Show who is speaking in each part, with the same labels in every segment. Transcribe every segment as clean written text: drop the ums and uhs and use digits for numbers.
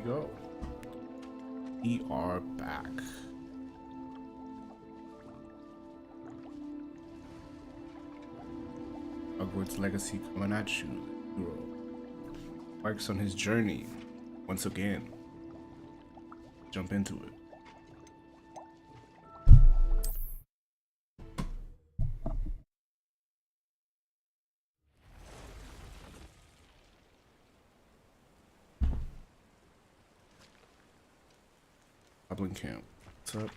Speaker 1: go. We are back. Hogwarts Legacy coming at you. Hero embarks on his journey once again. Jump into it. Goblin camp. What's up?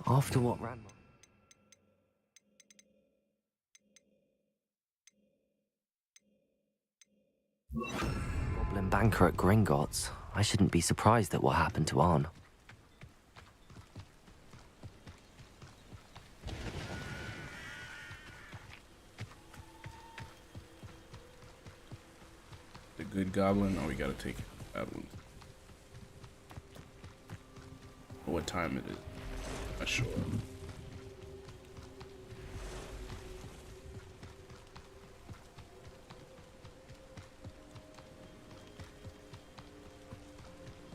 Speaker 2: After what ran? Goblin banker at Gringotts. I shouldn't be surprised at what happened to Arn.
Speaker 1: The good goblin? Oh, we gotta take that one. What time it is? Not sure.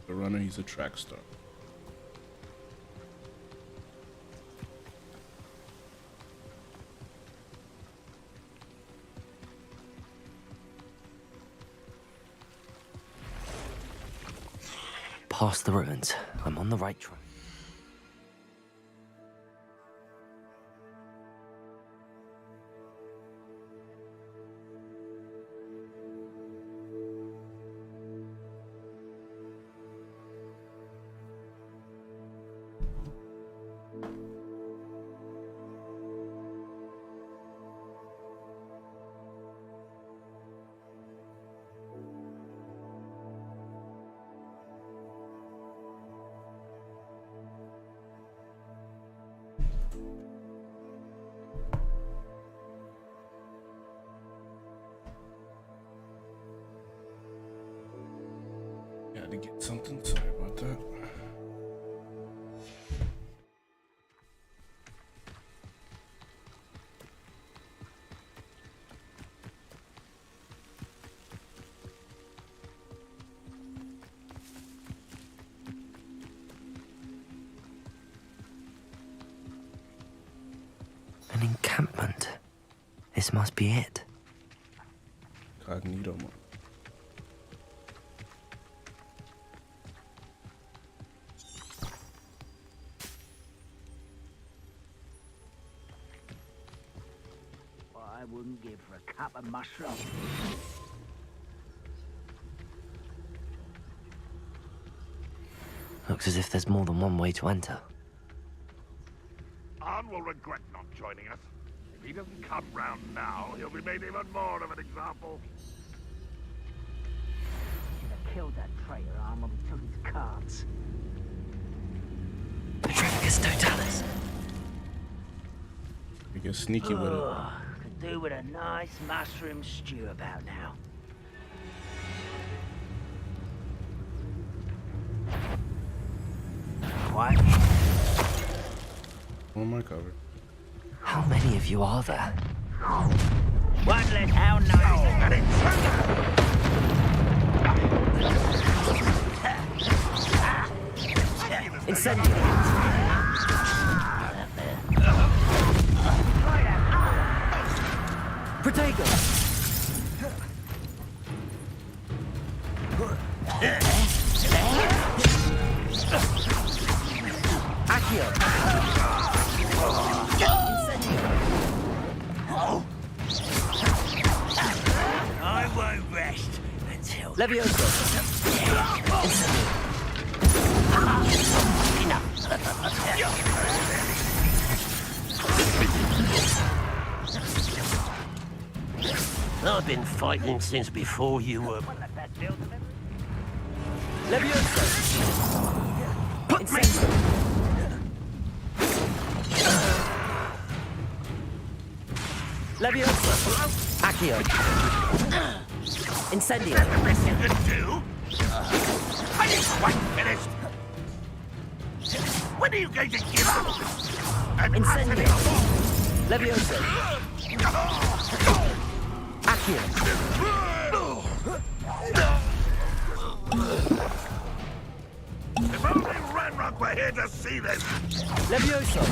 Speaker 1: The runner, he's a track star.
Speaker 2: Past the ruins. I'm on the right track. Had to get something. Sorry about that. An encampment. This must be it.
Speaker 1: Cognito mode.
Speaker 3: I wouldn't give for a cup of mushroom.
Speaker 2: Looks as if there's more than one way to enter.
Speaker 4: Arn will regret not joining us. If he doesn't come round now, he'll be made even more of an example.
Speaker 3: Should have killed that traitor Arn when we took his cards.
Speaker 2: Petrificus totalis.
Speaker 1: We get sneaky with it.
Speaker 3: Could do with a nice mushroom stew about now. What?
Speaker 1: Who am I covered?
Speaker 2: How many of you are there?
Speaker 3: One less hound nose.
Speaker 4: An intruder!
Speaker 2: Incendio! Protego! Accio!
Speaker 3: I won't rest until...
Speaker 2: Levioso! Incendio!
Speaker 5: I've been fighting since before you were...
Speaker 2: Levioso!
Speaker 5: Put me!
Speaker 2: Levioso! Accio! Incendio!
Speaker 4: The best you can do? Are you quite finished? When are you going to give up?
Speaker 2: Incendio! Levioso! Accio!
Speaker 4: If only Ranrock were here to see this!
Speaker 2: Levioso!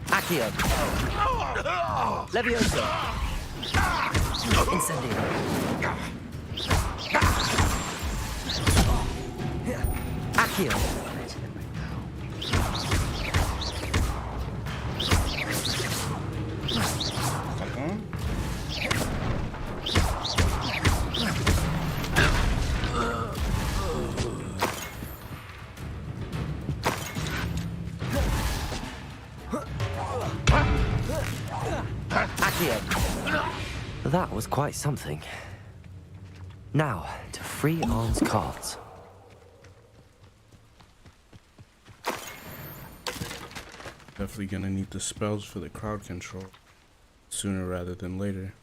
Speaker 2: Accio! Levioso! Incendio! Accio! Accio! That was quite something. Now, to free Arn's cards.
Speaker 1: Definitely gonna need the spells for the crowd control sooner rather than later.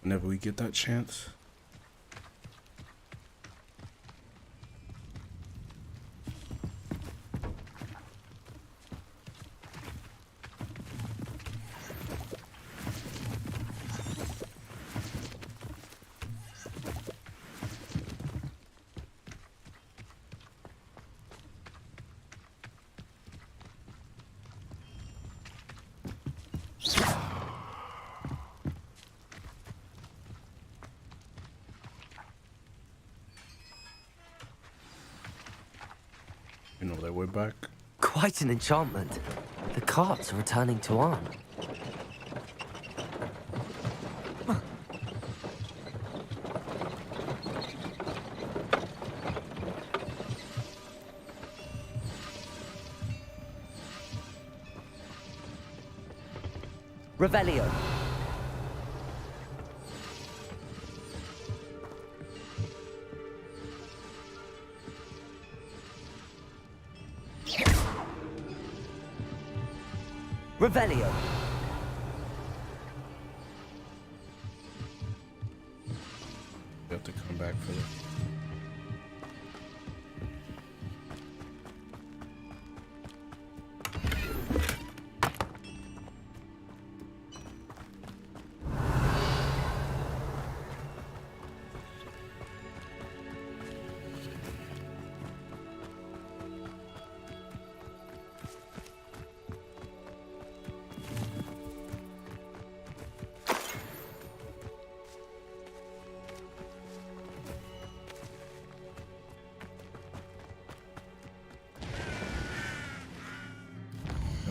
Speaker 1: Whenever we get that chance. You know that we're back.
Speaker 2: Quite an enchantment. The carts are returning to Arn. Revelio. Revelio.
Speaker 1: You have to come back for this.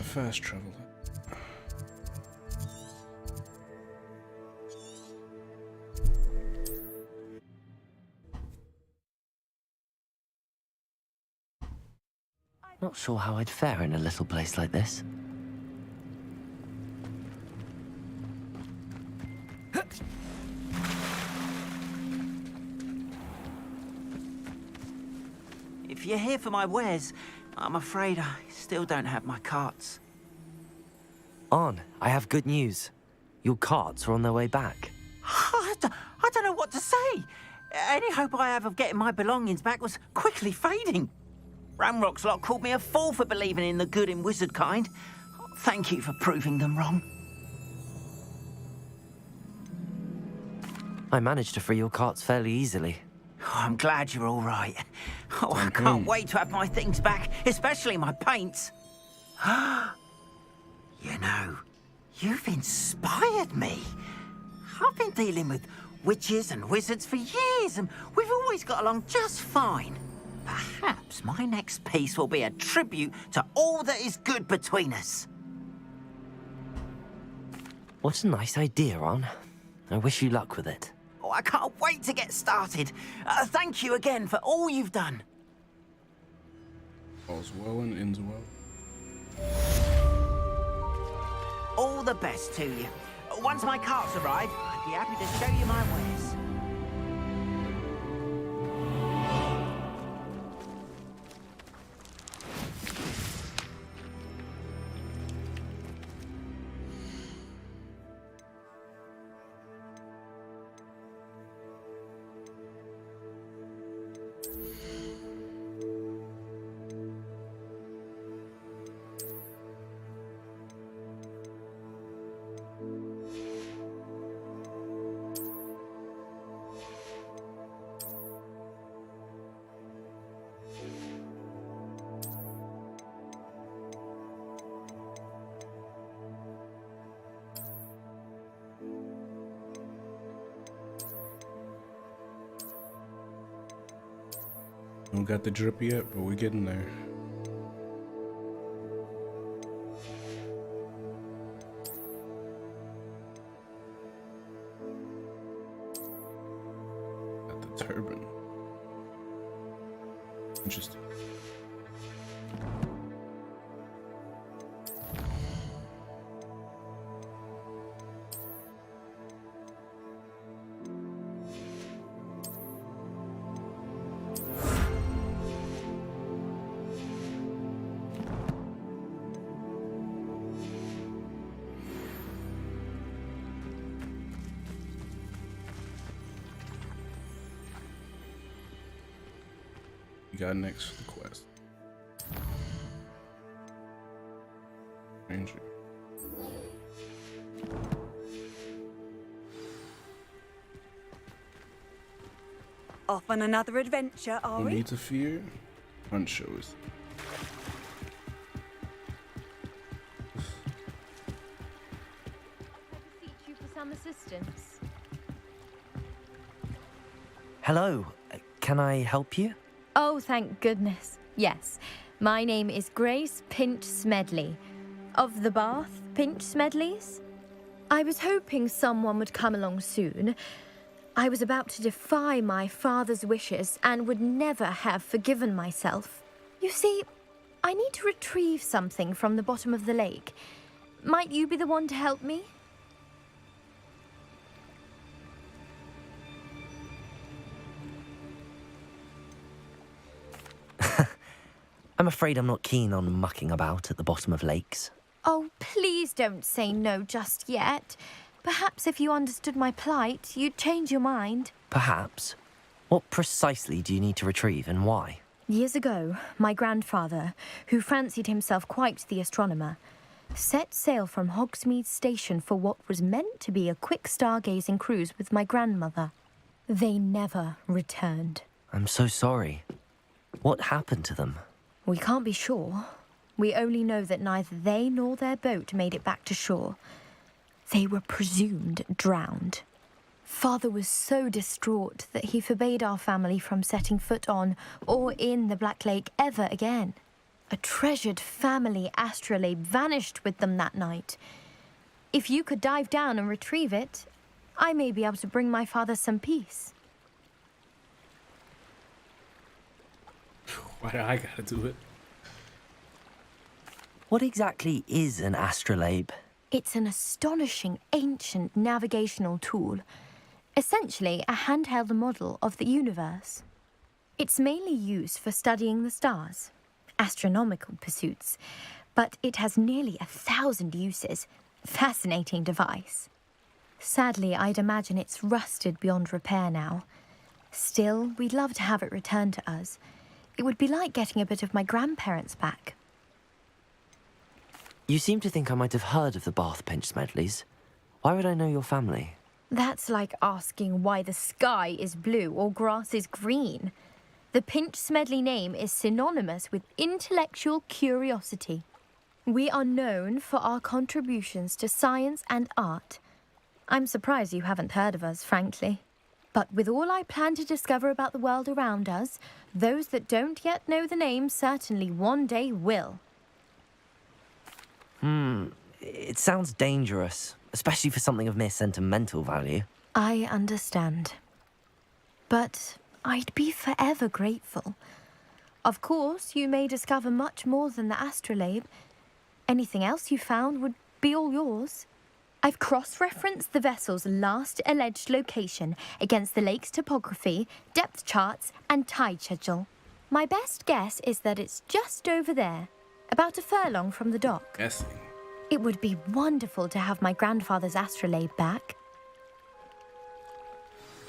Speaker 1: Fast travel.
Speaker 2: Not sure how I'd fare in a little place like this.
Speaker 3: If you're here for my wares, I'm afraid I still don't have my carts.
Speaker 2: Arn, I have good news. Your carts are on their way back.
Speaker 3: I don't know what to say. Any hope I have of getting my belongings back was quickly fading. Ramrock's lot called me a fool for believing in the good in wizard kind. Thank you for proving them wrong.
Speaker 2: I managed to free your carts fairly easily.
Speaker 3: Oh, I'm glad you're all right. Oh, I can't wait to have my things back, especially my paints. You know, you've inspired me. I've been dealing with witches and wizards for years, and we've always got along just fine. Perhaps my next piece will be a tribute to all that is good between us.
Speaker 2: What a nice idea, Arn. I wish you luck with it.
Speaker 3: Oh, I can't wait to get started. Thank you again for all you've done.
Speaker 1: All's well and ends well.
Speaker 3: All the best to you. Once my carts arrive, I'd be happy to show you my wares.
Speaker 1: Don't got the drip yet, but we're getting there. Got the turban. Interesting. We got next for the quest. Ranger.
Speaker 6: Off on another adventure, are
Speaker 1: No
Speaker 6: we?
Speaker 1: need to fear. Front shows.
Speaker 7: Beseech you for some assistance.
Speaker 2: Hello. Can I help you?
Speaker 7: Oh, thank goodness. Yes. My name is Grace Pinch Smedley. Of the Bath Pinch Smedleys? I was hoping someone would come along soon. I was about to defy my father's wishes and would never have forgiven myself. You see, I need to retrieve something from the bottom of the lake. Might you be the one to help me?
Speaker 2: I'm afraid I'm not keen on mucking about at the bottom of lakes.
Speaker 7: Oh, please don't say no just yet. Perhaps if you understood my plight, you'd change your mind.
Speaker 2: Perhaps. What precisely do you need to retrieve and why?
Speaker 7: Years ago, my grandfather, who fancied himself quite the astronomer, set sail from Hogsmeade Station for what was meant to be a quick stargazing cruise with my grandmother. They never returned.
Speaker 2: I'm so sorry. What happened to them?
Speaker 7: We can't be sure. We only know that neither they nor their boat made it back to shore. They were presumed drowned. Father was so distraught that he forbade our family from setting foot on or in the Black Lake ever again. A treasured family astrolabe vanished with them that night. If you could dive down and retrieve it, I may be able to bring my father some peace.
Speaker 1: Why do I gotta do it?
Speaker 2: What exactly is an astrolabe?
Speaker 7: It's an astonishing ancient navigational tool, essentially a handheld model of the universe. It's mainly used for studying the stars, astronomical pursuits, but it has nearly 1,000 uses. Fascinating device. Sadly, I'd imagine it's rusted beyond repair now. Still, we'd love to have it returned to us. It would be like getting a bit of my grandparents back.
Speaker 2: You seem to think I might have heard of the Bath Pinch Smedleys. Why would I know your family?
Speaker 7: That's like asking why the sky is blue or grass is green. The Pinch Smedley name is synonymous with intellectual curiosity. We are known for our contributions to science and art. I'm surprised you haven't heard of us, frankly. But with all I plan to discover about the world around us, those that don't yet know the name certainly one day will.
Speaker 2: It sounds dangerous, especially for something of mere sentimental value.
Speaker 7: I understand. But I'd be forever grateful. Of course, you may discover much more than the astrolabe. Anything else you found would be all yours. I've cross-referenced the vessel's last alleged location against the lake's topography, depth charts, and tide schedule. My best guess is that it's just over there, about a furlong from the dock.
Speaker 1: Guessing.
Speaker 7: It would be wonderful to have my grandfather's astrolabe back.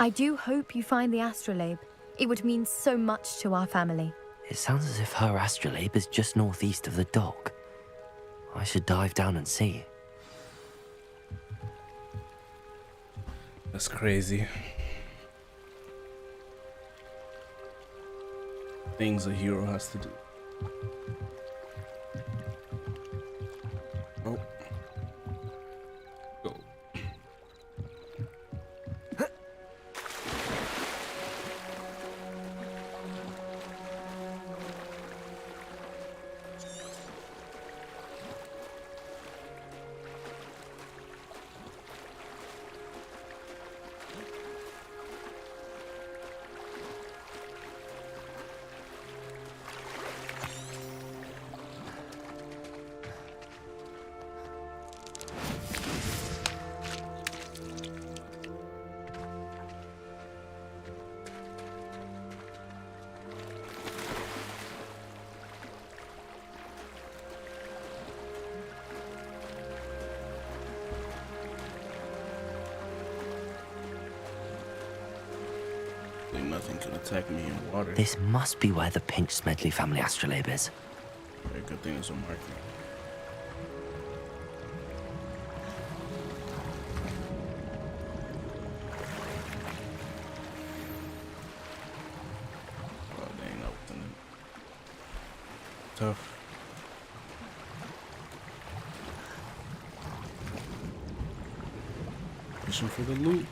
Speaker 7: I do hope you find the astrolabe. It would mean so much to our family.
Speaker 2: It sounds as if her astrolabe is just northeast of the dock. I should dive down and see.
Speaker 1: That's crazy. Things a hero has to do. Oh. Go. Like nothing can attack me in water.
Speaker 2: This must be where the Pinch Smedley family astrolabe is.
Speaker 1: Very good thing is a marker. Oh, dang, that wasn't it. Tough. Fishing for the loot.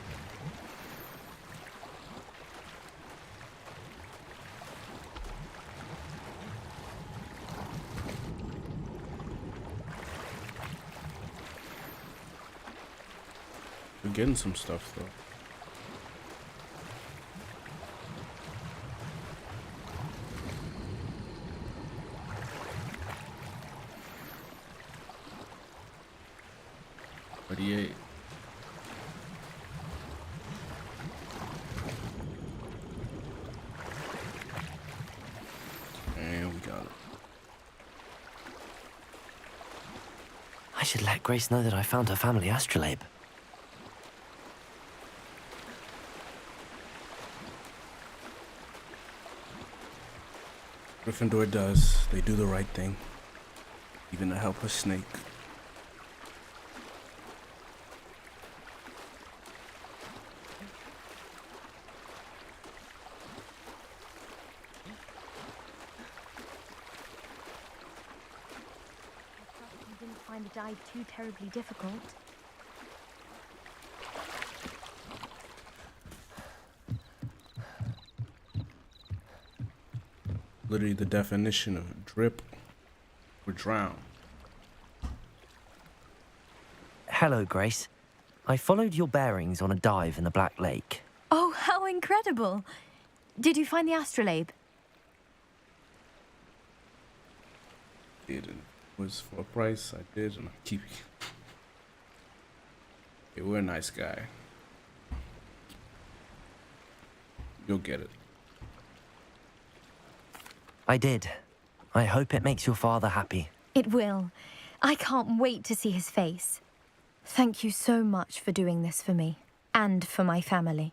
Speaker 1: We're getting some stuff though. $38. And we got it.
Speaker 2: I should let Grace know that I found her family astrolabe.
Speaker 1: Gryffindor does. They do the right thing. Even to help a snake.
Speaker 7: You didn't find the dive too terribly difficult.
Speaker 1: Literally the definition of drip or drown.
Speaker 2: Hello, Grace. I followed your bearings on a dive in the Black Lake.
Speaker 7: Oh, how incredible! Did you find the astrolabe?
Speaker 1: Did and was for a price. I did, and I keep it. Hey, we're a nice guy. You'll get it.
Speaker 2: I did. I hope it makes your father happy.
Speaker 7: It will. I can't wait to see his face. Thank you so much for doing this for me and for my family.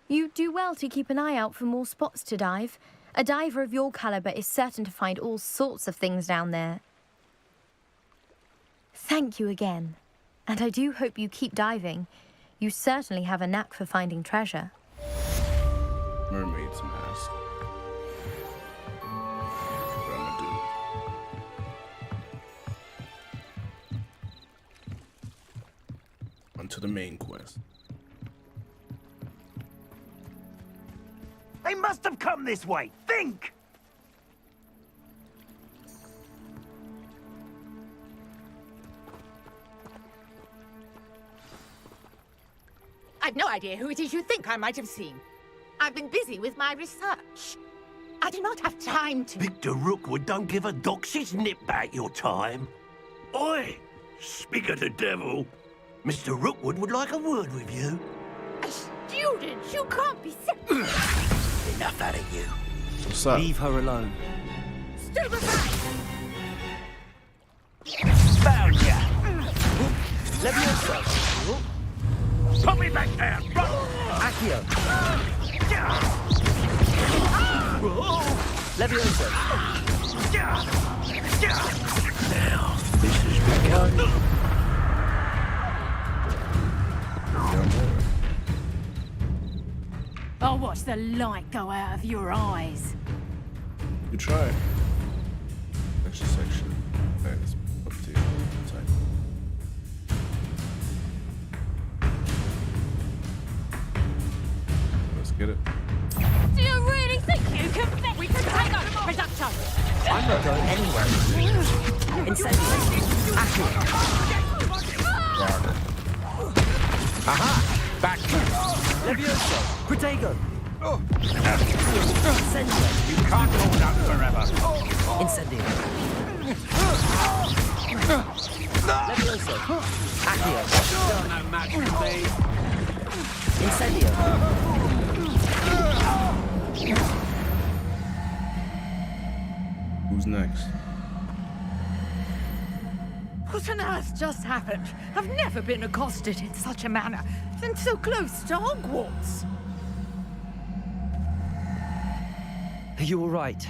Speaker 7: You do well to keep an eye out for more spots to dive. A diver of your caliber is certain to find all sorts of things down there. Thank you again. And I do hope you keep diving. You certainly have a knack for finding treasure.
Speaker 1: Mermaid's mask. What I'm gonna do. On to the main quest.
Speaker 5: They must have come this way. Think!
Speaker 8: I've no idea who it is you think I might have seen. I've been busy with my research. I do not have time to...
Speaker 5: Victor Rookwood don't give a doxy's nip back your time. Oi! Speak of the devil. Mr. Rookwood would like a word with you.
Speaker 8: A student? You can't be so...
Speaker 5: Enough out of you.
Speaker 1: What's up?
Speaker 2: Leave her alone.
Speaker 8: Stupefy!
Speaker 5: Found ya!
Speaker 2: Levioso!
Speaker 4: Put me back down!
Speaker 2: Accio! Levioso!
Speaker 5: Now, this has begun.
Speaker 8: I'll watch the light go out of your eyes.
Speaker 1: You try. Extra section. Okay, it's up to you. Type. Let's get it.
Speaker 8: Do you really think you can think we can take over production?
Speaker 2: I'm not going anywhere. Incendio! Accio! Aha! Back! Levioso! Protego! Incendio!
Speaker 4: You can't hold out forever.
Speaker 2: Incendio! Levioso! Accio!
Speaker 4: You're no match for me.
Speaker 2: Incendio!
Speaker 1: Who's next?
Speaker 8: What on earth just happened? I've never been accosted in such a manner, and so close to Hogwarts.
Speaker 2: Are you all right?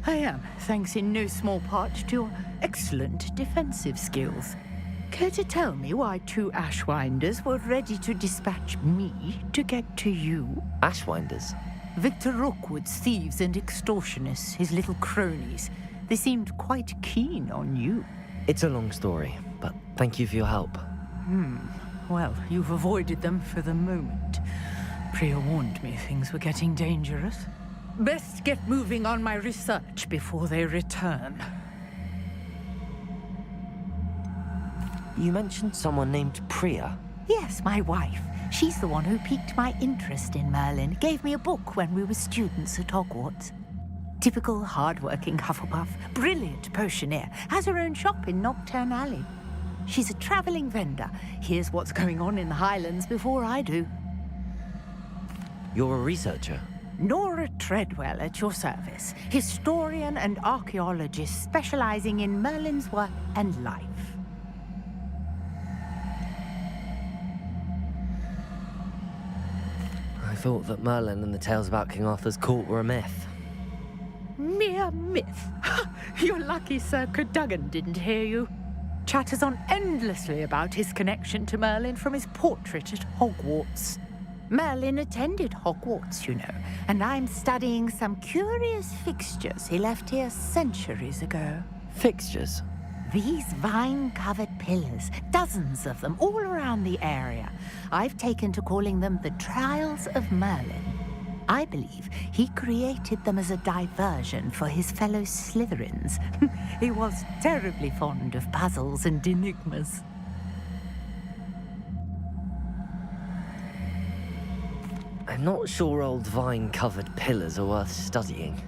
Speaker 9: I am, thanks in no small part to your excellent defensive skills. Care to tell me why 2 Ashwinders were ready to dispatch me to get to you?
Speaker 2: Ashwinders?
Speaker 9: Victor Rookwood's thieves and extortionists, his little cronies. They seemed quite keen on you.
Speaker 2: It's a long story, but thank you for your help.
Speaker 9: Well, you've avoided them for the moment. Priya warned me things were getting dangerous. Best get moving on my research before they return.
Speaker 2: You mentioned someone named Priya.
Speaker 9: Yes, my wife. She's the one who piqued my interest in Merlin. Gave me a book when we were students at Hogwarts. Typical hard-working Hufflepuff. Brilliant potioneer. Has her own shop in Nocturne Alley. She's a travelling vendor. Hears what's going on in the Highlands before I do.
Speaker 2: You're a researcher?
Speaker 9: Nora Treadwell at your service. Historian and archaeologist specializing in Merlin's work and life.
Speaker 2: I thought that Merlin and the tales about King Arthur's court were a myth.
Speaker 9: Mere myth. You're lucky Sir Cadogan didn't hear you. Chatters on endlessly about his connection to Merlin from his portrait at Hogwarts. Merlin attended Hogwarts, you know, and I'm studying some curious fixtures he left here centuries ago.
Speaker 2: Fixtures?
Speaker 9: These vine-covered pillars, dozens of them all around the area. I've taken to calling them the Trials of Merlin. I believe he created them as a diversion for his fellow Slytherins. He was terribly fond of puzzles and enigmas.
Speaker 2: I'm not sure old vine-covered pillars are worth studying.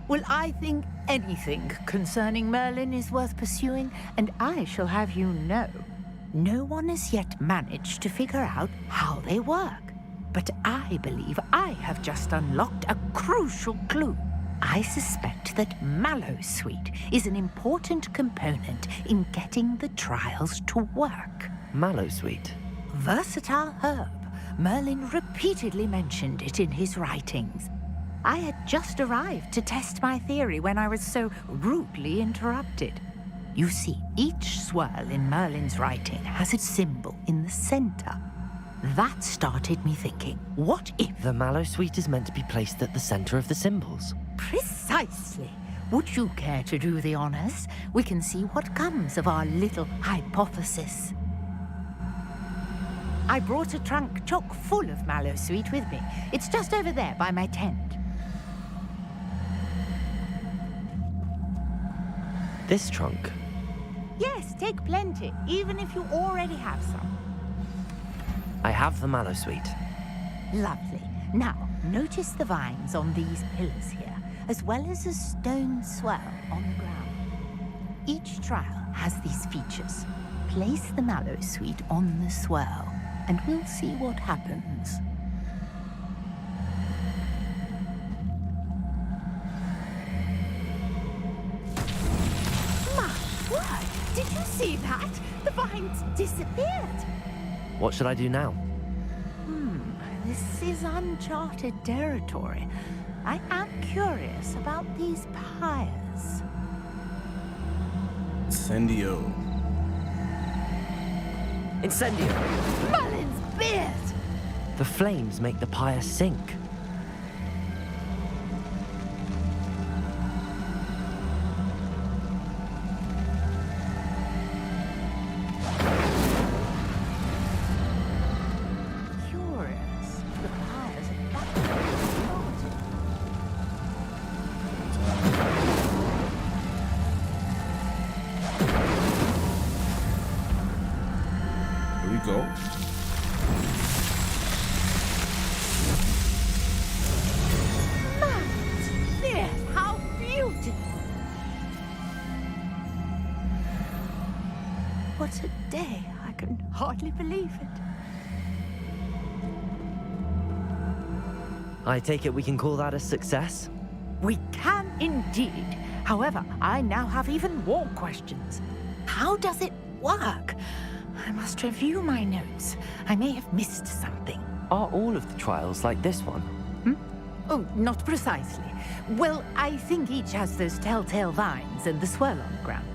Speaker 9: Well, I think anything concerning Merlin is worth pursuing, and I shall have you know, no one has yet managed to figure out how they work. But I believe I have just unlocked a crucial clue. I suspect that Mallowsweet is an important component in getting the trials to work.
Speaker 2: Mallowsweet?
Speaker 9: Versatile herb. Merlin repeatedly mentioned it in his writings. I had just arrived to test my theory when I was so rudely interrupted. You see, each swirl in Merlin's writing has its symbol in the center. That started me thinking, what if...
Speaker 2: The Mallowsweet is meant to be placed at the center of the symbols.
Speaker 9: Precisely. Would you care to do the honors? We can see what comes of our little hypothesis. I brought a trunk chock full of Mallowsweet with me. It's just over there by my tent.
Speaker 2: This trunk?
Speaker 9: Yes, take plenty, even if you already have some.
Speaker 2: I have the Mallowsweet.
Speaker 9: Lovely. Now, notice the vines on these pillars here, as well as a stone swirl on the ground. Each trial has these features. Place the Mallowsweet on the swirl, and we'll see what happens. My word! Did you see that? The vines disappeared!
Speaker 2: What should I do now?
Speaker 9: This is uncharted territory. I am curious about these pyres.
Speaker 1: Incendio.
Speaker 2: Incendio!
Speaker 9: Merlin's beard!
Speaker 2: The flames make the pyre sink.
Speaker 1: Go.
Speaker 9: There, how beautiful! What a day! I can hardly believe it.
Speaker 2: I take it we can call that a success?
Speaker 9: We can indeed. However, I now have even more questions. How does it work? I must review my notes. I may have missed something.
Speaker 2: Are all of the trials like this one?
Speaker 9: Oh, not precisely. Well, I think each has those telltale vines and the swirl on the ground.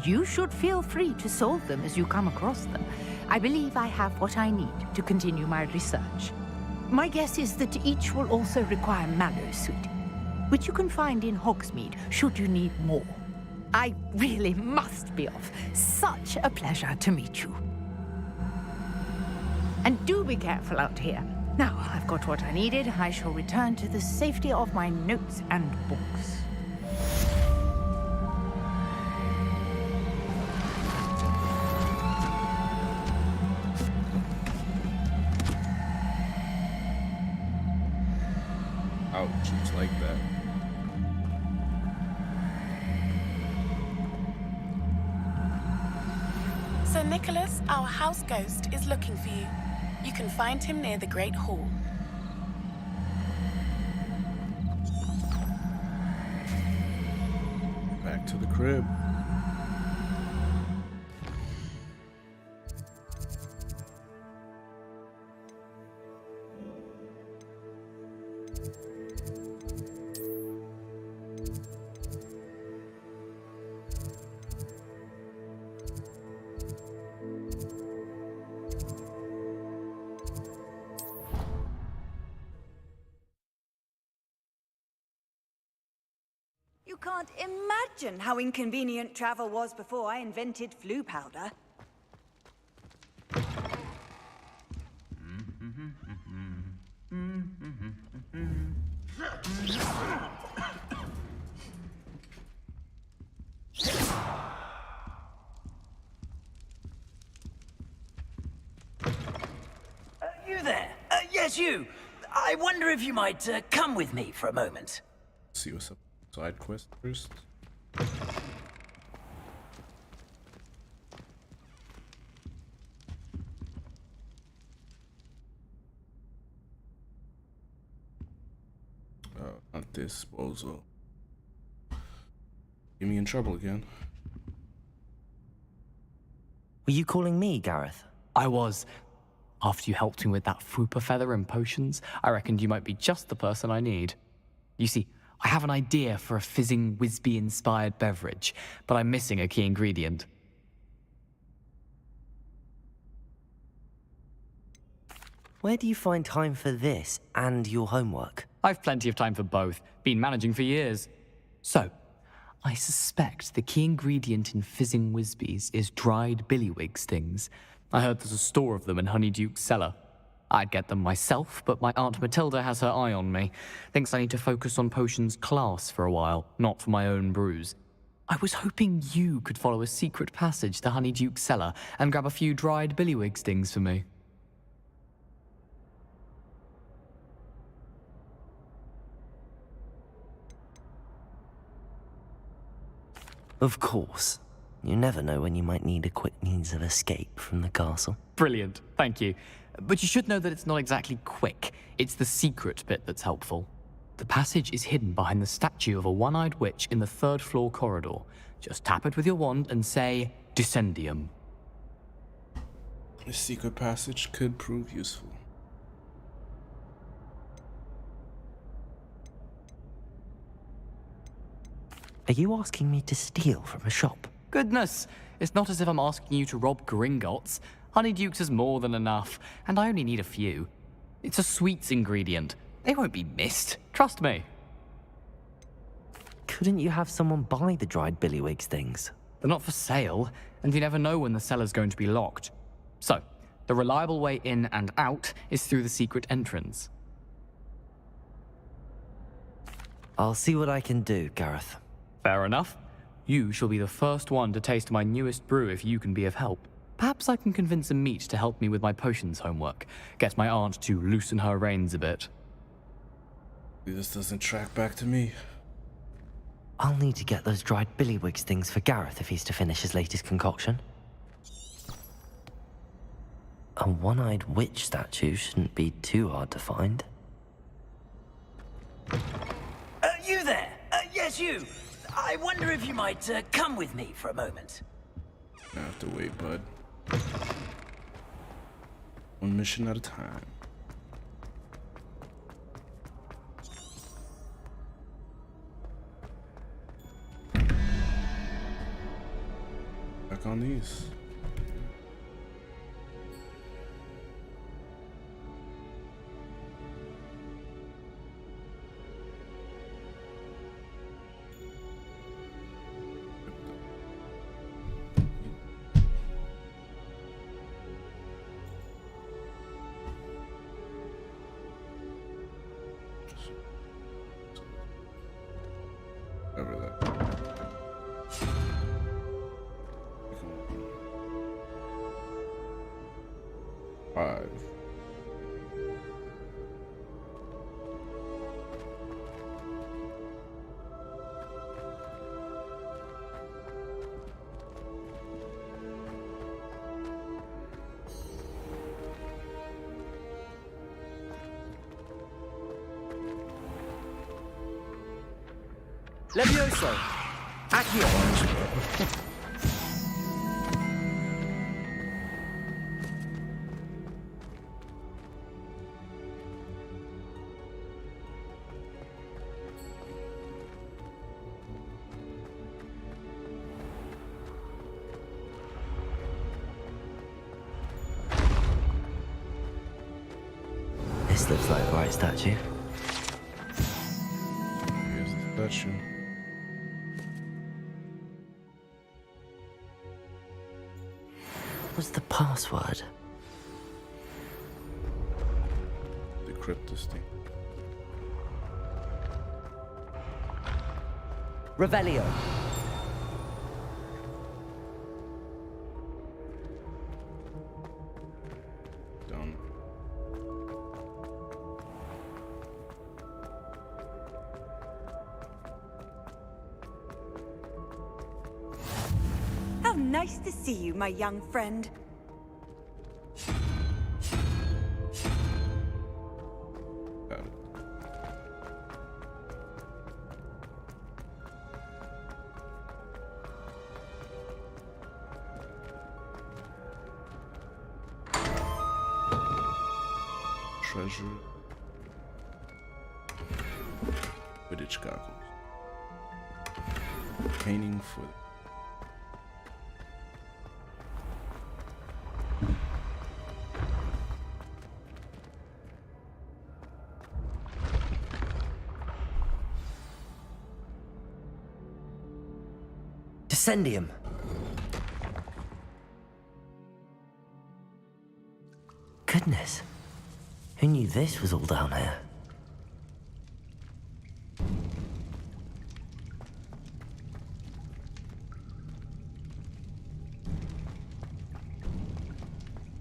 Speaker 9: You should feel free to solve them as you come across them. I believe I have what I need to continue my research. My guess is that each will also require mallow sweet, which you can find in Hogsmeade should you need more. I really must be off. Such a pleasure to meet you. And do be careful out here. Now I've got what I needed, I shall return to the safety of my notes and books.
Speaker 1: Ouch, it's like that.
Speaker 10: Sir Nicholas, our house ghost, is looking for you. You can find him near the Great Hall.
Speaker 1: Back to the crib.
Speaker 6: You can't imagine how inconvenient travel was before I invented flu powder.
Speaker 3: You there? Yes, you. I wonder if you might come with me for a moment.
Speaker 1: See what's up. Side quest first. Not this bozo. Get me in trouble again.
Speaker 2: Were you calling me, Gareth?
Speaker 11: I was. After you helped me with that Fupa feather and potions, I reckoned you might be just the person I need. You see, I have an idea for a fizzing Whizbee-inspired beverage, but I'm missing a key ingredient.
Speaker 2: Where do you find time for this and your homework?
Speaker 11: I've plenty of time for both. Been managing for years. So, I suspect the key ingredient in fizzing Whizbees is dried billywig stings. I heard there's a store of them in Honeyduke's cellar. I'd get them myself, but my Aunt Matilda has her eye on me. Thinks I need to focus on potions class for a while, not for my own brews. I was hoping you could follow a secret passage to Honeyduke's cellar and grab a few dried billywig stings for me.
Speaker 2: Of course. You never know when you might need a quick means of escape from the castle.
Speaker 11: Brilliant, thank you. But you should know that it's not exactly quick. It's the secret bit that's helpful. The passage is hidden behind the statue of a one-eyed witch in the third-floor corridor. Just tap it with your wand and say, Descendium.
Speaker 1: This secret passage could prove useful.
Speaker 2: Are you asking me to steal from a shop?
Speaker 11: Goodness, it's not as if I'm asking you to rob Gringotts. Honeyduke's is more than enough, and I only need a few. It's a sweets ingredient. They won't be missed. Trust me.
Speaker 2: Couldn't you have someone buy the dried billywig things?
Speaker 11: They're not for sale, and you never know when the cellar's going to be locked. So, the reliable way in and out is through the secret entrance.
Speaker 2: I'll see what I can do, Gareth.
Speaker 11: Fair enough. You shall be the first one to taste my newest brew if you can be of help. Perhaps I can convince a meat to help me with my potions homework. Get my aunt to loosen her reins a bit.
Speaker 1: This doesn't track back to me.
Speaker 2: I'll need to get those dried billywig things for Gareth if he's to finish his latest concoction. A one-eyed witch statue shouldn't be too hard to find.
Speaker 3: You there? Yes, you. I wonder if you might come with me for a moment.
Speaker 1: I have to wait, bud. One mission at a time. on these. Over that. 5.
Speaker 2: Levioso! Accio! This looks like the right statue.
Speaker 1: Here's the statue.
Speaker 2: What's the password?
Speaker 1: Decrypt this thing.
Speaker 2: Revelio.
Speaker 1: Down.
Speaker 6: How nice to see you, my young friend.
Speaker 1: Got it. Treasure. Quidditch goggles. Painting for
Speaker 2: Descendium. Goodness. Who knew this was all down here?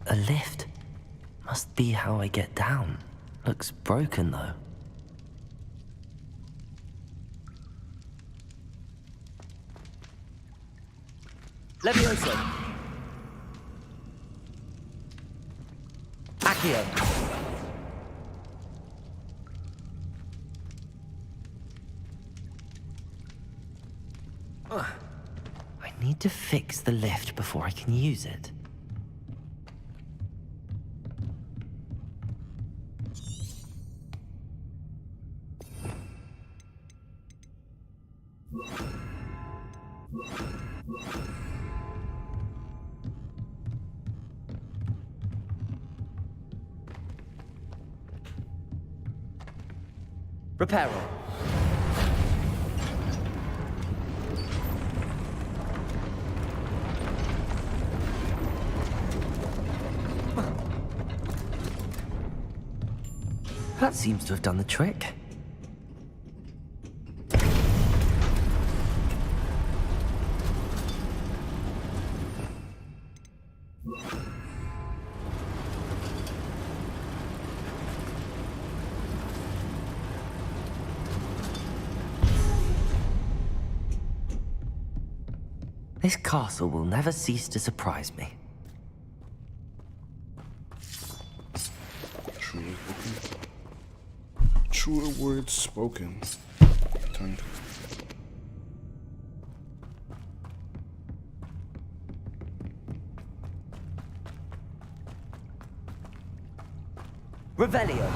Speaker 2: A lift. Must be how I get down. Looks broken though. Levioso. Accio. I need to fix the lift before I can use it. Reparo. That seems to have done the trick. This castle will never cease to surprise me.
Speaker 1: Truer words spoken. Tongue twister.
Speaker 2: Revelio.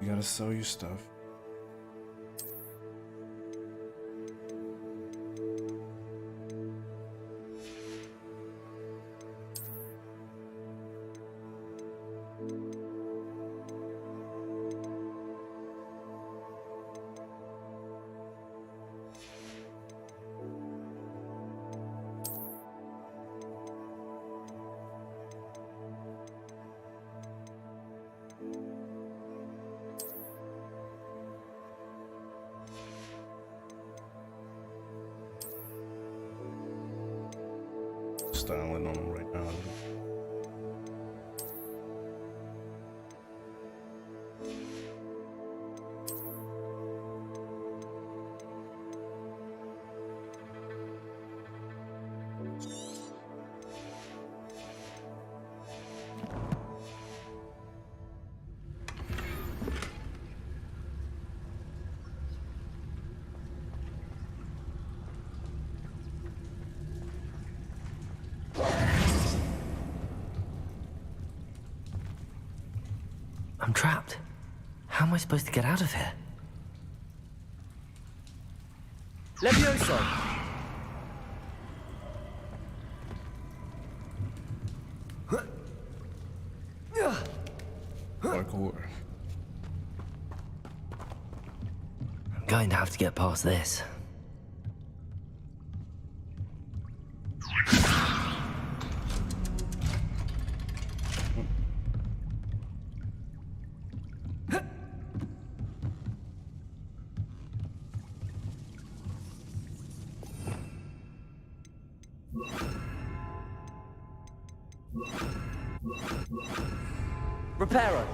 Speaker 1: You gotta sell your stuff. Styling on them right now.
Speaker 2: I'm trapped. How am I supposed to get out of here?
Speaker 12: Levioso!
Speaker 1: Parkour.
Speaker 2: I'm going to have to get past this.
Speaker 12: Reparo!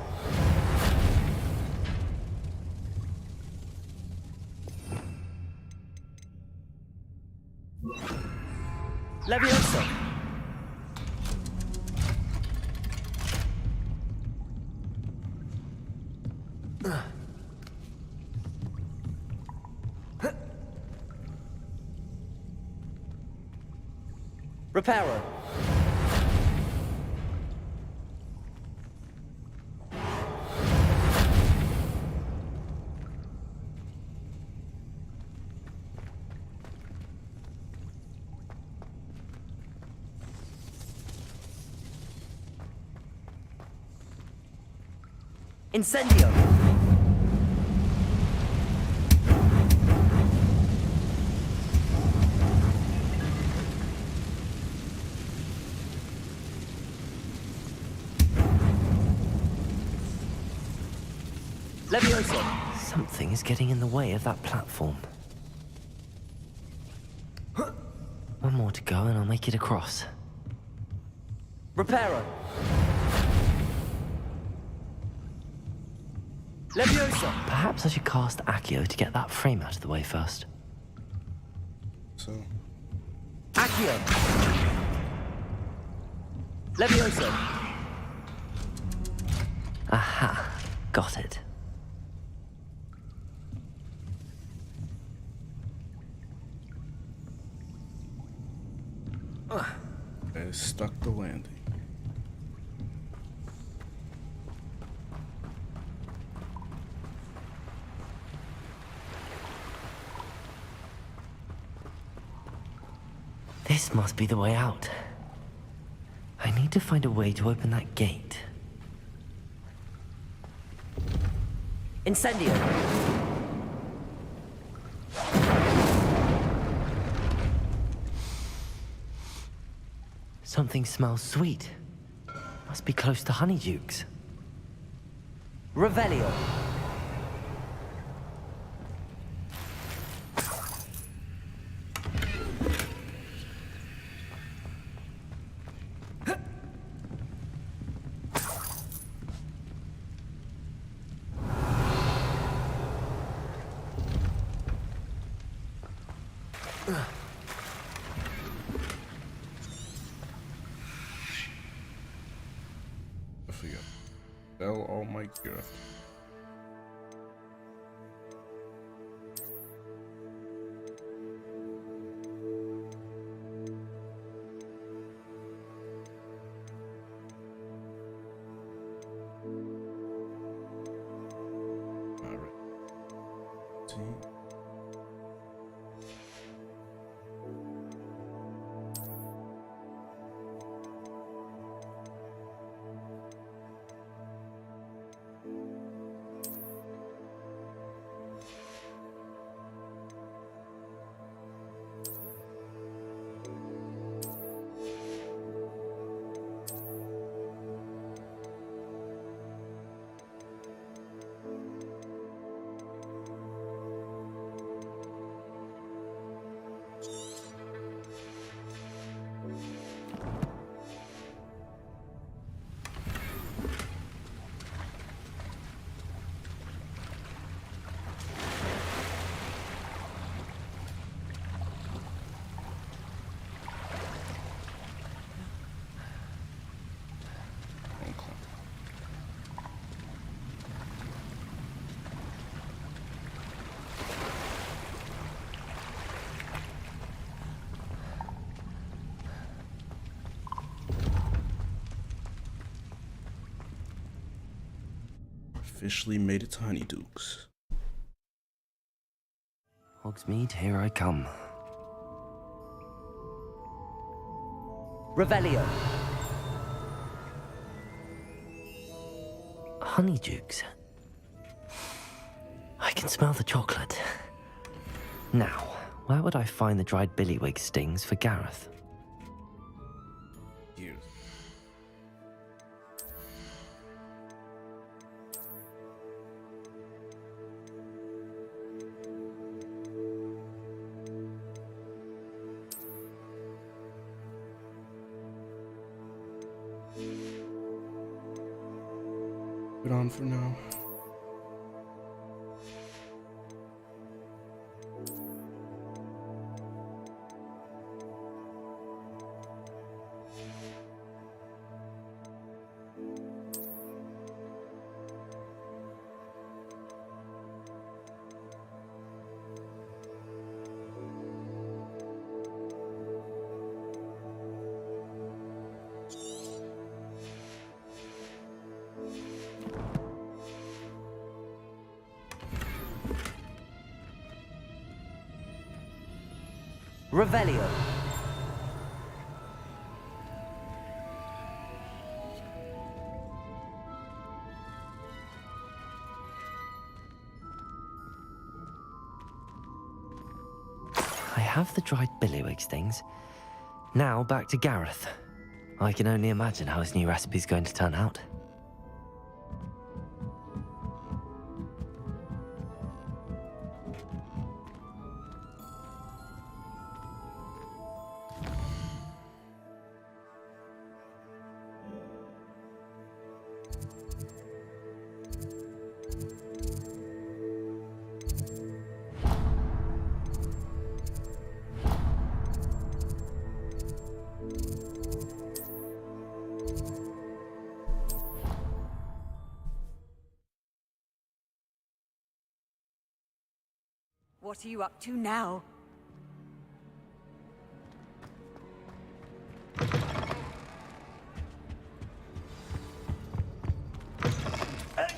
Speaker 12: Levioso! Reparo! Incendio! Levioso!
Speaker 2: Something is getting in the way of that platform. One more to go and I'll make it across.
Speaker 12: Reparo! Levioso!
Speaker 2: Perhaps I should cast Accio to get that frame out of the way first.
Speaker 1: So,
Speaker 12: Accio! Levioso!
Speaker 2: Aha! Got it.
Speaker 1: I stuck the landing.
Speaker 2: This must be the way out. I need to find a way to open that gate.
Speaker 12: Incendio!
Speaker 2: Something smells sweet. Must be close to Honeydukes.
Speaker 12: Revelio!
Speaker 1: I forget. Sell all my gear. officially made it to Honeydukes.
Speaker 2: Hogsmeade, here I come.
Speaker 12: Revelio.
Speaker 2: Honeydukes. I can smell the chocolate. Now, where would I find the dried billywig stings for Gareth?
Speaker 1: Here. Put on for now.
Speaker 12: Revelio.
Speaker 2: I have the dried billywig stings. Now back to Gareth. I can only imagine how his new recipe's going to turn out.
Speaker 6: What are you up to now?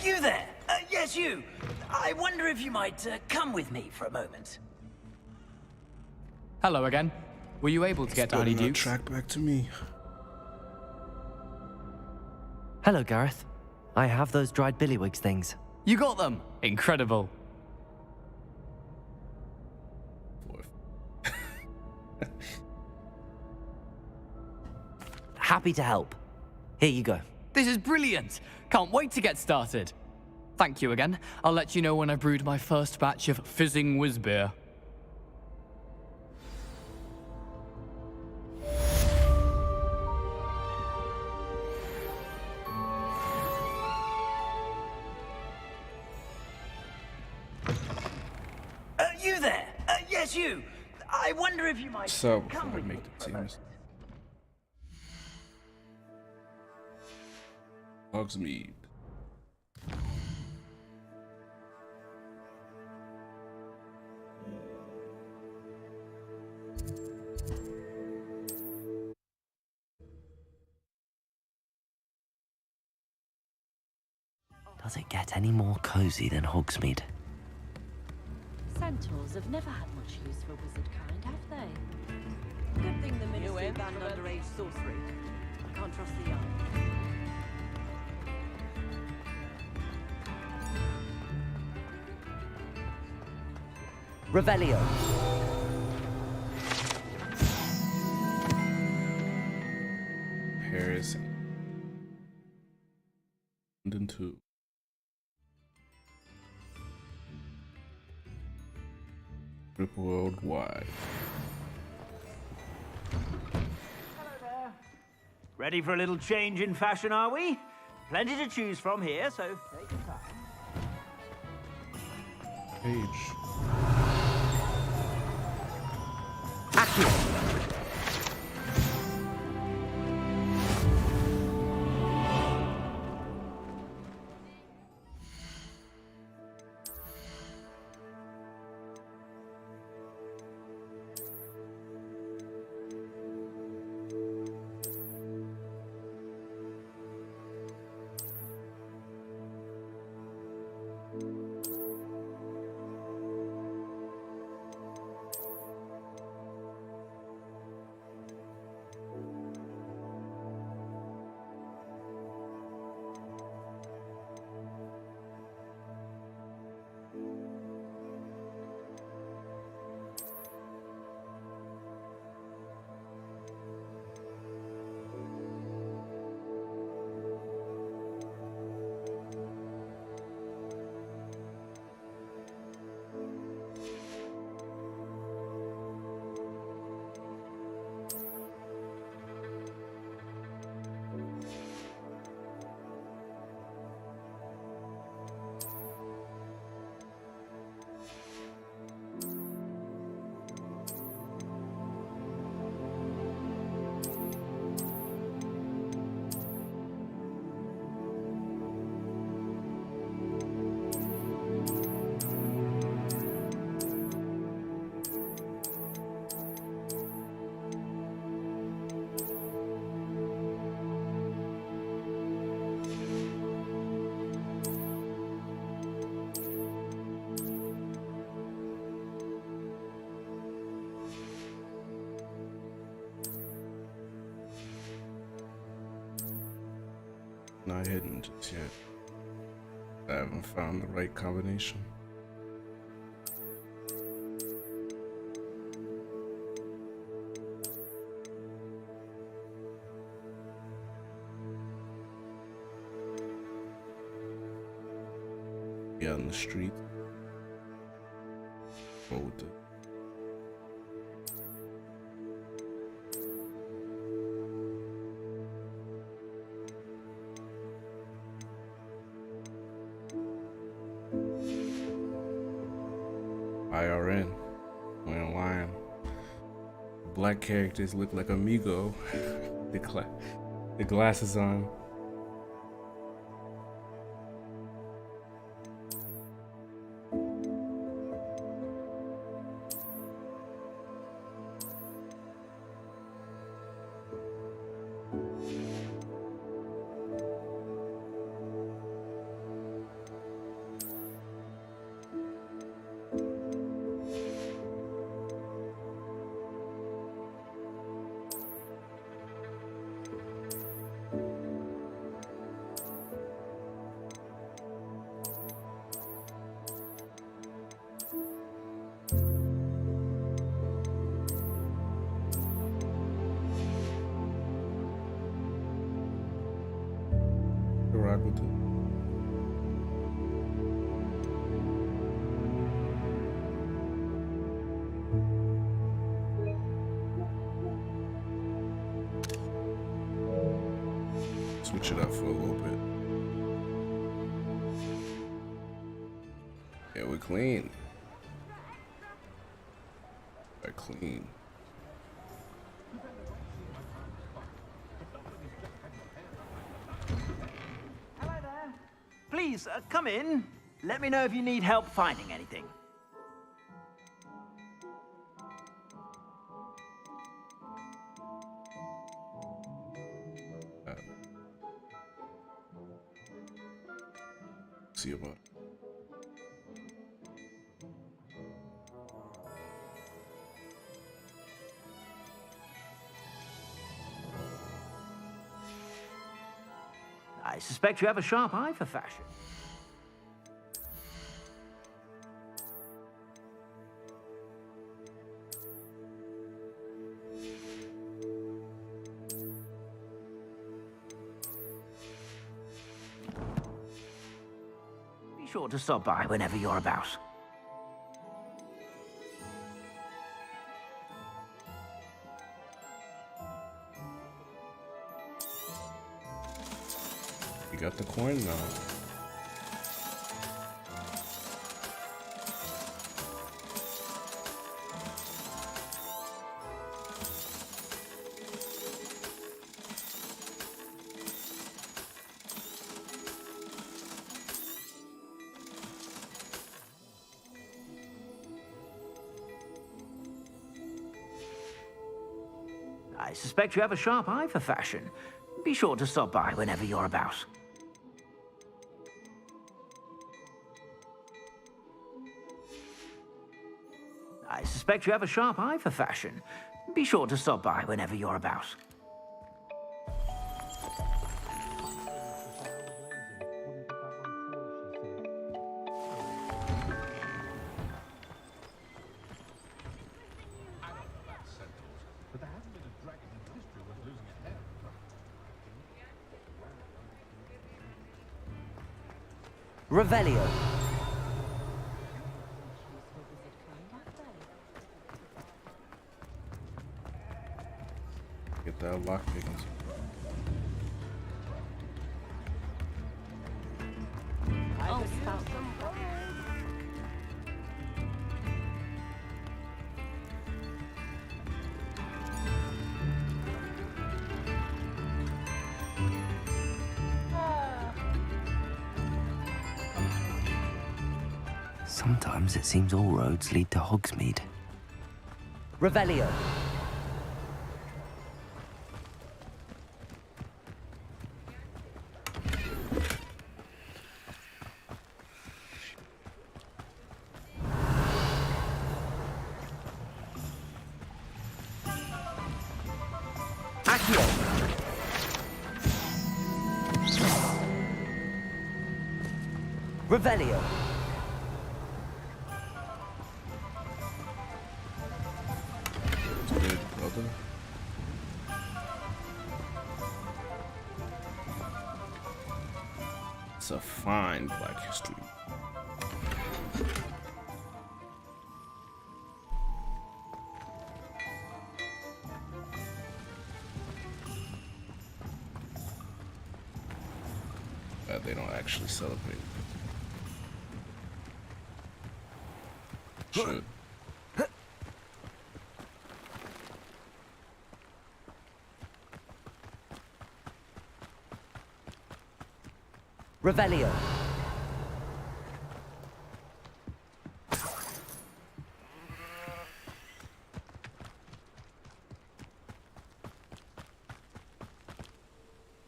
Speaker 3: You there! Yes, you! I wonder if you might come with me for a moment.
Speaker 11: Hello again. Were you able to get to
Speaker 1: Starting that
Speaker 11: Honeydukes?
Speaker 1: track back to me.
Speaker 2: Hello, Gareth. I have those dried billywigs things.
Speaker 11: You got them! Incredible.
Speaker 2: Happy to help. Here you go.
Speaker 11: This is brilliant! Can't wait to get started. Thank you again. I'll let you know when I've brewed my first batch of fizzing whizbeer.
Speaker 3: You there! Yes, you! I wonder if you might
Speaker 1: So,
Speaker 3: come
Speaker 1: before I
Speaker 3: with me
Speaker 1: make
Speaker 3: for
Speaker 1: the
Speaker 3: a moment.
Speaker 1: teams. Hogsmeade.
Speaker 2: Does it get any more cozy than Hogsmeade?
Speaker 13: Centaurs have never had much use for wizard kind, have they? Good thing the Ministry banned underage sorcery. I can't trust the young.
Speaker 12: Revelio.
Speaker 1: Paris. London 2. Trip worldwide.
Speaker 14: Ready for a little change in fashion, are we? Plenty to choose from here, so take your time.
Speaker 1: Page. Not hidden just yet. I haven't found the right combination. Be out in the street. Hold it. IRN. When lying. Black characters look like Amigo. the glasses on. Rock with it. Switch it up for a little bit. Yeah, we're clean. We're clean.
Speaker 14: Please, come in. Let me know if you need help finding anything.
Speaker 1: See about it.
Speaker 14: I suspect you have a sharp eye for fashion. Be sure to stop by whenever you're about.
Speaker 1: You got the coin now.
Speaker 14: I suspect you have a sharp eye for fashion. Be sure to stop by whenever you're about. I suspect you have a sharp eye for fashion. Be sure to stop by whenever you're about.
Speaker 12: Revelio.
Speaker 1: Get that lockpick.
Speaker 13: Oh, stop.
Speaker 2: Sometimes it seems all roads lead to Hogsmeade.
Speaker 12: Revelio.
Speaker 3: Accio.
Speaker 12: Revelio.
Speaker 1: Good brother. It's a fine Black history. They don't actually celebrate. Shit.
Speaker 12: Revelio.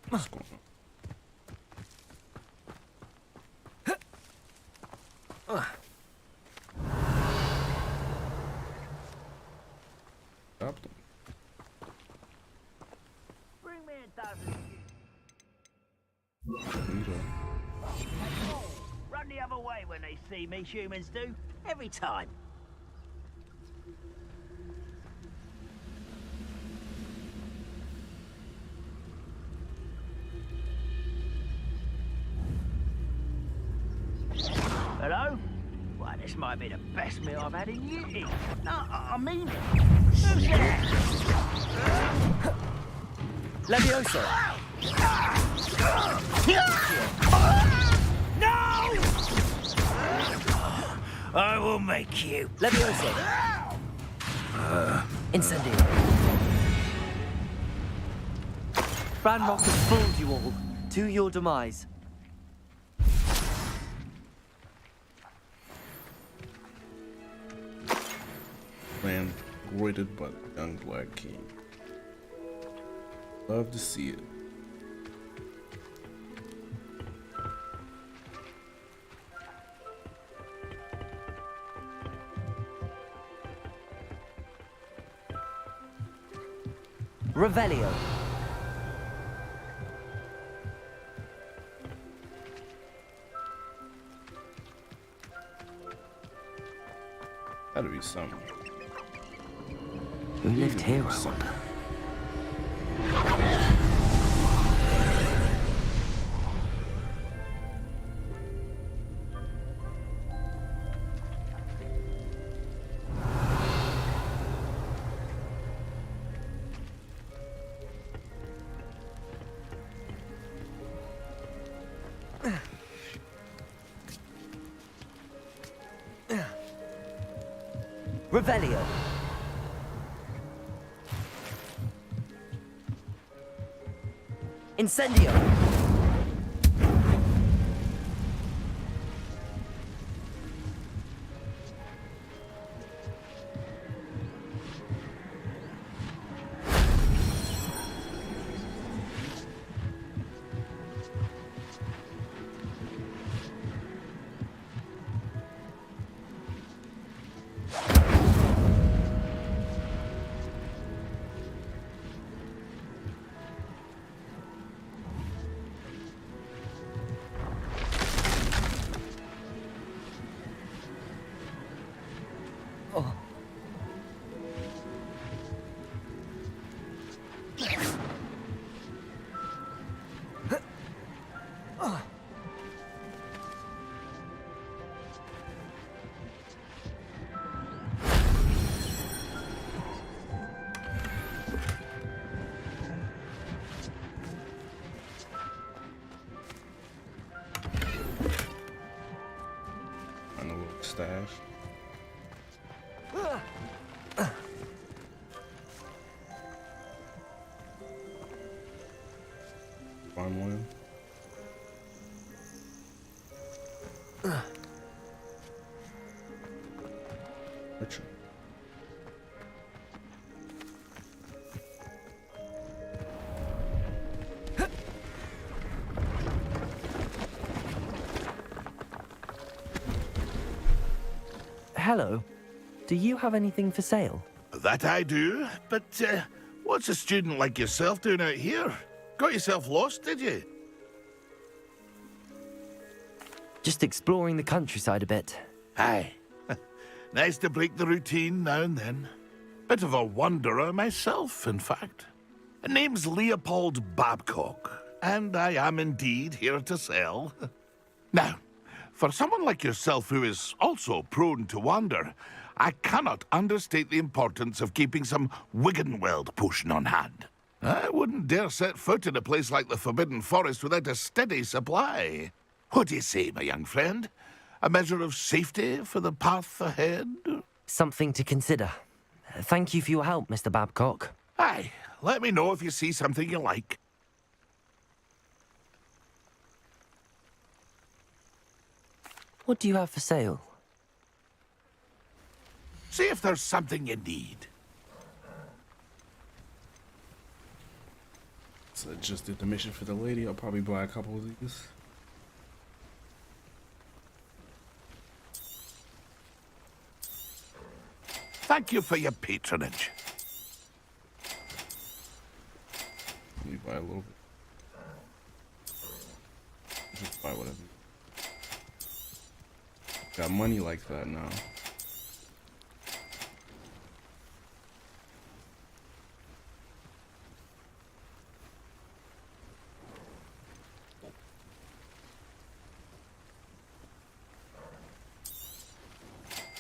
Speaker 1: What's going on? Stop them.
Speaker 14: Bring me a dozen. Run the other way when they see me, humans do. Every time. Hello? Why, this might be the best meal I've had in years. No, I mean it. Who's there?
Speaker 12: Levioso.
Speaker 14: No! I will make you.
Speaker 12: Levioso. Incendio. Ranrock has fooled you all. To your demise.
Speaker 1: Man, embroidered by the young Black King. Love to see it.
Speaker 12: Revelio.
Speaker 1: Gotta be something.
Speaker 2: Who lived here, I wonder?
Speaker 12: Revelio. Incendio.
Speaker 1: Stash. Farmland. Richard.
Speaker 12: Hello. Do you have anything for sale?
Speaker 4: That I do, but what's a student like yourself doing out here? Got yourself lost, did you?
Speaker 2: Just exploring the countryside a bit.
Speaker 4: Aye. Nice to break the routine now and then. Bit of a wanderer myself, in fact. Name's Leopold Babcock, and I am indeed here to sell. Now, for someone like yourself who is also prone to wander, I cannot understate the importance of keeping some Wiggenweld potion on hand. I wouldn't dare set foot in a place like the Forbidden Forest without a steady supply. What do you say, my young friend? A measure of safety for the path ahead?
Speaker 2: Something to consider. Thank you for your help, Mr. Babcock.
Speaker 4: Aye, let me know if you see something you like.
Speaker 2: What do you have for sale?
Speaker 4: See if there's something you need.
Speaker 1: So I just did the mission for the lady. I'll probably buy a couple of these.
Speaker 4: Thank you for your patronage.
Speaker 1: Let me buy a little bit. Just buy whatever. Got money like that now.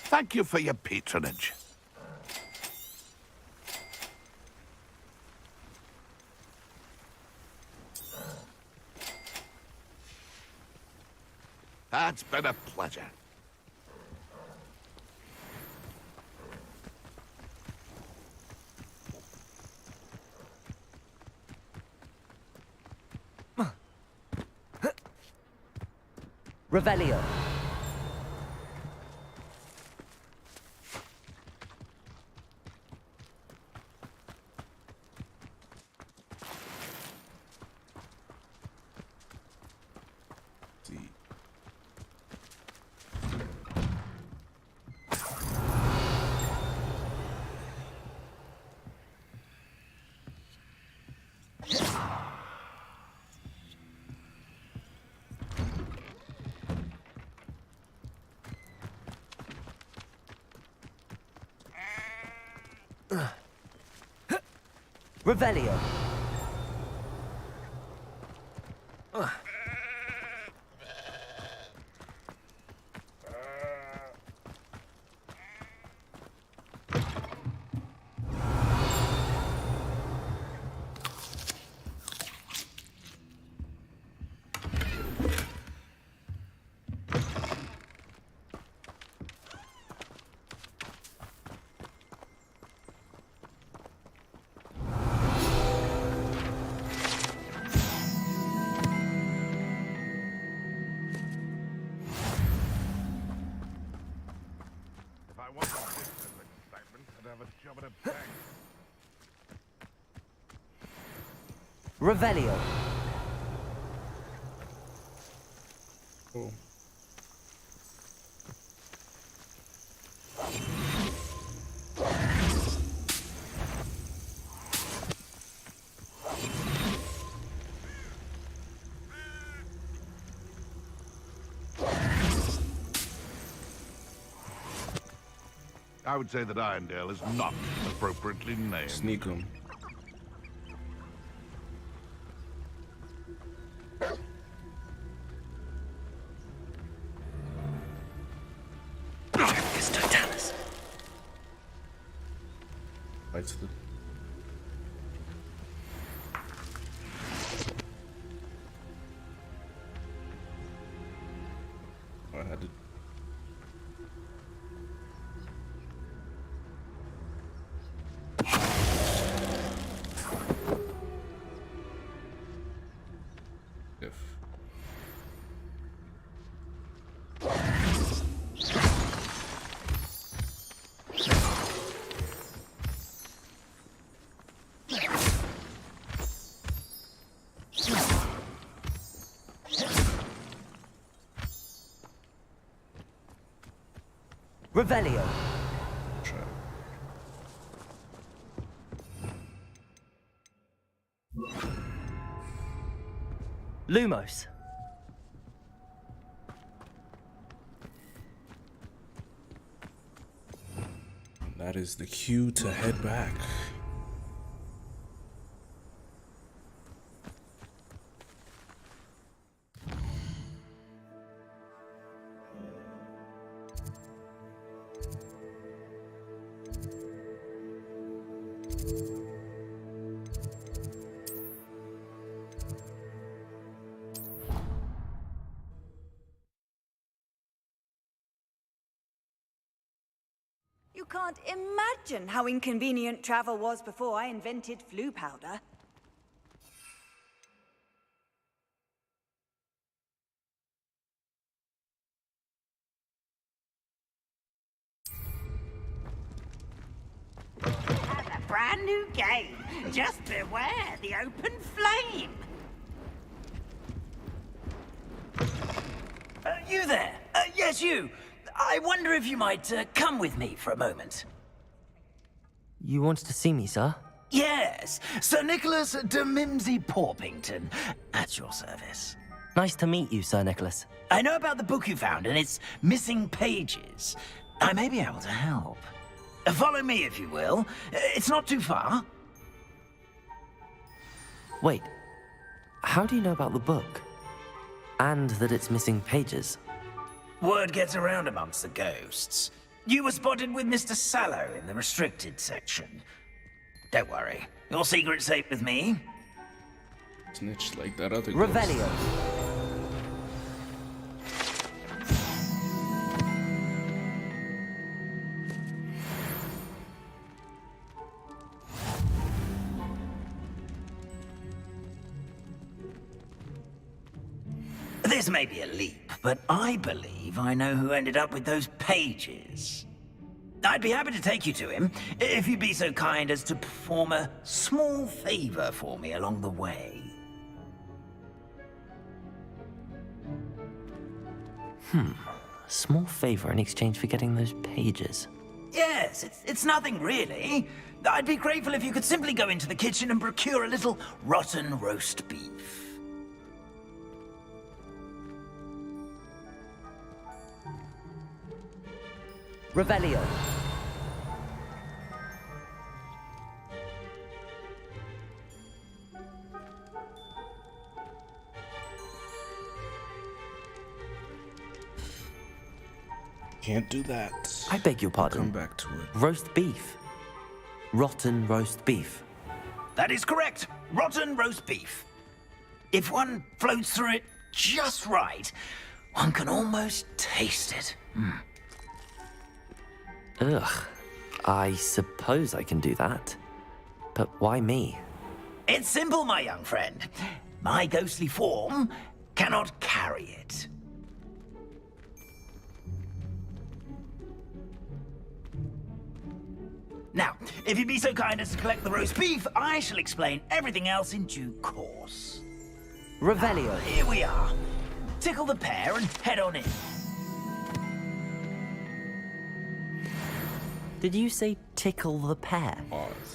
Speaker 4: Thank you for your patronage. That's been a pleasure.
Speaker 2: Revelio. Revelio. Revelio.
Speaker 1: Cool.
Speaker 4: I would say that Irondale is not appropriately named.
Speaker 1: Sneak 'em. Lights the. I had to. If.
Speaker 2: Revelio.
Speaker 1: Try.
Speaker 2: Lumos.
Speaker 1: That is the cue to head back.
Speaker 6: You can't imagine how inconvenient travel was before I invented flu powder.
Speaker 3: Has a brand new game. Just beware the open flame.
Speaker 15: You there? Yes, you. I wonder if you might come with me for a moment.
Speaker 2: You wanted to see me, sir?
Speaker 15: Yes, Sir Nicholas de Mimsy Porpington, at your service.
Speaker 2: Nice to meet you, Sir Nicholas.
Speaker 15: I know about the book you found and its missing pages. I may be able to help. Follow me, if you will. It's not too far.
Speaker 2: Wait, how do you know about the book? And that it's missing pages?
Speaker 15: Word gets around amongst the ghosts. You were spotted with Mr. Sallow in the restricted section. Don't worry, your secret's safe with me.
Speaker 1: Snitched like that other
Speaker 2: Revelio.
Speaker 15: This may be a leap, but I believe I know who ended up with those pages. I'd be happy to take you to him, if you'd be so kind as to perform a small favor for me along the way.
Speaker 2: Small favor in exchange for getting those pages.
Speaker 15: Yes, it's nothing really. I'd be grateful if you could simply go into the kitchen and procure a little rotten roast beef.
Speaker 2: Revelio.
Speaker 1: Can't do that.
Speaker 2: I beg your pardon.
Speaker 1: Come back to it.
Speaker 2: Roast beef. Rotten roast beef.
Speaker 15: That is correct. Rotten roast beef. If one floats through it just right, one can almost taste it.
Speaker 2: Ugh. I suppose I can do that. But why me?
Speaker 15: It's simple, my young friend. My ghostly form cannot carry it. Now, if you'd be so kind as to collect the roast beef, I shall explain everything else in due course.
Speaker 2: Revelio.
Speaker 15: Here we are. Tickle the pear and head on in.
Speaker 2: Did you say tickle the pear?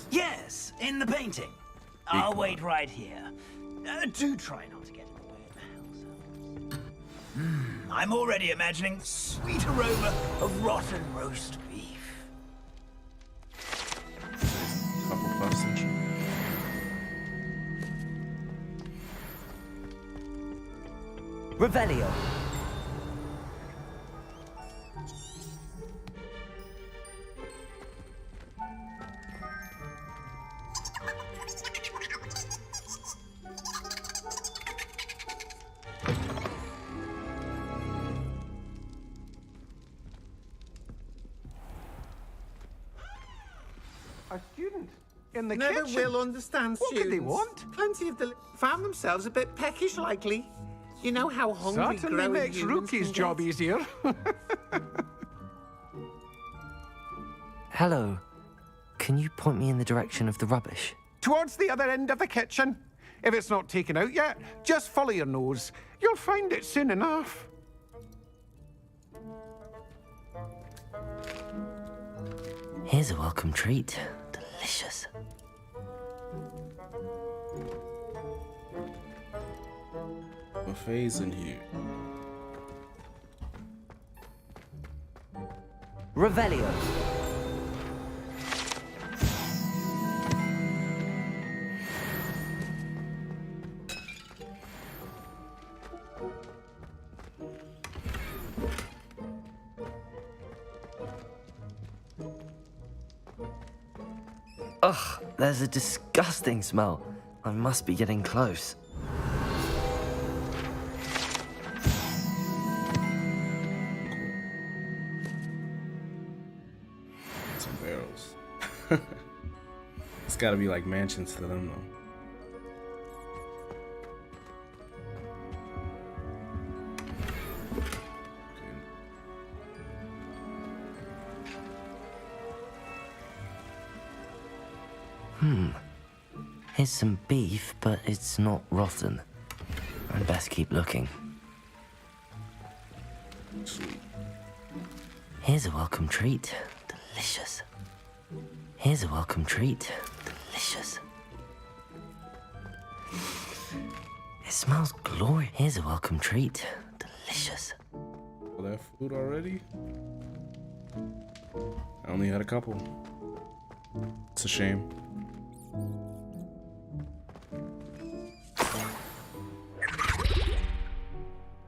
Speaker 15: Yes, in the painting. I'll wait right here. Do try not to get in the way of the house. I'm already imagining the sweet aroma of rotten roast beef.
Speaker 1: Couple puffs and shit.
Speaker 2: Revelio.
Speaker 16: A student in the
Speaker 17: Never
Speaker 16: kitchen.
Speaker 17: will understand
Speaker 16: What
Speaker 17: students.
Speaker 16: could they want?
Speaker 17: Plenty of found themselves a bit peckish, likely. You know how hungry
Speaker 16: Certainly
Speaker 17: growing
Speaker 16: makes
Speaker 17: humans
Speaker 16: Rookie's
Speaker 17: can
Speaker 16: job
Speaker 17: get.
Speaker 16: easier.
Speaker 2: Hello. Can you point me in the direction of the rubbish?
Speaker 16: Towards the other end of the kitchen. If it's not taken out yet, just follow your nose. You'll find it soon enough.
Speaker 2: Here's a welcome treat. Delicious.
Speaker 1: Buffets in here.
Speaker 2: Revelio. Ugh, there's a disgusting smell. I must be getting close.
Speaker 1: Some barrels. It's gotta be like mansions to them, though.
Speaker 2: Here's some beef, but it's not rotten. I'd best keep looking.
Speaker 1: Sweet.
Speaker 2: Here's a welcome treat. Delicious. Here's a welcome treat. Delicious. It smells glorious. Here's a welcome treat. Delicious.
Speaker 1: All that food already? I only had a couple. It's a shame.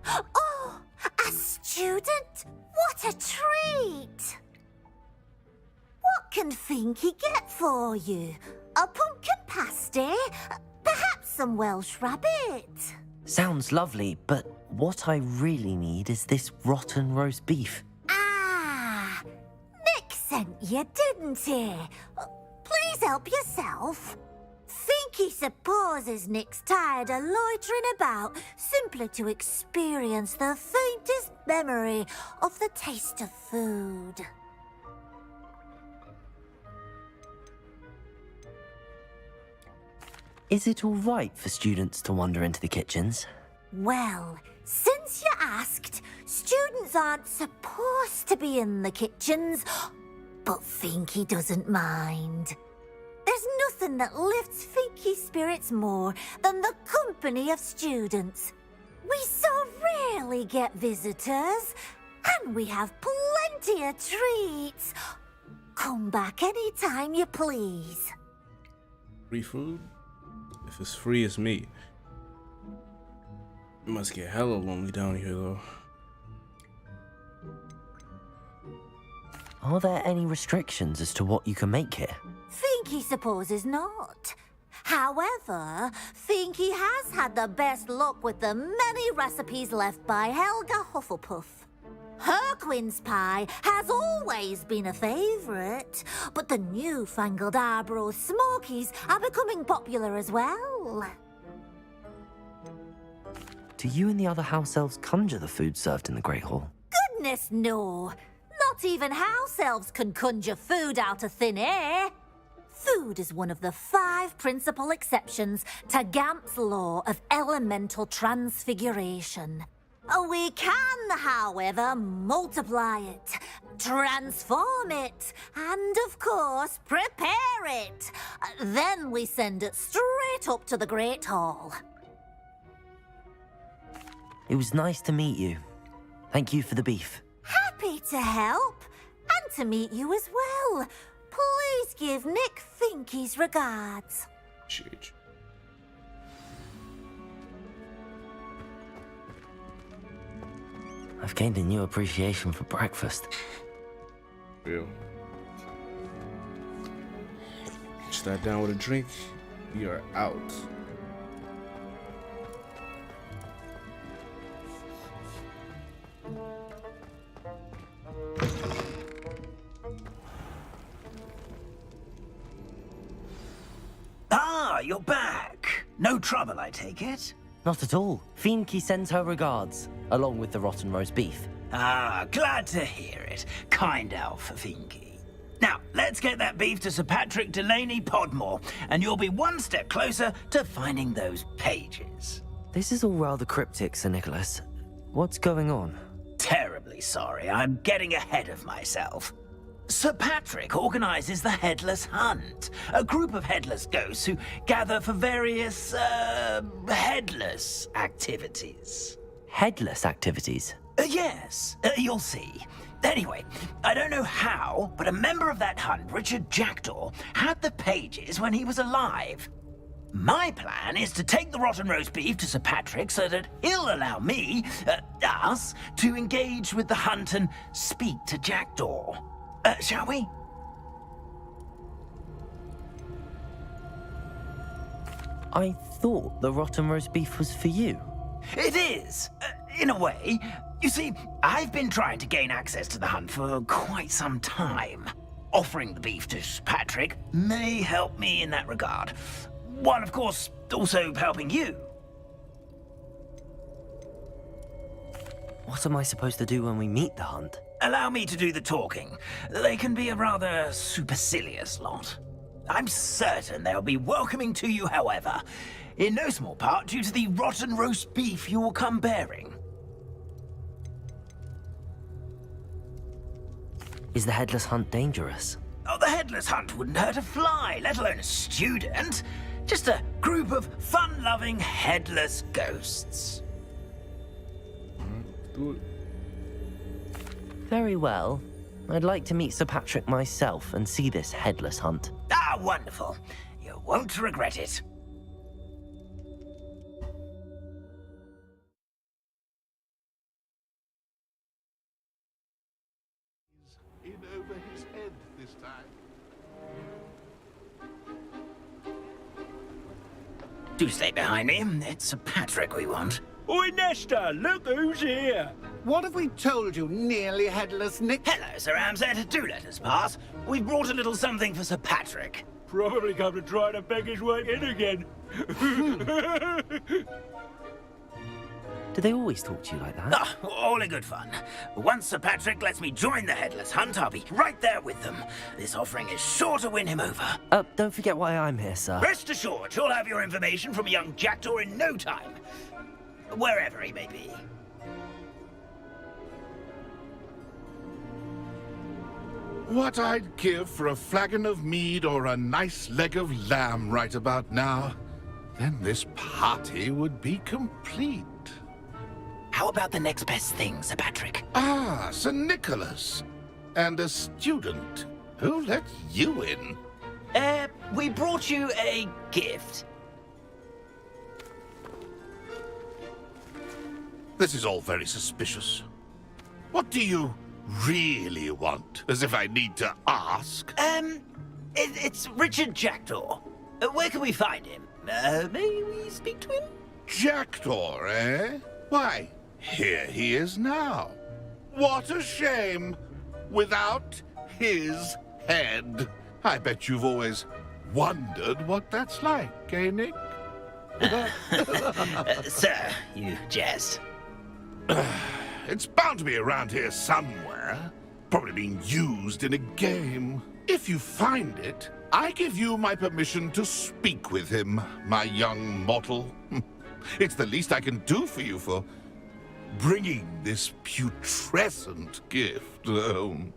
Speaker 18: Oh, a student? What a treat! What can Finky get for you? A pumpkin pasty? Perhaps some Welsh rabbit?
Speaker 2: Sounds lovely, but what I really need is this rotten roast beef.
Speaker 18: Ah, Nick sent you, didn't he? Please help yourself. Finky supposes Nick's tired of loitering about simply to experience the faintest memory of the taste of food.
Speaker 2: Is it all right for students to wander into the kitchens?
Speaker 18: Well, since you asked, students aren't supposed to be in the kitchens, but Finky doesn't mind. There's nothing that lifts Finky's spirits more than the company of students. We so rarely get visitors, and we have plenty of treats. Come back any time you please.
Speaker 1: Free food? If it's free, it's me. It must get hella lonely down here, though.
Speaker 2: Are there any restrictions as to what you can make here?
Speaker 18: Finky supposes not. However, Finky has had the best luck with the many recipes left by Helga Hufflepuff. Her quince pie has always been a favourite, but the newfangled Arborough Smokies are becoming popular as well.
Speaker 2: Do you and the other house elves conjure the food served in the Great Hall?
Speaker 18: Goodness no! Not even house elves can conjure food out of thin air. Food is one of the 5 principal exceptions to Gamp's law of elemental transfiguration. We can, however, multiply it, transform it, and, of course, prepare it. Then we send it straight up to the Great Hall.
Speaker 2: It was nice to meet you. Thank you for the beef.
Speaker 18: Happy to help, and to meet you as well. Please give Nick Finky's regards.
Speaker 1: Shit.
Speaker 2: I've gained a new appreciation for breakfast.
Speaker 1: Real. Just that down with a drink. We are out.
Speaker 15: Ah, you're back. No trouble, I take it?
Speaker 2: Not at all. Finky sends her regards, along with the rotten roast beef.
Speaker 15: Ah, glad to hear it. Kind elf, Finky. Now, let's get that beef to Sir Patrick Delaney Podmore, and you'll be one step closer to finding those pages.
Speaker 2: This is all rather cryptic, Sir Nicholas. What's going on?
Speaker 15: Terribly sorry, I'm getting ahead of myself. Sir Patrick organises the Headless Hunt, a group of headless ghosts who gather for various, headless activities.
Speaker 2: Headless activities?
Speaker 15: Yes, you'll see. Anyway, I don't know how, but a member of that hunt, Richard Jackdaw, had the pages when he was alive. My plan is to take the rotten roast beef to Sir Patrick so that he'll allow me, us, to engage with the hunt and speak to Jackdaw. Shall we?
Speaker 2: I thought the rotten roast beef was for you.
Speaker 15: It is, in a way. You see, I've been trying to gain access to the hunt for quite some time. Offering the beef to Sir Patrick may help me in that regard. While, of course, also helping you.
Speaker 2: What am I supposed to do when we meet the hunt?
Speaker 15: Allow me to do the talking. They can be a rather supercilious lot. I'm certain they'll be welcoming to you, however, in no small part due to the rotten roast beef you will come bearing.
Speaker 2: Is the headless hunt dangerous?
Speaker 15: Oh, the headless hunt wouldn't hurt a fly, let alone a student. Just a group of fun-loving headless ghosts.
Speaker 1: Do it.
Speaker 2: Very well. I'd like to meet Sir Patrick myself and see this headless hunt.
Speaker 15: Ah, wonderful. You won't regret it.
Speaker 4: In over his head this time.
Speaker 15: Do stay behind me. It's Sir Patrick we want.
Speaker 14: Oi, Nesta, look who's here.
Speaker 16: What have we told you, nearly headless Nick?
Speaker 15: Hello, Sir Ramsed. Do let us pass. We've brought a little something for Sir Patrick.
Speaker 14: Probably come to try to beg his way in again.
Speaker 2: Do they always talk to you like that?
Speaker 15: Ah, all in good fun. Once Sir Patrick lets me join the headless hunt, I'll be right there with them. This offering is sure to win him over.
Speaker 2: Don't forget why I'm here, sir.
Speaker 15: Rest assured, you'll have your information from a young jackdaw in no time. Wherever he may be.
Speaker 4: What I'd give for a flagon of mead or a nice leg of lamb right about now. Then this party would be complete.
Speaker 15: How about the next best thing, Sir Patrick?
Speaker 4: Ah, Sir Nicholas. And a student. Who let you in?
Speaker 15: We brought you a gift.
Speaker 4: This is all very suspicious. What do you really want? As if I need to ask.
Speaker 15: It's Richard Jackdaw. Where can we find him? May we speak to him?
Speaker 4: Jackdaw, eh? Why, here he is now. What a shame. Without his head. I bet you've always wondered what that's like, eh, Nick?
Speaker 15: Sir, you jest.
Speaker 4: It's bound to be around here somewhere. Probably being used in a game. If you find it, I give you my permission to speak with him, my young mortal. It's the least I can do for you for bringing this putrescent gift home.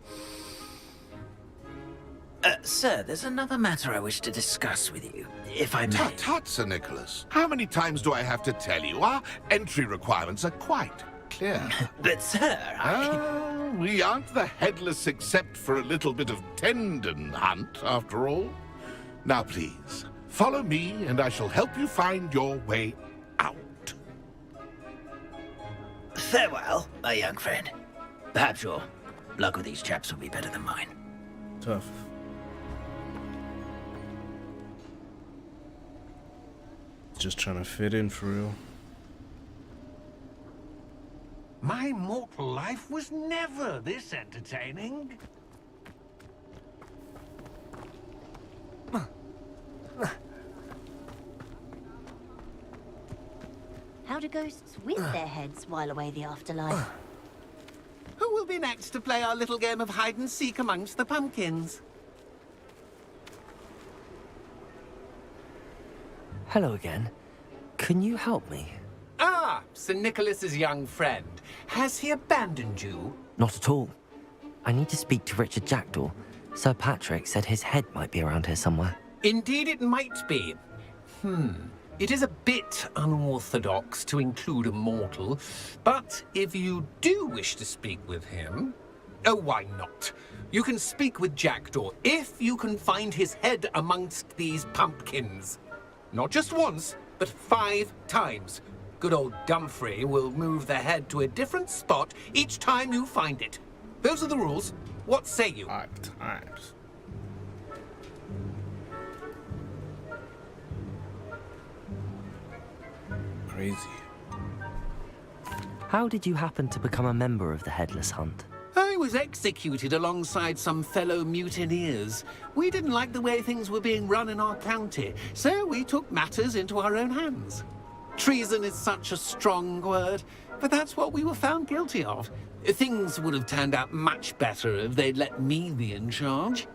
Speaker 15: Sir, there's another matter I wish to discuss with you, if I may.
Speaker 4: Tut, tut, Sir Nicholas. How many times do I have to tell you? Our entry requirements are quite clear.
Speaker 15: But, sir,
Speaker 4: we aren't the headless except for a little bit of tendon hunt, after all. Now, please, follow me, and I shall help you find your way out.
Speaker 15: Farewell, my young friend. Perhaps your luck with these chaps will be better than mine.
Speaker 1: Tough. Just trying to fit in for real.
Speaker 14: My mortal life was never this entertaining.
Speaker 18: How do ghosts with their heads while away the afterlife?
Speaker 17: Who will be next to play our little game of hide and seek amongst the pumpkins?
Speaker 2: Hello again. Can you help me?
Speaker 17: Ah, Sir Nicholas's young friend. Has he abandoned you?
Speaker 2: Not at all. I need to speak to Richard Jackdaw. Sir Patrick said his head might be around here somewhere.
Speaker 17: Indeed it might be. It is a bit unorthodox to include a mortal, but if you do wish to speak with him... Oh, why not? You can speak with Jackdaw if you can find his head amongst these pumpkins. Not just once, but 5 times. Good old Dumfrey will move the head to a different spot each time you find it. Those are the rules. What say you?
Speaker 1: 5 times. crazy.
Speaker 2: How did you happen to become a member of the Headless Hunt?
Speaker 17: I was executed alongside some fellow mutineers. We didn't like the way things were being run in our county, so we took matters into our own hands. Treason is such a strong word, but that's what we were found guilty of. Things would have turned out much better if they'd let me be in charge.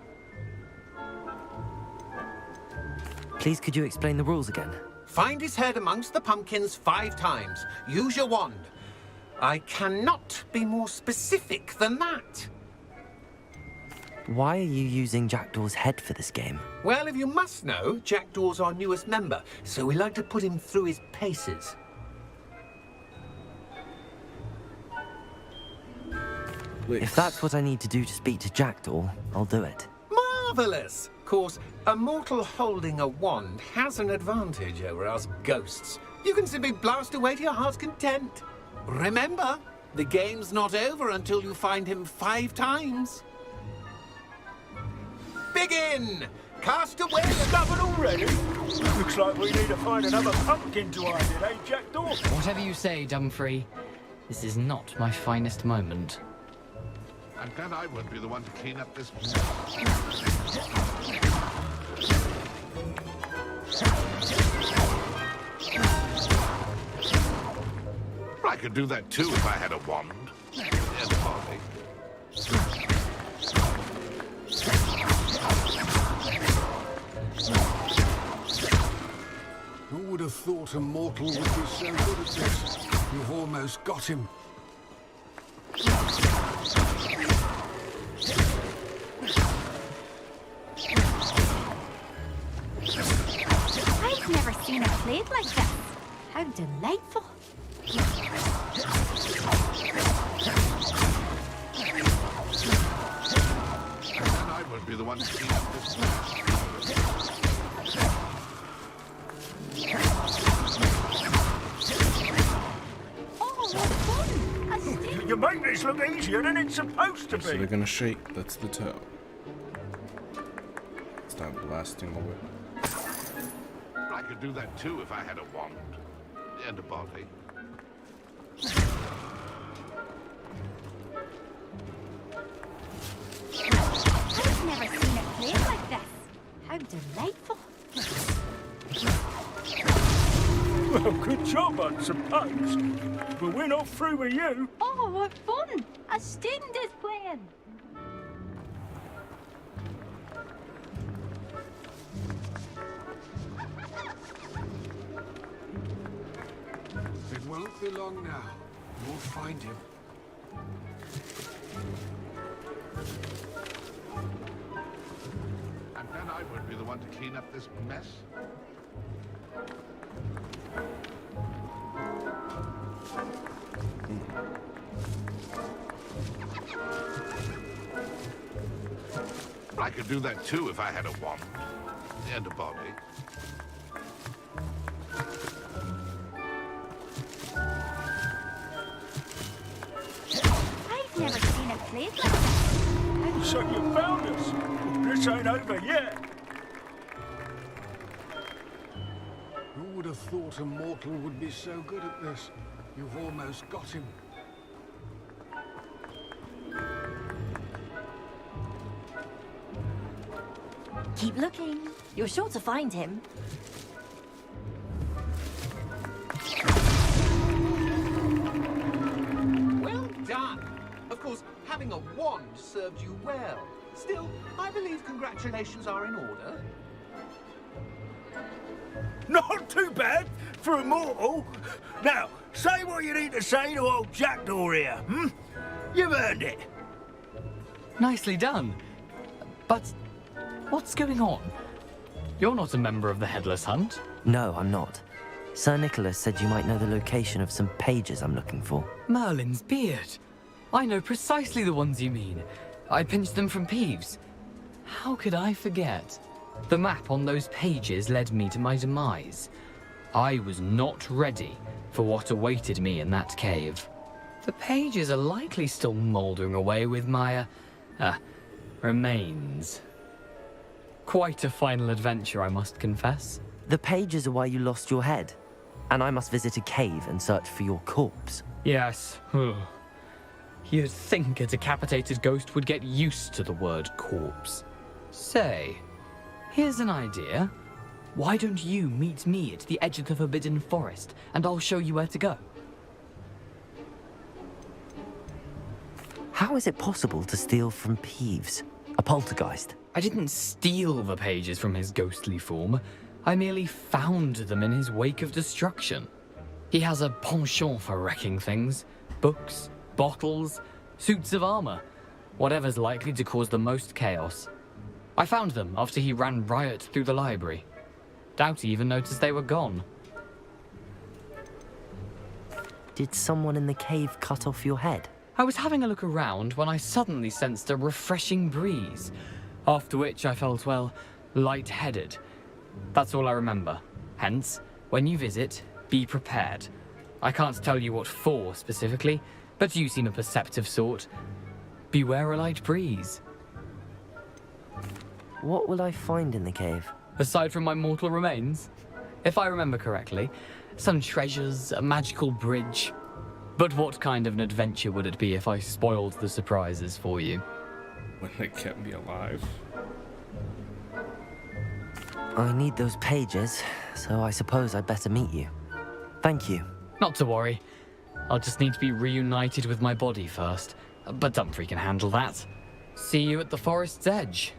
Speaker 2: Please, could you explain the rules again?
Speaker 17: Find his head amongst the pumpkins 5 times. Use your wand. I cannot be more specific than that.
Speaker 2: Why are you using Jackdaw's head for this game?
Speaker 17: Well, if you must know, Jackdaw's our newest member, so we like to put him through his paces.
Speaker 2: If that's what I need to do to speak to Jackdaw, I'll do it.
Speaker 17: Marvellous! Of course, a mortal holding a wand has an advantage over us ghosts. You can simply blast away to your heart's content. Remember, the game's not over until you find him 5 times. Begin! Cast away!
Speaker 14: Discovered already? Looks like we need to find another pumpkin to hide in, eh, Jackdaw?
Speaker 11: Whatever you say, Dumfrey. This is not my finest moment.
Speaker 4: I'm glad I won't be the one to clean up this mess. I could do that too if I had a wand. And a body.
Speaker 19: Who would have thought a mortal would be so good at this? You've almost got him.
Speaker 7: I've never seen it played like this. How delightful.
Speaker 4: And I won't be the one to clean up this mess.
Speaker 14: You make this look easier than it's supposed to
Speaker 1: So
Speaker 14: be.
Speaker 1: they're gonna shake, that's the tell. Start blasting away.
Speaker 4: I could do that too if I had a wand. And a body.
Speaker 7: I've never seen it played like this. How delightful.
Speaker 14: Well, good job, I suppose. But we're not through with you.
Speaker 7: Oh, what fun! A student is playing.
Speaker 19: It won't be long now. You'll find him.
Speaker 4: I'm glad I won't be the one to clean up this mess. I could do that too if I had a wand. And a body.
Speaker 7: I've never seen it played like this.
Speaker 14: So you found us. This ain't over yet.
Speaker 19: Who would have thought a mortal would be so good at this? You've almost got him.
Speaker 20: Keep looking. You're sure to find him.
Speaker 17: Well done! Of course, having a wand served you well. Still, I believe congratulations are in order.
Speaker 14: Not too bad for a mortal. Now, say what you need to say to old Jackdaw here, hmm? You've earned it.
Speaker 11: Nicely done. But what's going on? You're not a member of the Headless Hunt.
Speaker 2: No, I'm not. Sir Nicholas said you might know the location of some pages I'm looking for.
Speaker 11: Merlin's beard. I know precisely the ones you mean. I pinched them from Peeves. How could I forget? The map on those pages led me to my demise. I was not ready for what awaited me in that cave. The pages are likely still mouldering away with my, remains. Quite a final adventure, I must confess.
Speaker 2: The pages are why you lost your head. And I must visit a cave and search for your corpse.
Speaker 11: Yes. You'd think a decapitated ghost would get used to the word corpse. Say, here's an idea. Why don't you meet me at the edge of the Forbidden Forest, and I'll show you where to go?
Speaker 2: How is it possible to steal from Peeves, a poltergeist?
Speaker 11: I didn't steal the pages from his ghostly form. I merely found them in his wake of destruction. He has a penchant for wrecking things. Books, bottles, suits of armor. Whatever's likely to cause the most chaos. I found them after he ran riot through the library. Doubt he even noticed they were gone.
Speaker 2: Did someone in the cave cut off your head?
Speaker 11: I was having a look around when I suddenly sensed a refreshing breeze, after which I felt, well, lightheaded. That's all I remember. Hence, when you visit, be prepared. I can't tell you what for specifically, but you seem a perceptive sort. Beware a light breeze.
Speaker 2: What will I find in the cave?
Speaker 11: Aside from my mortal remains? If I remember correctly, some treasures, a magical bridge. But what kind of an adventure would it be if I spoiled the surprises for you?
Speaker 1: When they kept me alive.
Speaker 2: I need those pages, so I suppose I'd better meet you. Thank you.
Speaker 11: Not to worry. I'll just need to be reunited with my body first. But Dumfries can handle that. See you at the forest's edge.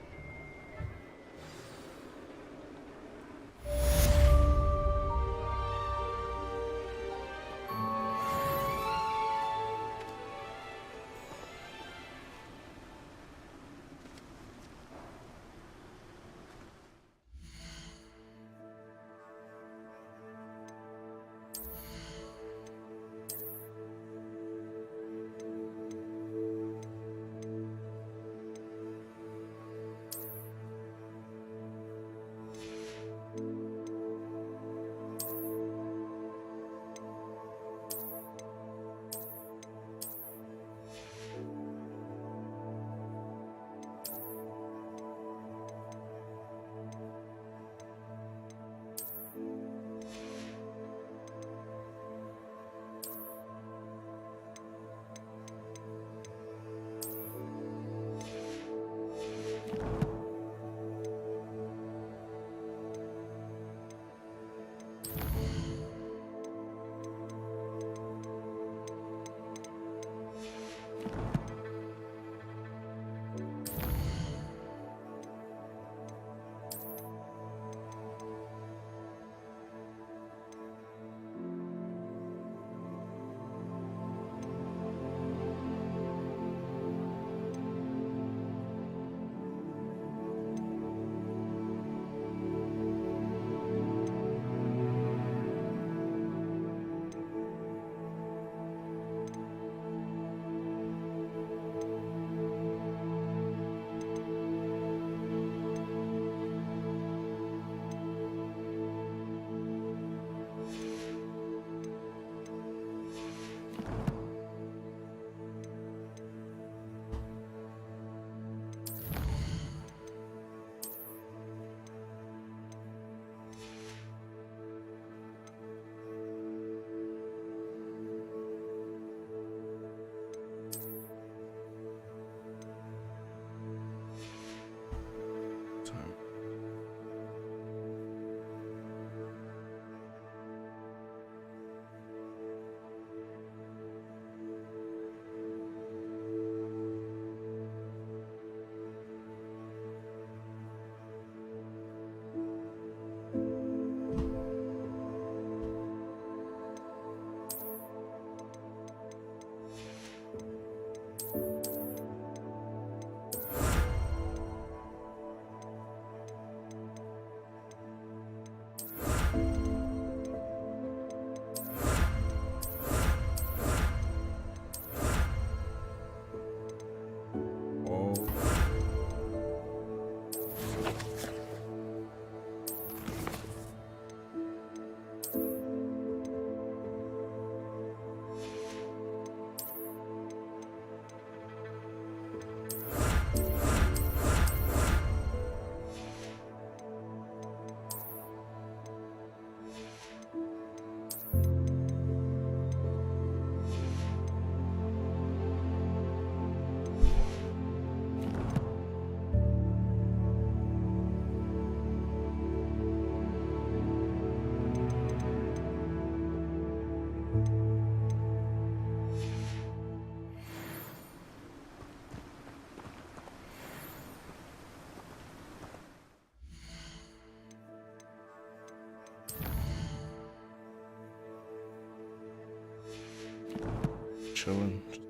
Speaker 1: chilling. Just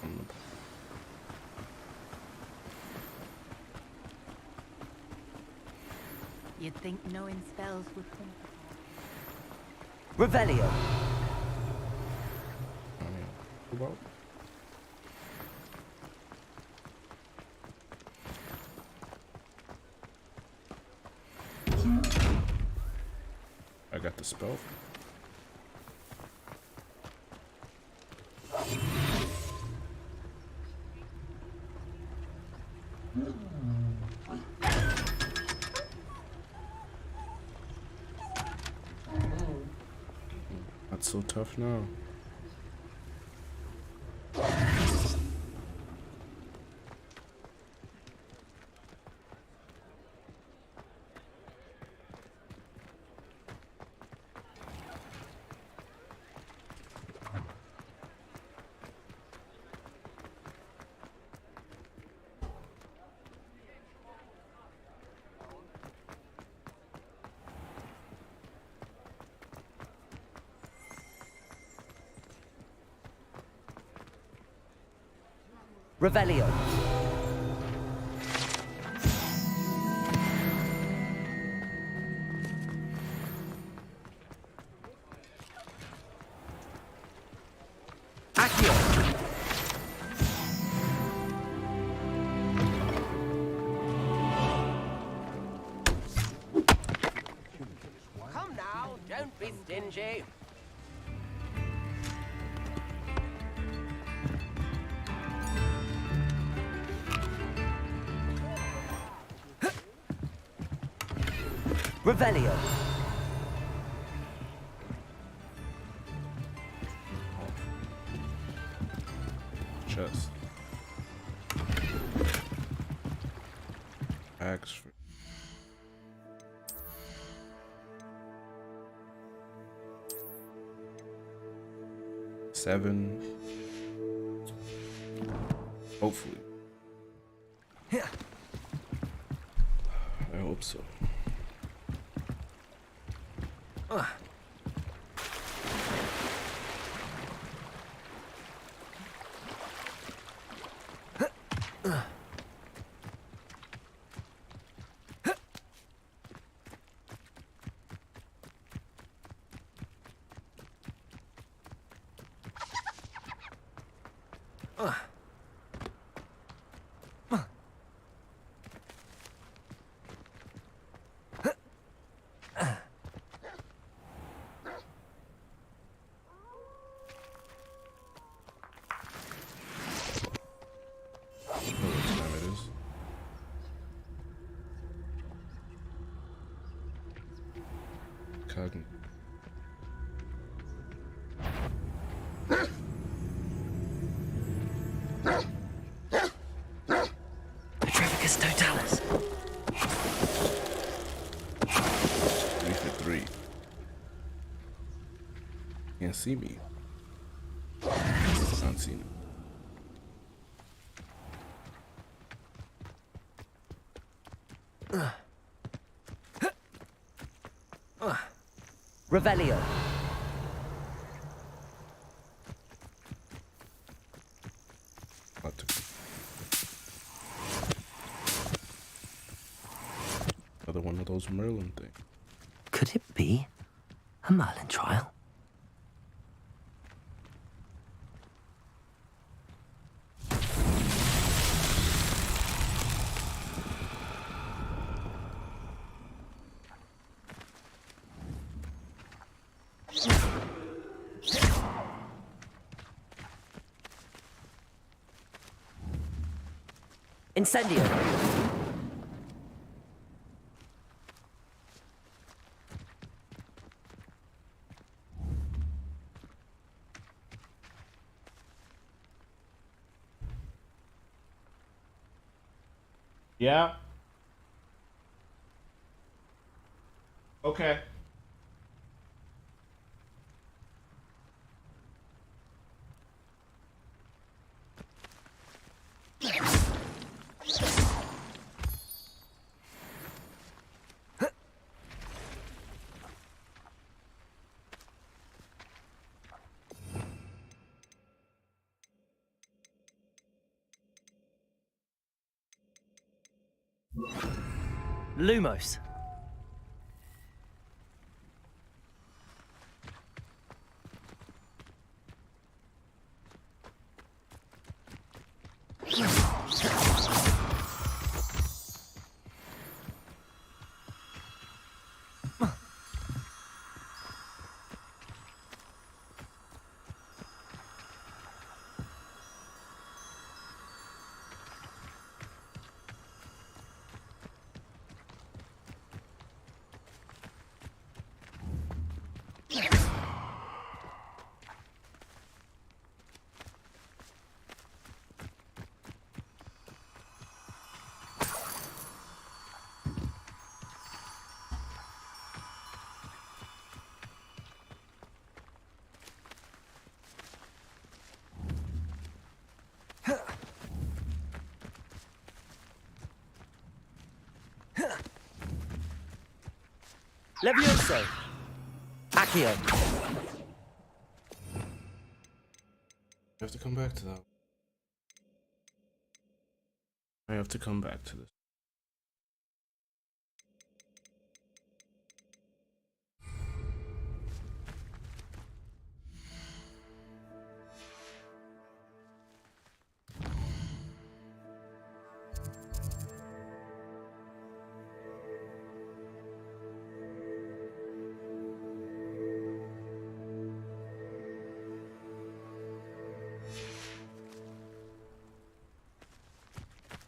Speaker 1: on the
Speaker 9: You'd think knowing spells would come.
Speaker 12: Revelio.
Speaker 1: about. I got the spell. Not so tough now.
Speaker 12: Revelio. Accio.
Speaker 21: Come now, don't be stingy.
Speaker 12: Revelio.
Speaker 1: Chest. Axe. 7. Hopefully. I hope so. Cogn.
Speaker 12: Petrificus totalis.
Speaker 1: 3 for 3. Can't see me. Can't see me.
Speaker 12: Revelio.
Speaker 1: Another one of those Merlin things.
Speaker 2: Could it be a Merlin trial?
Speaker 12: Incendio.
Speaker 1: Yeah. Okay.
Speaker 12: Lumos. Levioso. Accio.
Speaker 1: You have to come back to that. I have to come back to this.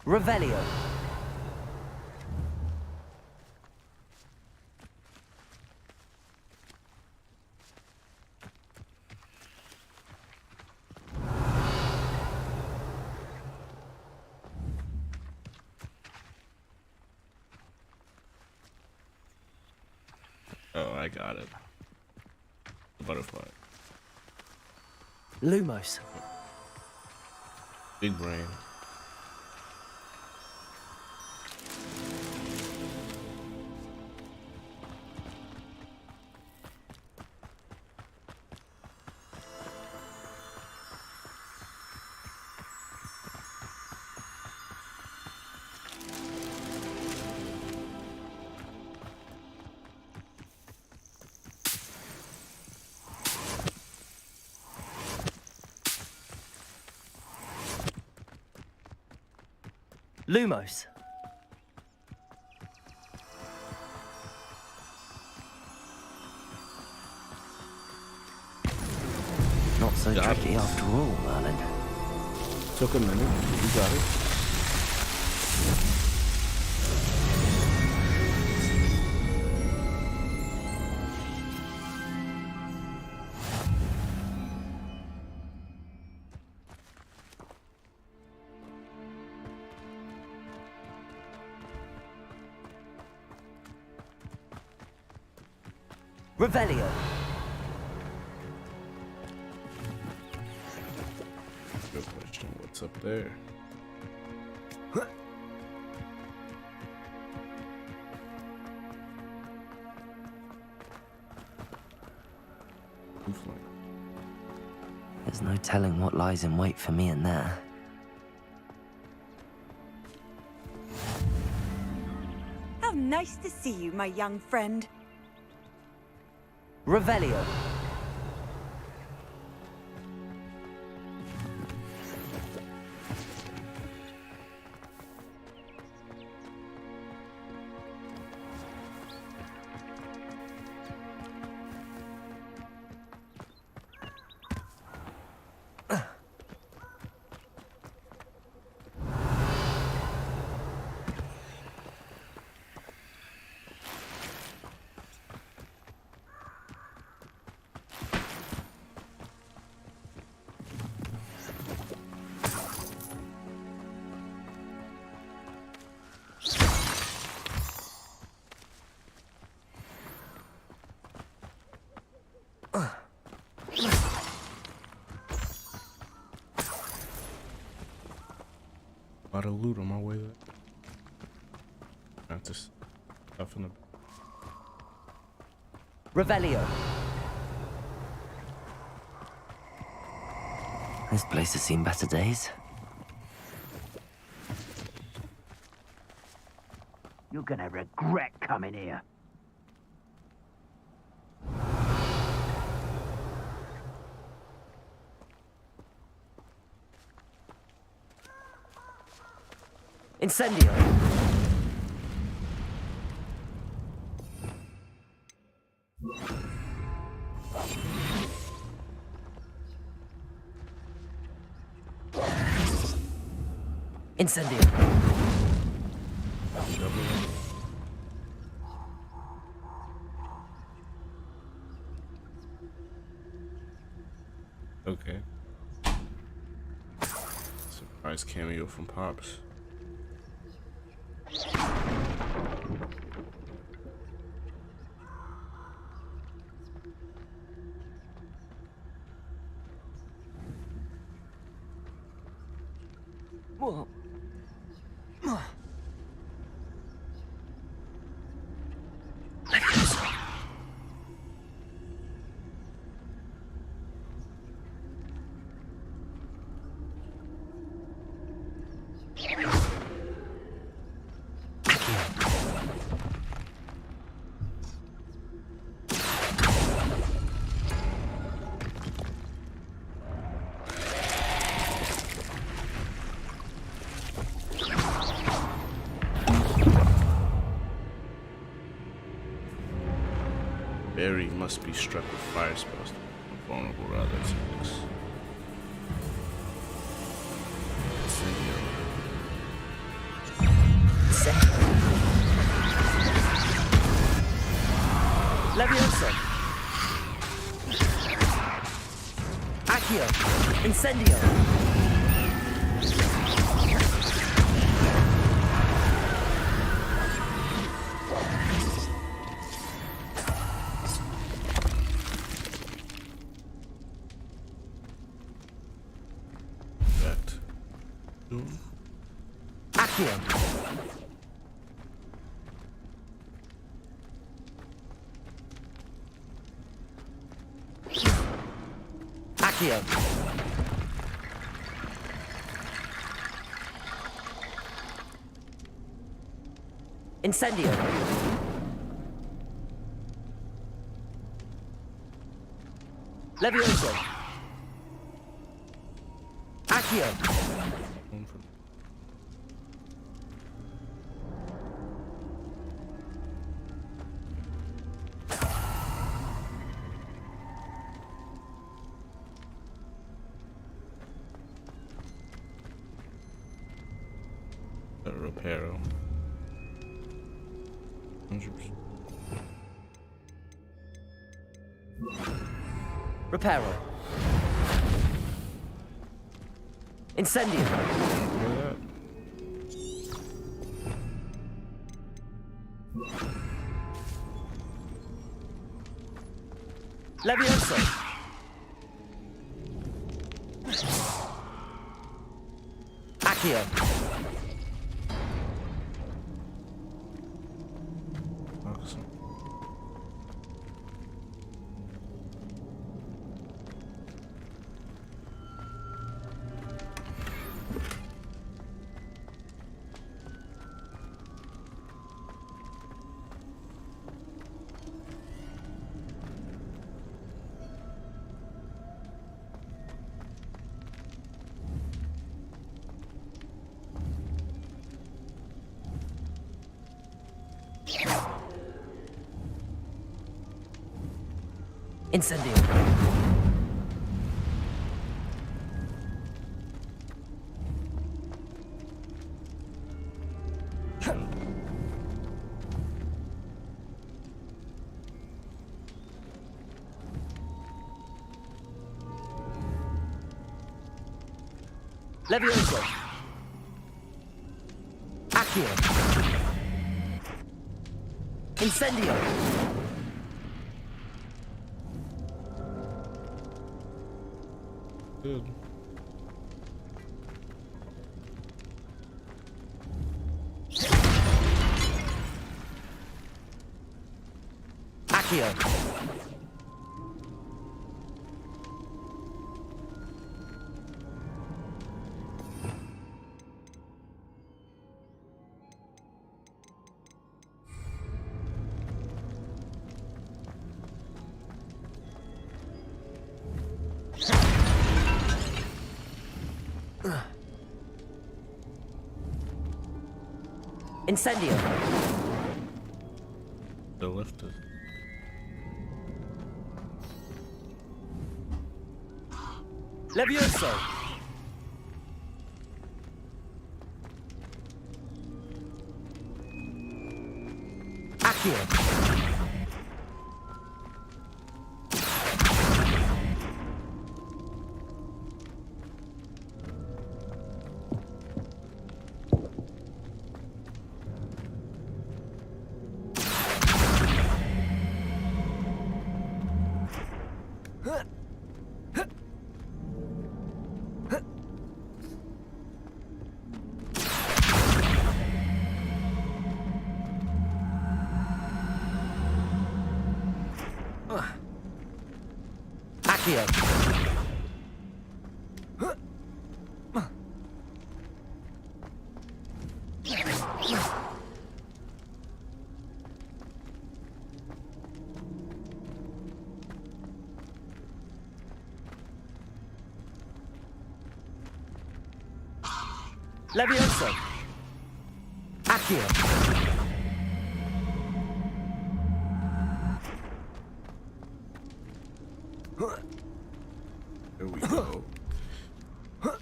Speaker 12: Revelio.
Speaker 1: Oh, I got it. The butterfly.
Speaker 12: Lumos.
Speaker 1: Big brain.
Speaker 12: Lumos. Not so tricky after all, Merlin.
Speaker 1: Took a minute. You got it.
Speaker 12: Revelio.
Speaker 1: Good question. What's up there?
Speaker 2: There's no telling what lies in wait for me in there.
Speaker 6: How nice to see you, my young friend.
Speaker 12: Revelio.
Speaker 1: A lot of loot on my way there. Not just stuff in the.
Speaker 12: Revelio.
Speaker 2: This place has seen better days.
Speaker 14: You're gonna regret coming here.
Speaker 12: Incendio. Incendio.
Speaker 1: Okay. Surprise cameo from Pops.
Speaker 12: Whoa.
Speaker 1: Barry must be struck with fire spells to become vulnerable to other attacks. Incendio.
Speaker 12: Levioso. Accio. Incendio. Accio. Accio. Incendio. Levioso. Accio.
Speaker 1: Reparo. 100%.
Speaker 12: Reparo. Incendio. Levioso. Accio. Incendio. Levioso. Accio. Incendio.
Speaker 1: Good.
Speaker 12: Accio. Incendio.
Speaker 1: The lift is.
Speaker 12: Levioso. Accio. Accio. Levioso. Accio.
Speaker 1: There we go.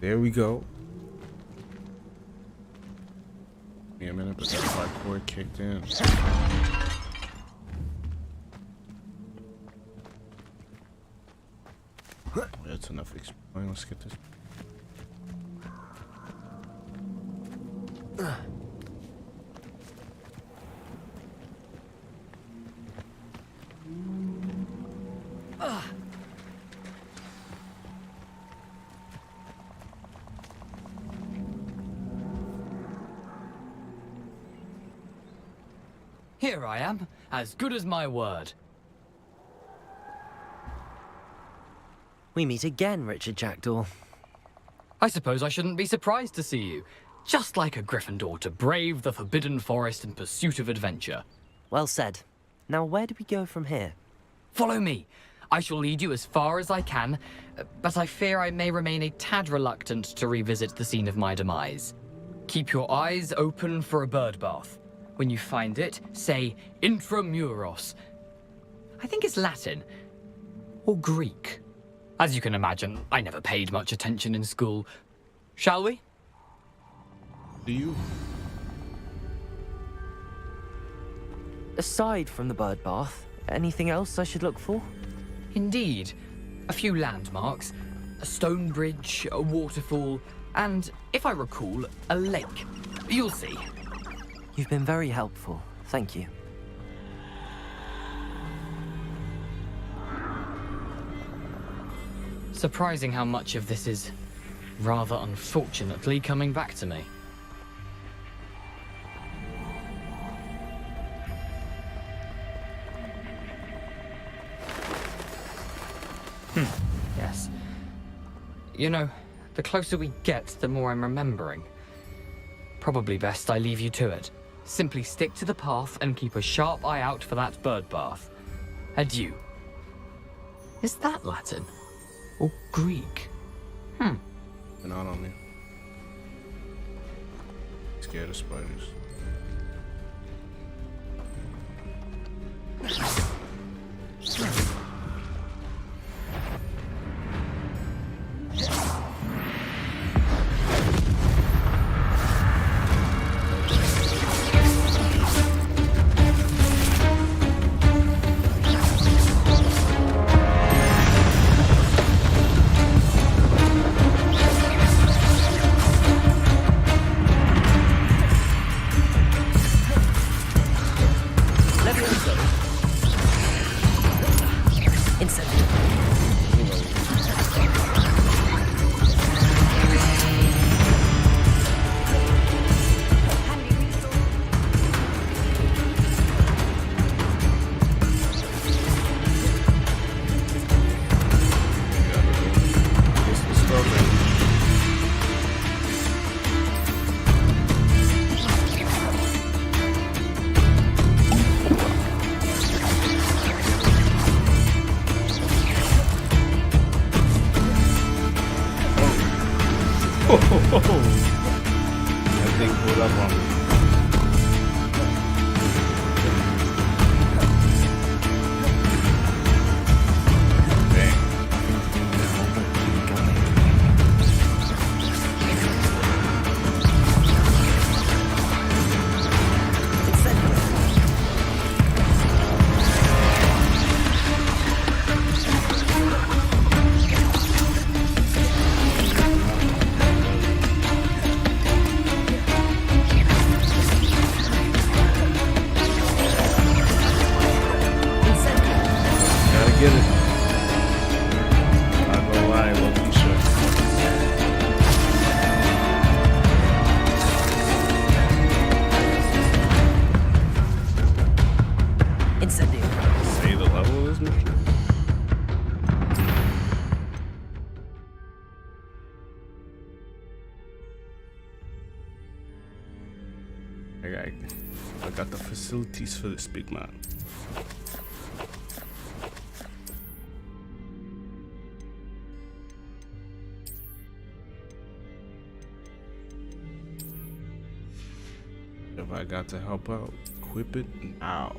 Speaker 1: There we go. Give me a minute, but that parkour kicked in. That's enough exploring. Let's get this.
Speaker 11: Here I am, as good as my word.
Speaker 2: We meet again, Richard Jackdaw.
Speaker 11: I suppose I shouldn't be surprised to see you. Just like a Gryffindor to brave the Forbidden Forest in pursuit of adventure.
Speaker 2: Well said. Now where do we go from here?
Speaker 11: Follow me. I shall lead you as far as I can, but I fear I may remain a tad reluctant to revisit the scene of my demise. Keep your eyes open for a bird bath. When you find it, say intramuros. I think it's Latin. Or Greek. As you can imagine, I never paid much attention in school. Shall we?
Speaker 1: Do you?
Speaker 2: Aside from the bird bath, anything else I should look for?
Speaker 11: Indeed. A few landmarks. A stone bridge, a waterfall, and, if I recall, a lake. You'll see.
Speaker 2: You've been very helpful. Thank you.
Speaker 11: Surprising how much of this is, rather unfortunately, coming back to me. Yes. You know, the closer we get, the more I'm remembering. Probably best I leave you to it. Simply stick to the path and keep a sharp eye out for that bird bath. Adieu. Is that Latin? Or Greek?
Speaker 1: They're not on me. Scared of spiders. That thing pulled up on me. Get it. Not gonna lie, low-key sure.
Speaker 12: Incendio.
Speaker 1: Say the level of this mission. I got the facilities for this big man. If I got to help out, equip it now.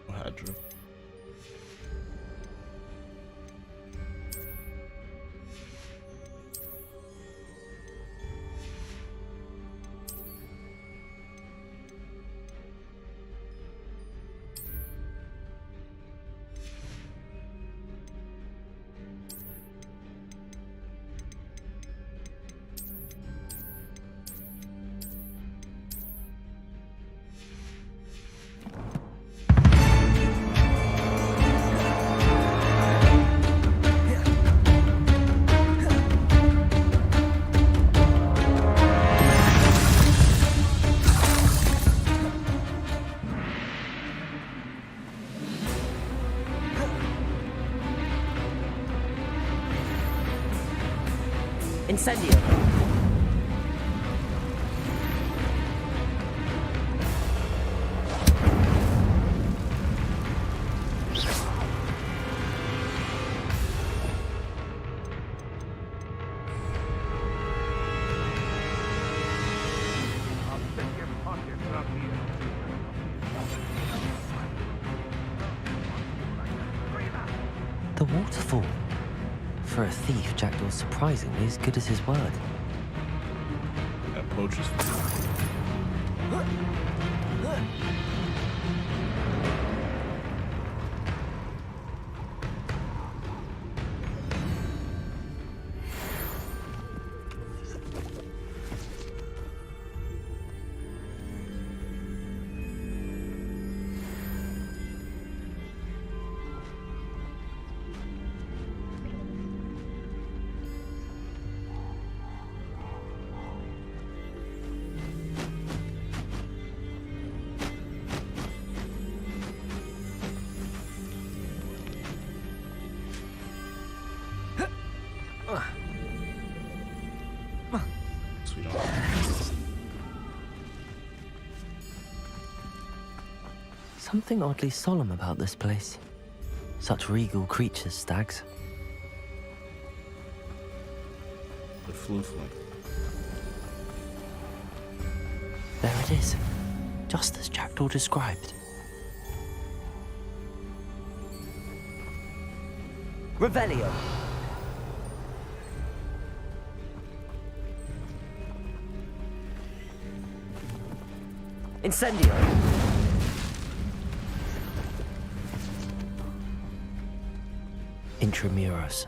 Speaker 1: Hydra.
Speaker 12: Incendio.
Speaker 2: The waterfall. For a thief, Jackdaw's surprisingly as good as his word.
Speaker 1: That poacher's
Speaker 2: Something oddly solemn about this place. Such regal creatures, stags.
Speaker 1: The floofling.
Speaker 2: There it is, just as Jackdaw described.
Speaker 12: Revelio. Incendio.
Speaker 2: Intramuros.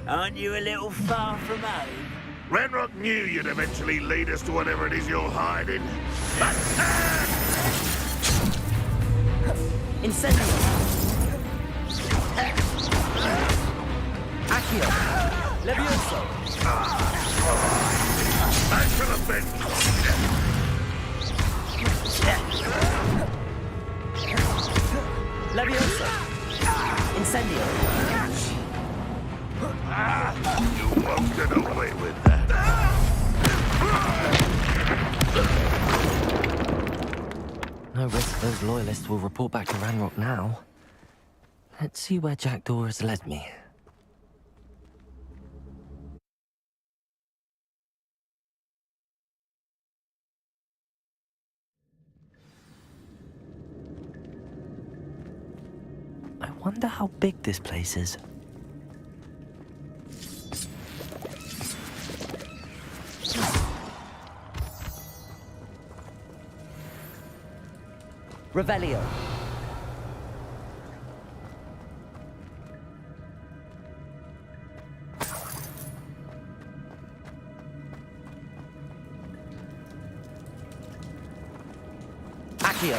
Speaker 15: Aren't you a little far from home?
Speaker 4: Renrock knew you'd eventually lead us to whatever it is you're hiding.
Speaker 12: Incendio. Leviosa! Incendio!
Speaker 4: You won't get away with that.
Speaker 2: No risk those loyalists will report back to Ranrock now. Let's see where Jackdaw has led me. I wonder how big this place is.
Speaker 12: Revelio. Accio.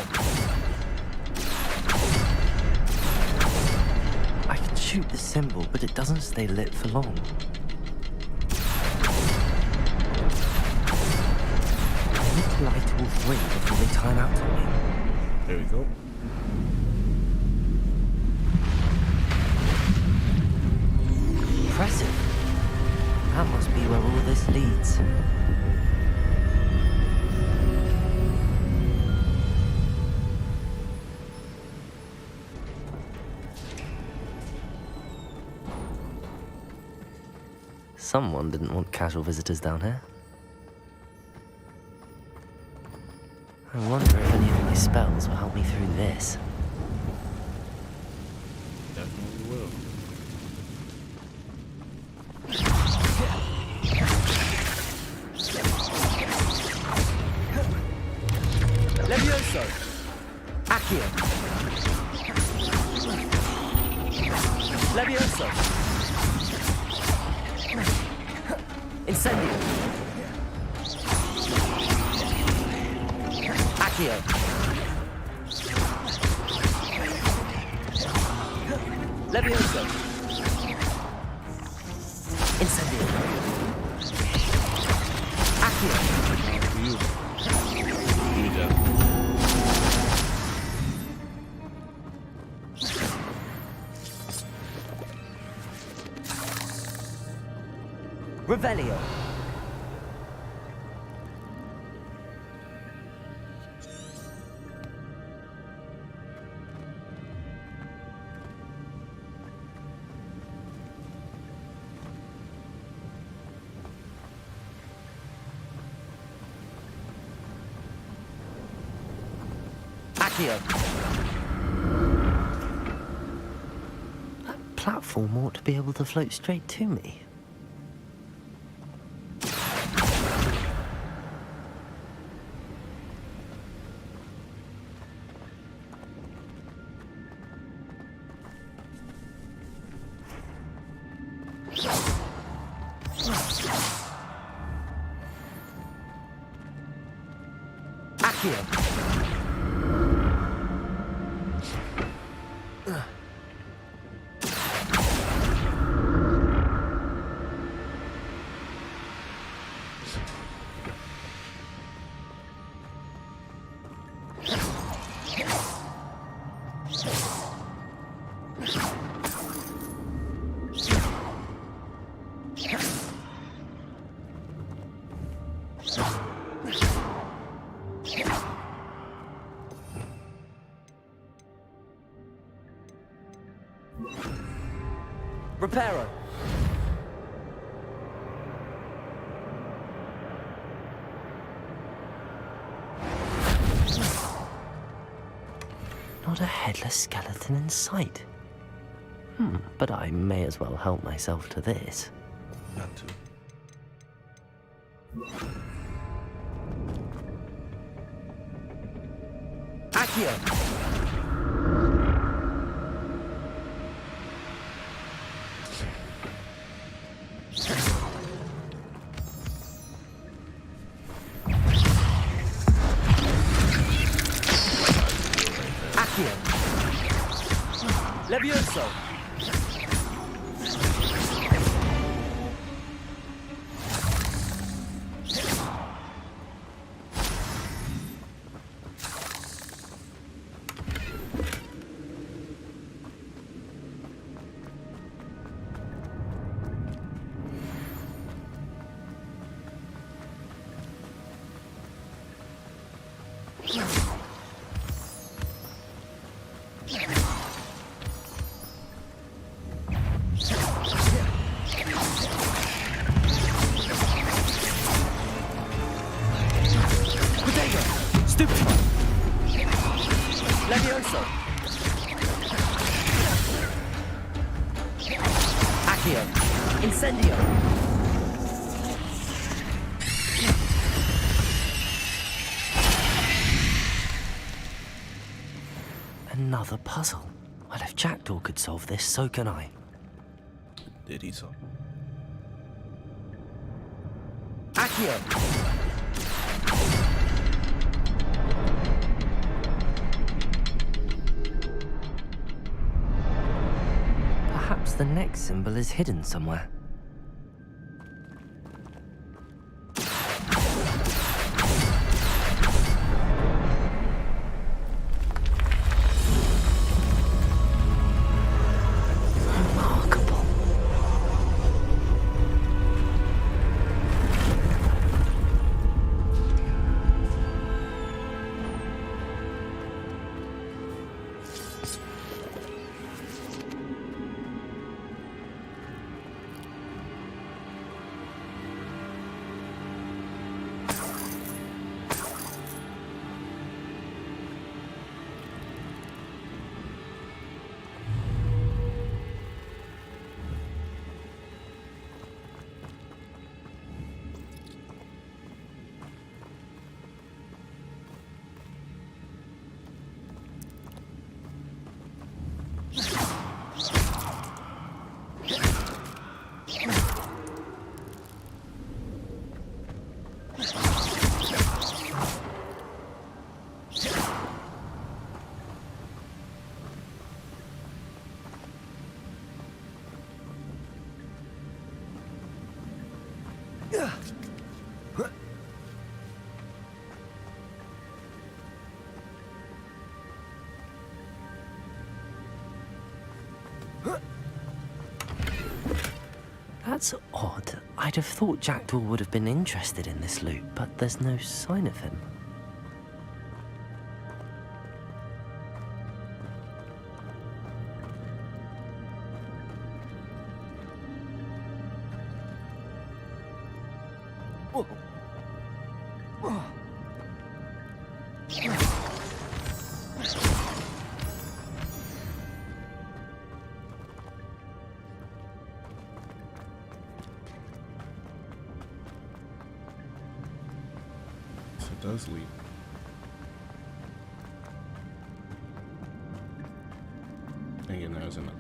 Speaker 2: I can shoot the symbol, but it doesn't stay lit for long. I need to light all three before they time out on me.
Speaker 1: There we go.
Speaker 2: Impressive. That must be where all this leads. Someone didn't want casual visitors down here. I wonder if any of my spells will help me through this.
Speaker 1: Definitely will.
Speaker 12: Levioso! Accio! Levioso! Incendio! Accio! Levioso! Incendio! Accio! Revelio. Accio.
Speaker 2: That platform ought to be able to float straight to me.
Speaker 12: Reparo.
Speaker 2: Not a headless skeleton in sight. But I may as well help myself to this.
Speaker 4: Not to.
Speaker 12: Accio. Levioso! Accio! Incendio!
Speaker 2: Another puzzle. Well, if Jackdaw could solve this, so can I.
Speaker 1: Did he solve?
Speaker 12: Accio!
Speaker 2: Perhaps the next symbol is hidden somewhere. That's odd. I'd have thought Jackdaw would have been interested in this loot, but there's no sign of him.
Speaker 1: Does lead. Dang it, now is enough.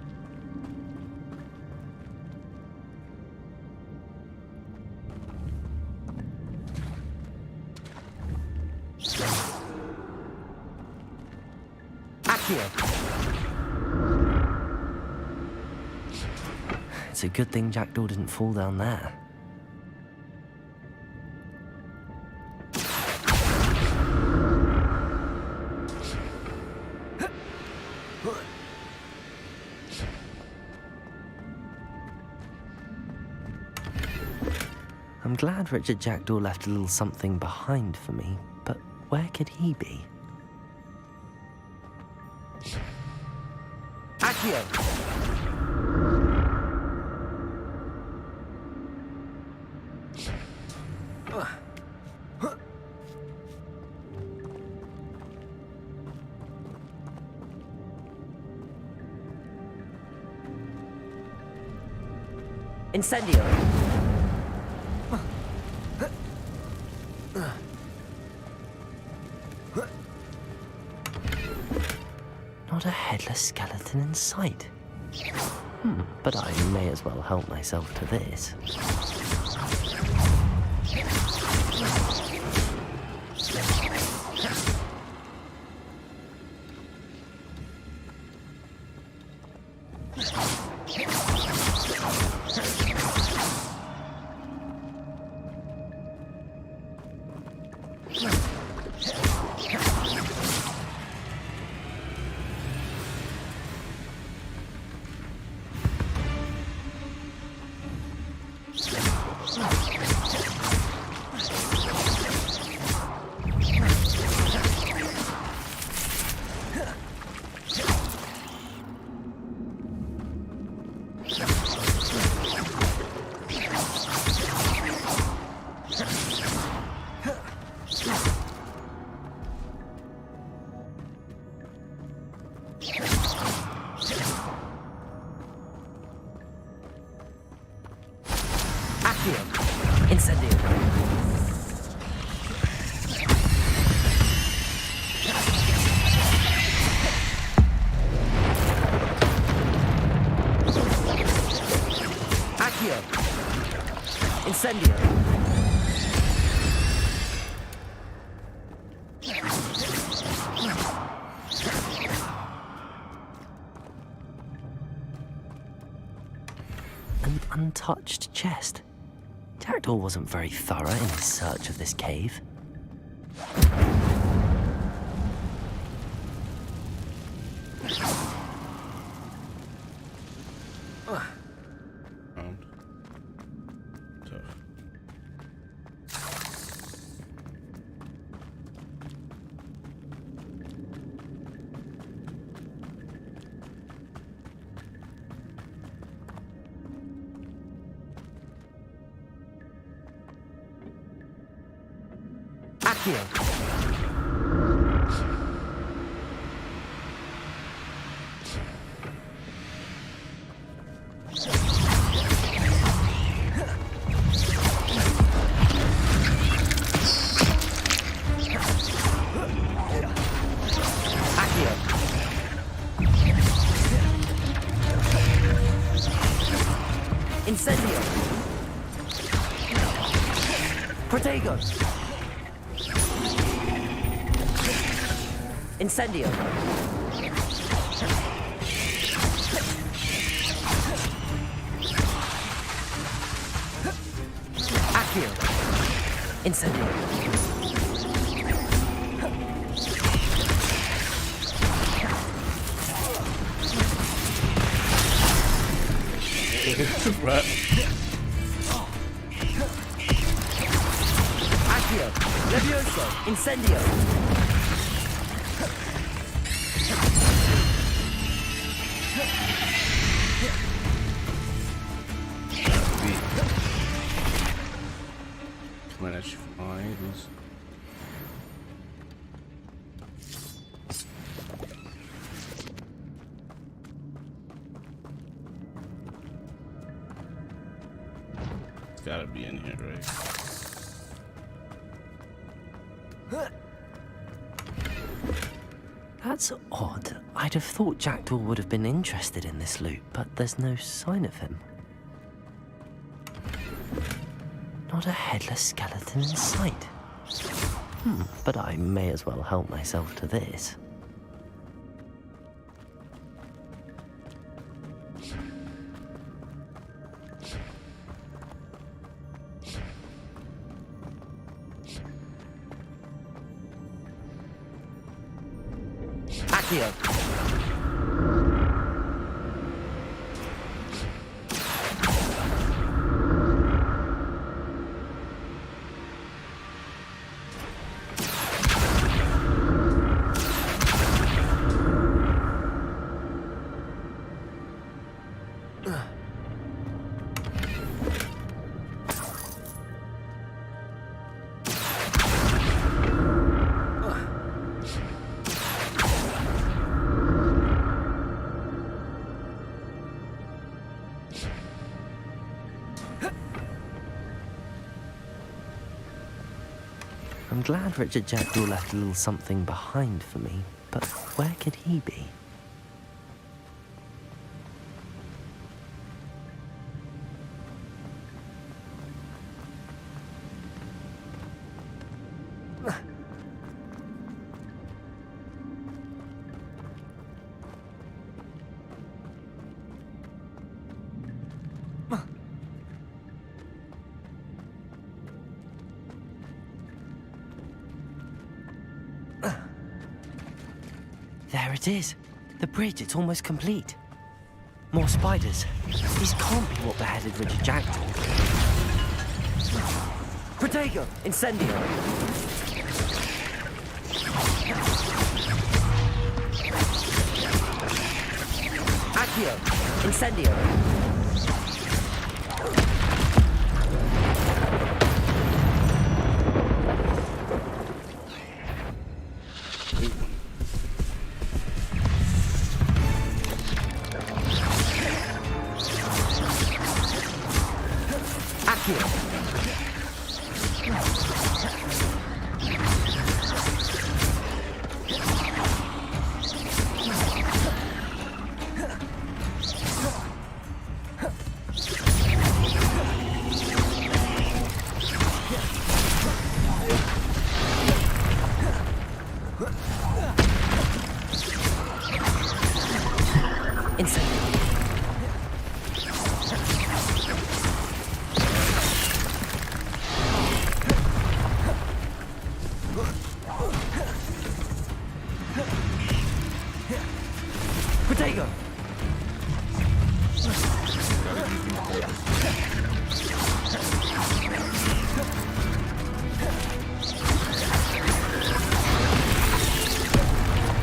Speaker 2: It's a good thing Jackdaw didn't fall down there. I'm glad Richard Jackdaw left a little something behind for me, but where could he be?
Speaker 12: Accio! Incendio!
Speaker 2: Not a headless skeleton in sight. But I may as well help myself to this.
Speaker 12: Accio. Incendio. Accio. Incendio.
Speaker 2: An untouched chest. Jackdaw wasn't very thorough in his search of this cave.
Speaker 12: Accio. Incendio. Protego. Incendio. Accio. Incendio.
Speaker 1: Right.
Speaker 12: Accio. Levioso. Incendio.
Speaker 1: Coming at you from all angles. It's gotta be in here, right?
Speaker 2: That's odd. I'd have thought Jackdaw would have been interested in this loot, but there's no sign of him. Not a headless skeleton in sight. But I may as well help myself to this.
Speaker 12: Accio.
Speaker 2: I'm glad Richard Jackdaw left a little something behind for me, but where could he be? There it is. The bridge, it's almost complete. More spiders. These can't be what beheaded Richard Jackdaw.
Speaker 12: Protego. Incendio. Accio. Incendio.
Speaker 2: Protego!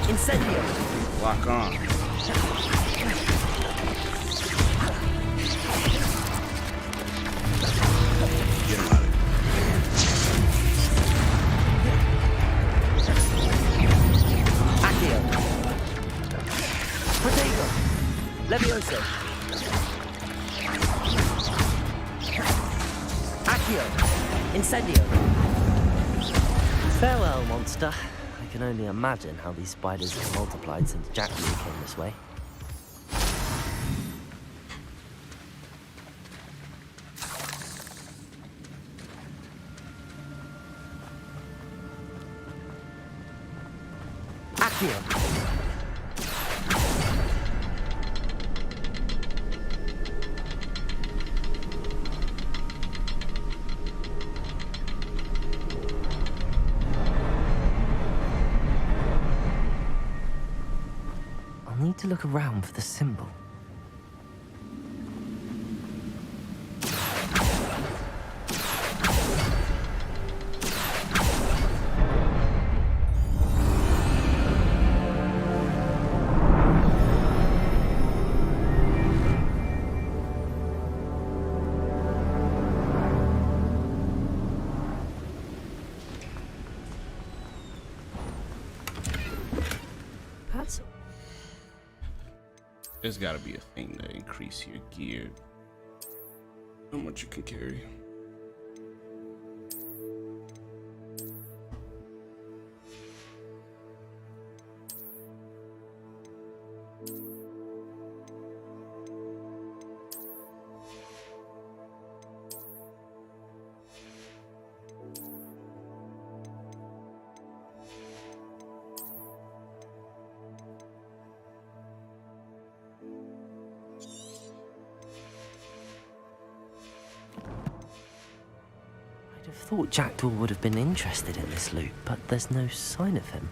Speaker 2: Incendio!
Speaker 1: Lock on. Get him out of
Speaker 2: Accio! Protego! Levioso! Accio! Incendio! Farewell, monster. I can only imagine how these spiders have multiplied since Jackdaw came this way. Accio! I'll need to look around for the symbol.
Speaker 1: There's gotta be a thing to increase your gear. How much you can carry.
Speaker 2: I'd have thought Jackdaw would have been interested in this loot, but there's no sign of him.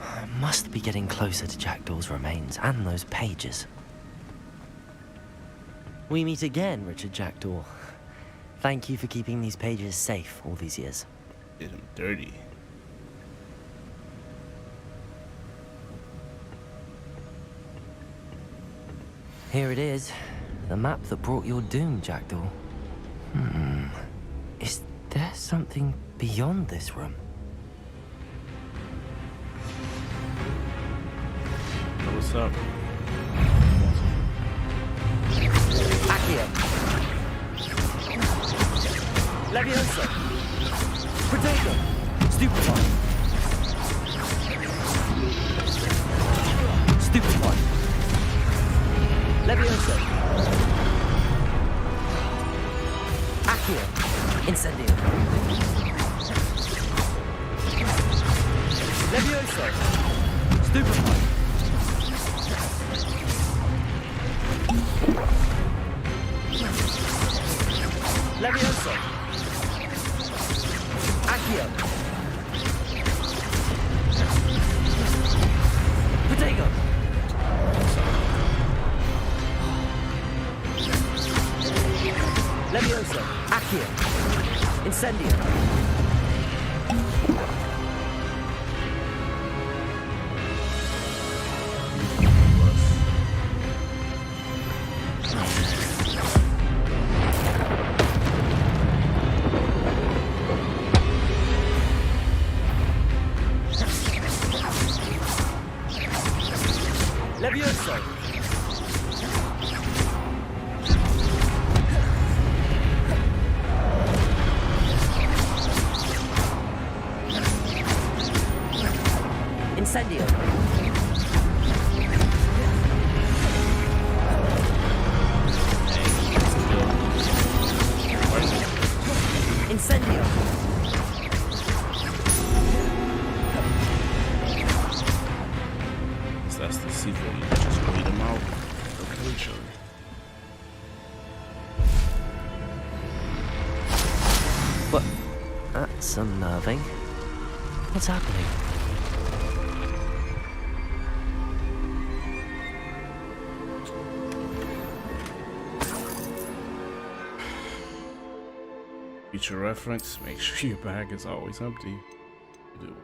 Speaker 2: I must be getting closer to Jackdaw's remains and those pages. We meet again, Richard Jackdaw. Thank you for keeping these pages safe all these years.
Speaker 1: Did him dirty.
Speaker 2: Here it is. The map that brought your doom, Jackdaw. Is there something beyond this room?
Speaker 1: What's up?
Speaker 2: Accio! Levioso! Protego! Stupefy! Stupefy! Levioso! Accio! Incendio! Levioso! Stupefy! Levioso! Accio! Protego! Levioso! Accio! Incendio!
Speaker 12: Levioso! Incendio! Incendio!
Speaker 1: So that's the secret. You just wait them out. They'll kill each other.
Speaker 2: What? That's unnerving. What's happening?
Speaker 1: Future reference, make sure your bag is always empty. You do.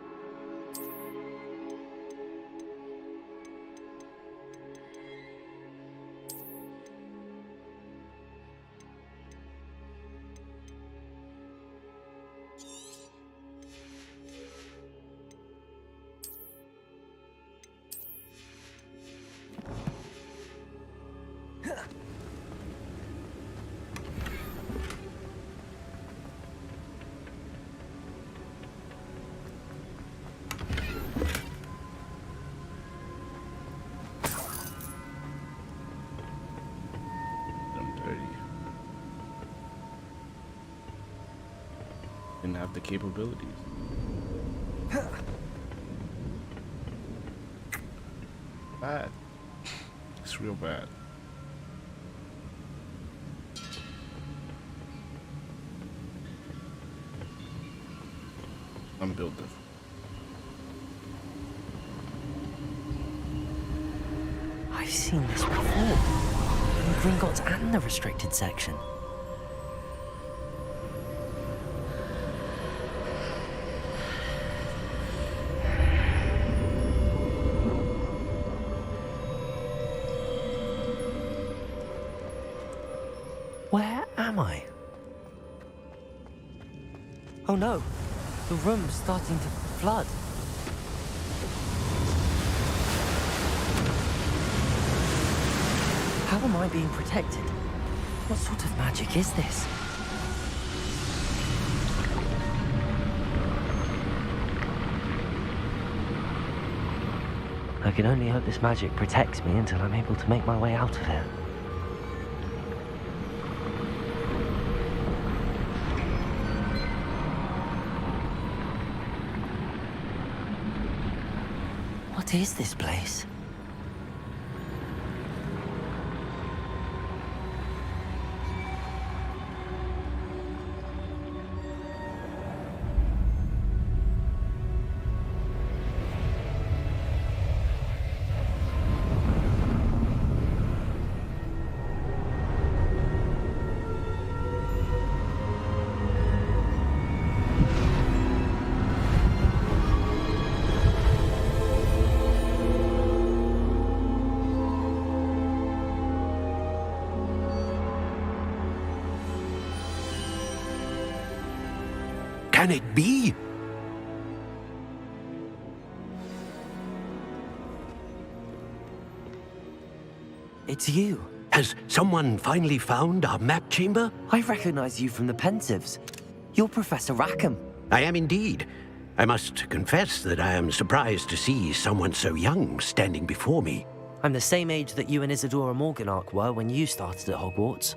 Speaker 1: Didn't have the capabilities. Bad. It's real bad. I'm built different.
Speaker 2: I've seen this before. In Gringotts and the restricted section. Where am I? Oh no, the room's starting to flood. How am I being protected? What sort of magic is this? I can only hope this magic protects me until I'm able to make my way out of here. What is this place?
Speaker 5: Can it be?
Speaker 2: It's you.
Speaker 5: Has someone finally found our map chamber?
Speaker 2: I recognize you from the Pensives. You're Professor Rackham.
Speaker 5: I am indeed. I must confess that I am surprised to see someone so young standing before me.
Speaker 2: I'm the same age that you and Isadora Morganach were when you started at Hogwarts.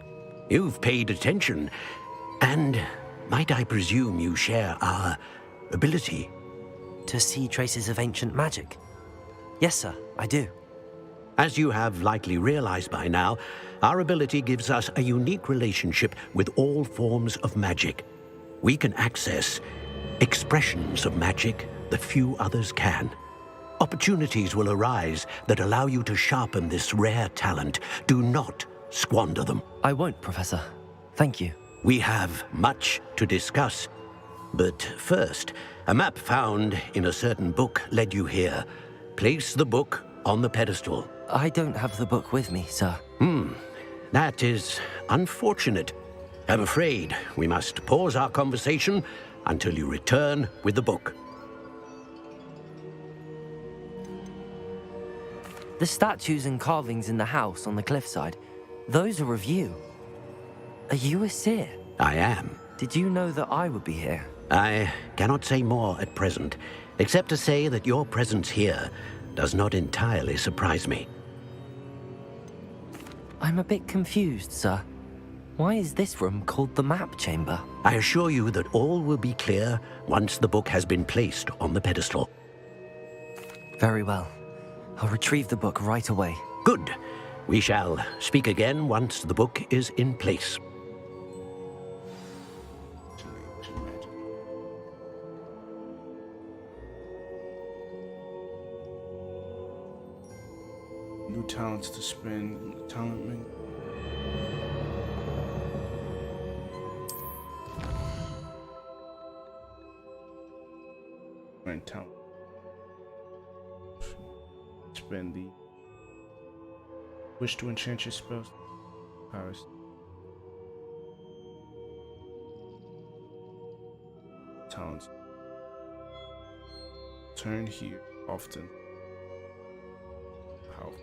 Speaker 5: You've paid attention, and might I presume you share our ability?
Speaker 2: To see traces of ancient magic? Yes, sir, I do.
Speaker 5: As you have likely realized by now, our ability gives us a unique relationship with all forms of magic. We can access expressions of magic that few others can. Opportunities will arise that allow you to sharpen this rare talent. Do not squander them.
Speaker 2: I won't, Professor. Thank you.
Speaker 5: We have much to discuss. But first, a map found in a certain book led you here. Place the book on the pedestal.
Speaker 2: I don't have the book with me, sir.
Speaker 5: That is unfortunate. I'm afraid we must pause our conversation until you return with the book.
Speaker 2: The statues and carvings in the house on the cliffside, those are of you. Are you a seer?
Speaker 5: I am.
Speaker 2: Did you know that I would be here?
Speaker 5: I cannot say more at present, except to say that your presence here does not entirely surprise me.
Speaker 2: I'm a bit confused, sir. Why is this room called the map chamber?
Speaker 5: I assure you that all will be clear once the book has been placed on the pedestal.
Speaker 2: Very well. I'll retrieve the book right away.
Speaker 5: Good. We shall speak again once the book is in place.
Speaker 1: New talents to spend. Talent ring. Right, talent. Spend the wish to enchant your spells. Powers. Talents. Turn here often. Powerful.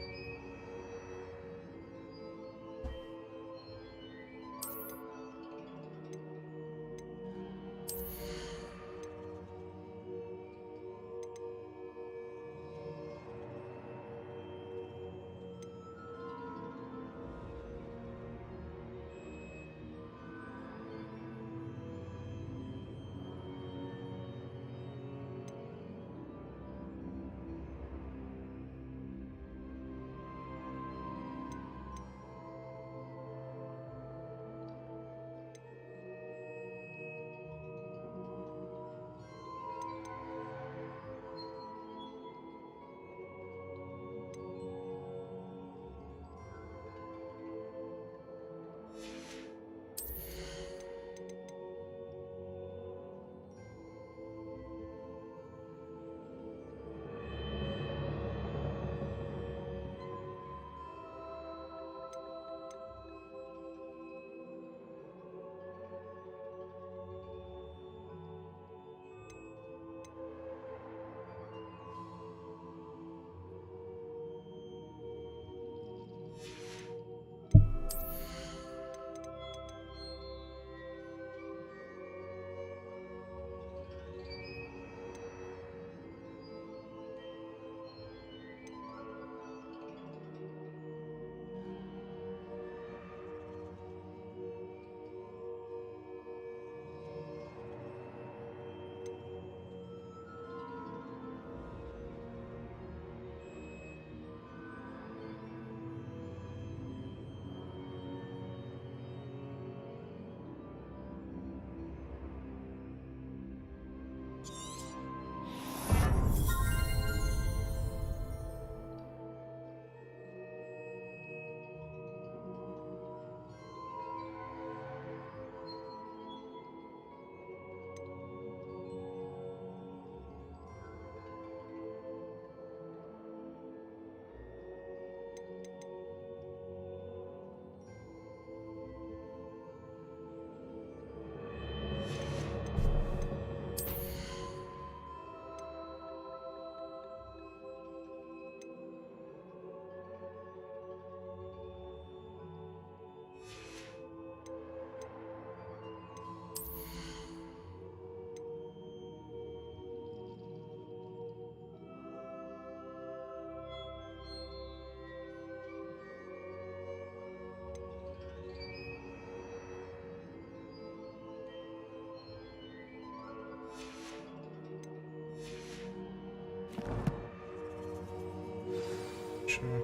Speaker 1: Sure.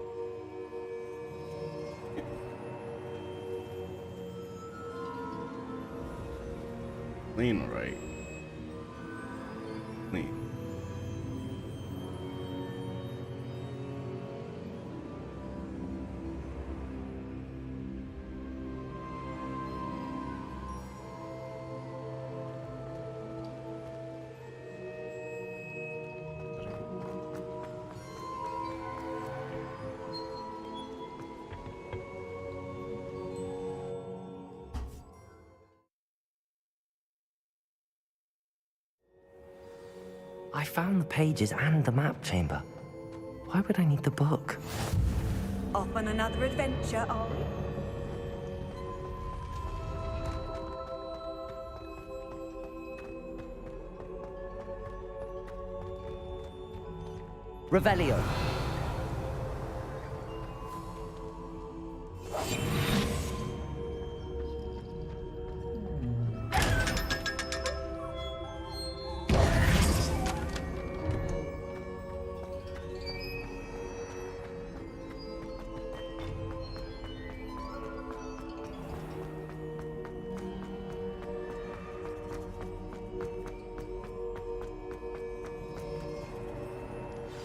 Speaker 1: Clean, right? Clean.
Speaker 2: I found the pages and the map chamber. Why would I need the book?
Speaker 6: Off on another adventure, are we?
Speaker 12: Revelio.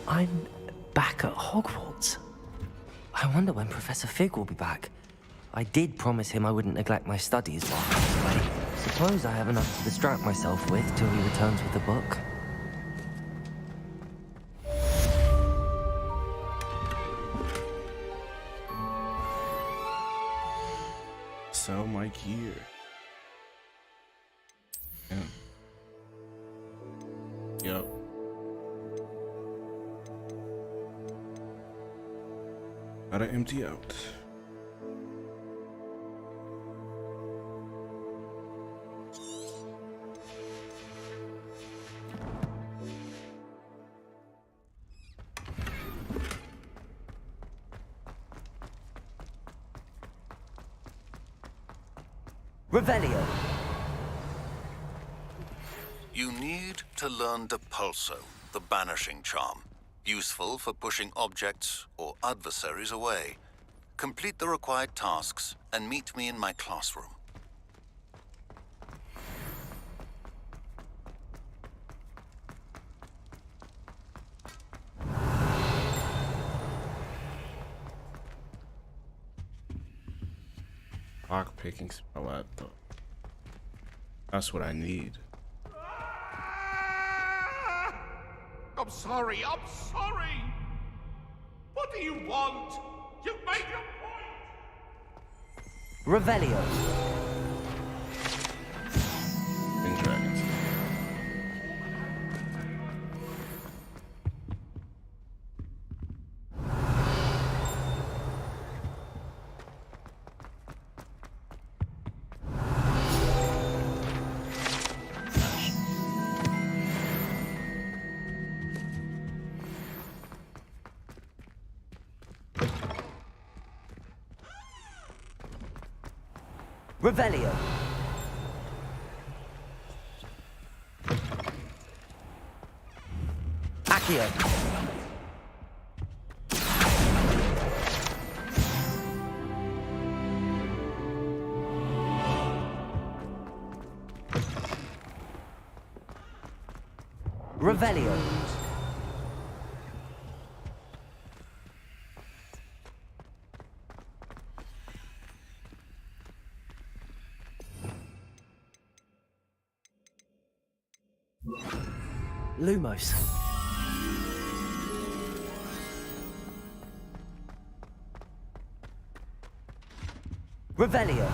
Speaker 2: I'm back at Hogwarts. I wonder when Professor Fig will be back. I did promise him I wouldn't neglect my studies, but I suppose I have enough to distract myself with till he returns with the book.
Speaker 1: Sell my gear. Yeah. Yep. Gotta empty out.
Speaker 12: Revelio.
Speaker 8: You need to learn Depulso, the banishing charm. Useful for pushing objects or adversaries away. Complete the required tasks and meet me in my classroom.
Speaker 1: Lock picking spell at though. That's what I need.
Speaker 4: I'm sorry. What do you want? You've made your point.
Speaker 12: Revelio.
Speaker 1: And dragons.
Speaker 12: Revelio. Accio. Revelio.
Speaker 2: Lumos.
Speaker 12: Revelio.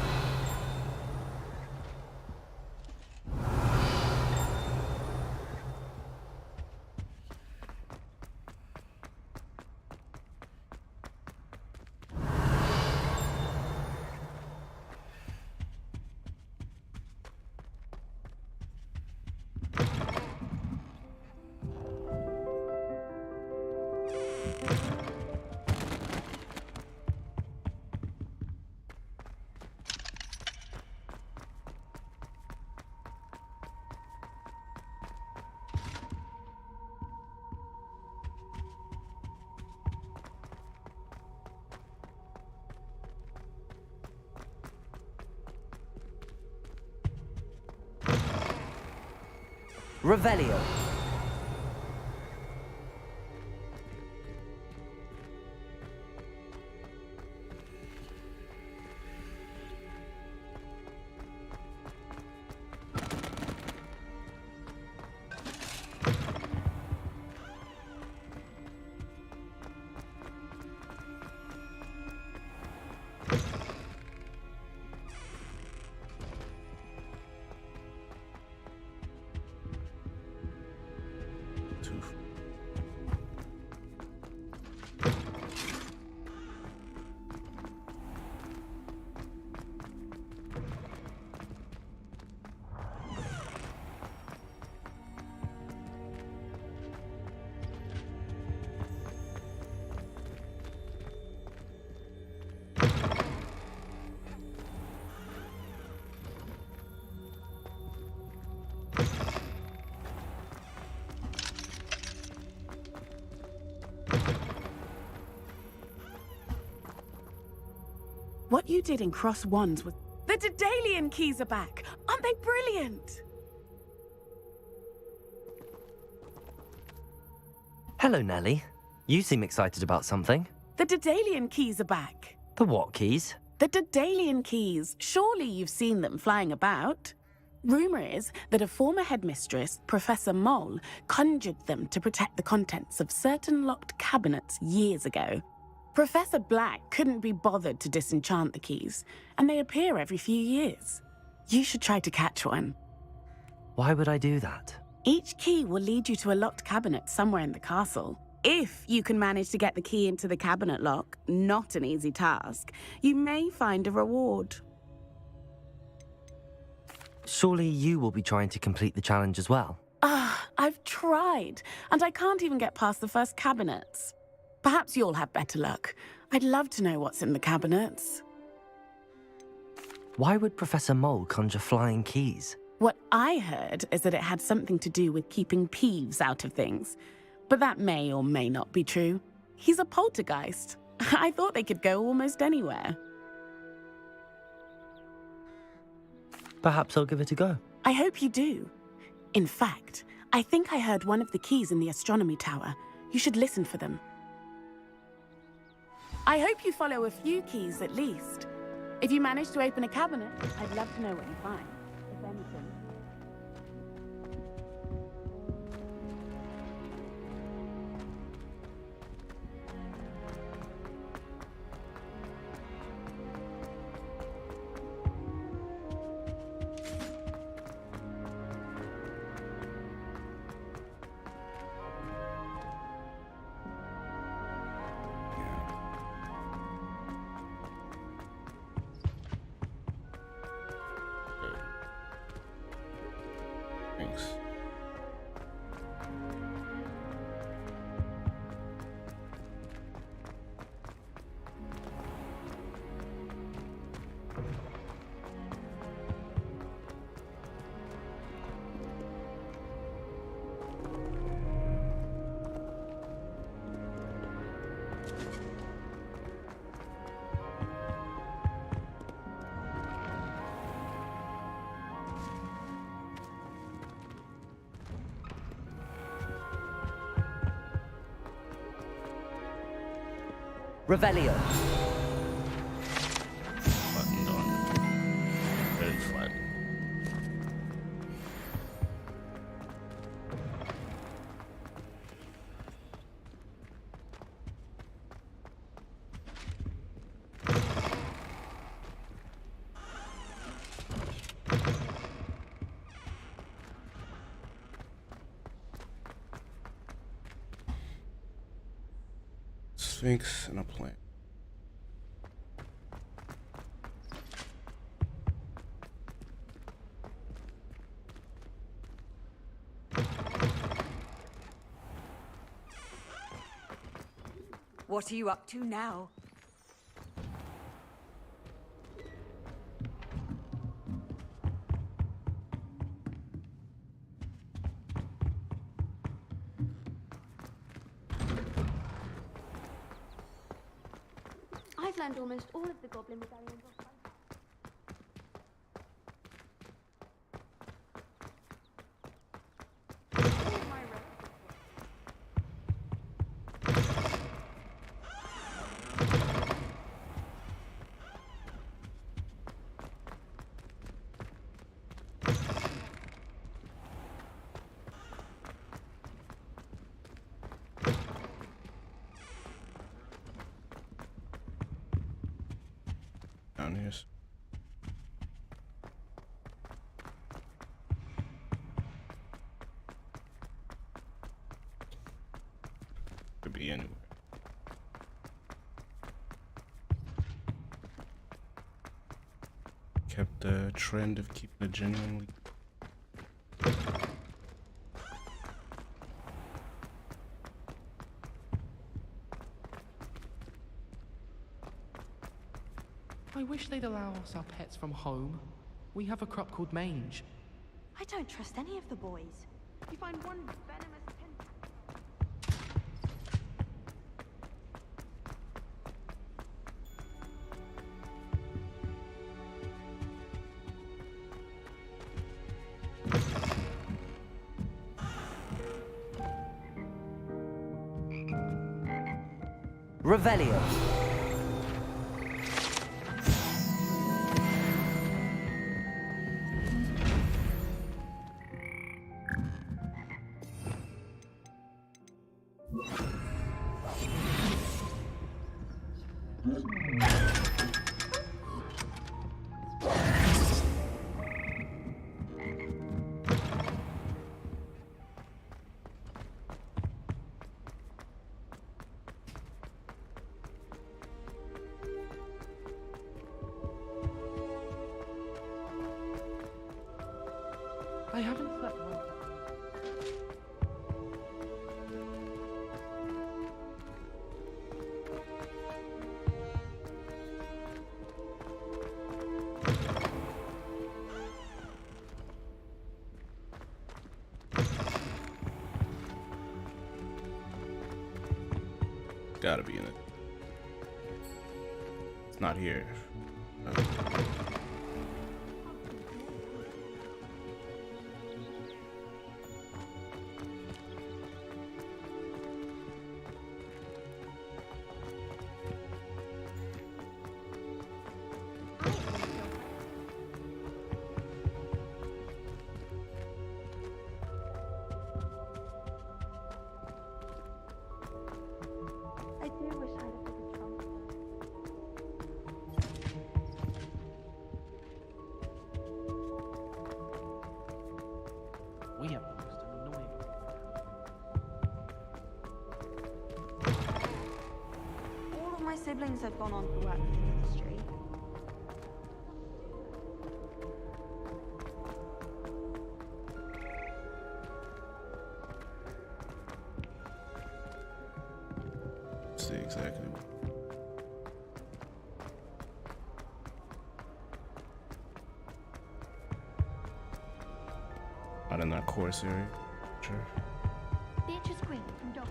Speaker 12: Revelio.
Speaker 10: What you did in Cross Wands was... The Daedalian keys are back! Aren't they brilliant?
Speaker 2: Hello, Nellie. You seem excited about something.
Speaker 10: The Daedalian keys are back.
Speaker 2: The what keys?
Speaker 10: The Daedalian keys. Surely you've seen them flying about. Rumour is that a former headmistress, Professor Mole, conjured them to protect the contents of certain locked cabinets years ago. Professor Black couldn't be bothered to disenchant the keys, and they appear every few years. You should try to catch one.
Speaker 2: Why would I do that?
Speaker 10: Each key will lead you to a locked cabinet somewhere in the castle. If you can manage to get the key into the cabinet lock, not an easy task, you may find a reward.
Speaker 2: Surely you will be trying to complete the challenge as well.
Speaker 10: I've tried, and I can't even get past the first cabinets. Perhaps you'll have better luck. I'd love to know what's in the cabinets.
Speaker 2: Why would Professor Mole conjure flying keys?
Speaker 10: What I heard is that it had something to do with keeping Peeves out of things. But that may or may not be true. He's a poltergeist. I thought they could go almost anywhere.
Speaker 2: Perhaps I'll give it a go.
Speaker 10: I hope you do. In fact, I think I heard one of the keys in the astronomy tower. You should listen for them. I hope you follow a few keys at least. If you manage to open a cabinet, I'd love to know what you find, if anything.
Speaker 1: Thanks.
Speaker 12: Revelio.
Speaker 1: Button on. Very flat. Sphinx and a plant.
Speaker 6: What are you up to now?
Speaker 22: I've learned almost all of the Goblin medallions off by heart.
Speaker 1: Down here. Could be anywhere. Kept the trend of keeping it genuinely.
Speaker 23: I wish they'd allow us our pets from home. We have a crop called mange.
Speaker 20: I don't trust any of the boys. You find one venomous
Speaker 2: Revelio.
Speaker 23: I haven't slept well.
Speaker 1: Gotta be in it. It's not here.
Speaker 22: I do wish I had a bigger trunk.
Speaker 23: We have the most annoying.
Speaker 6: All of my siblings have gone on to work in the industry.
Speaker 1: See exactly. Not in that course area. Sure.
Speaker 22: The interest green from Dog.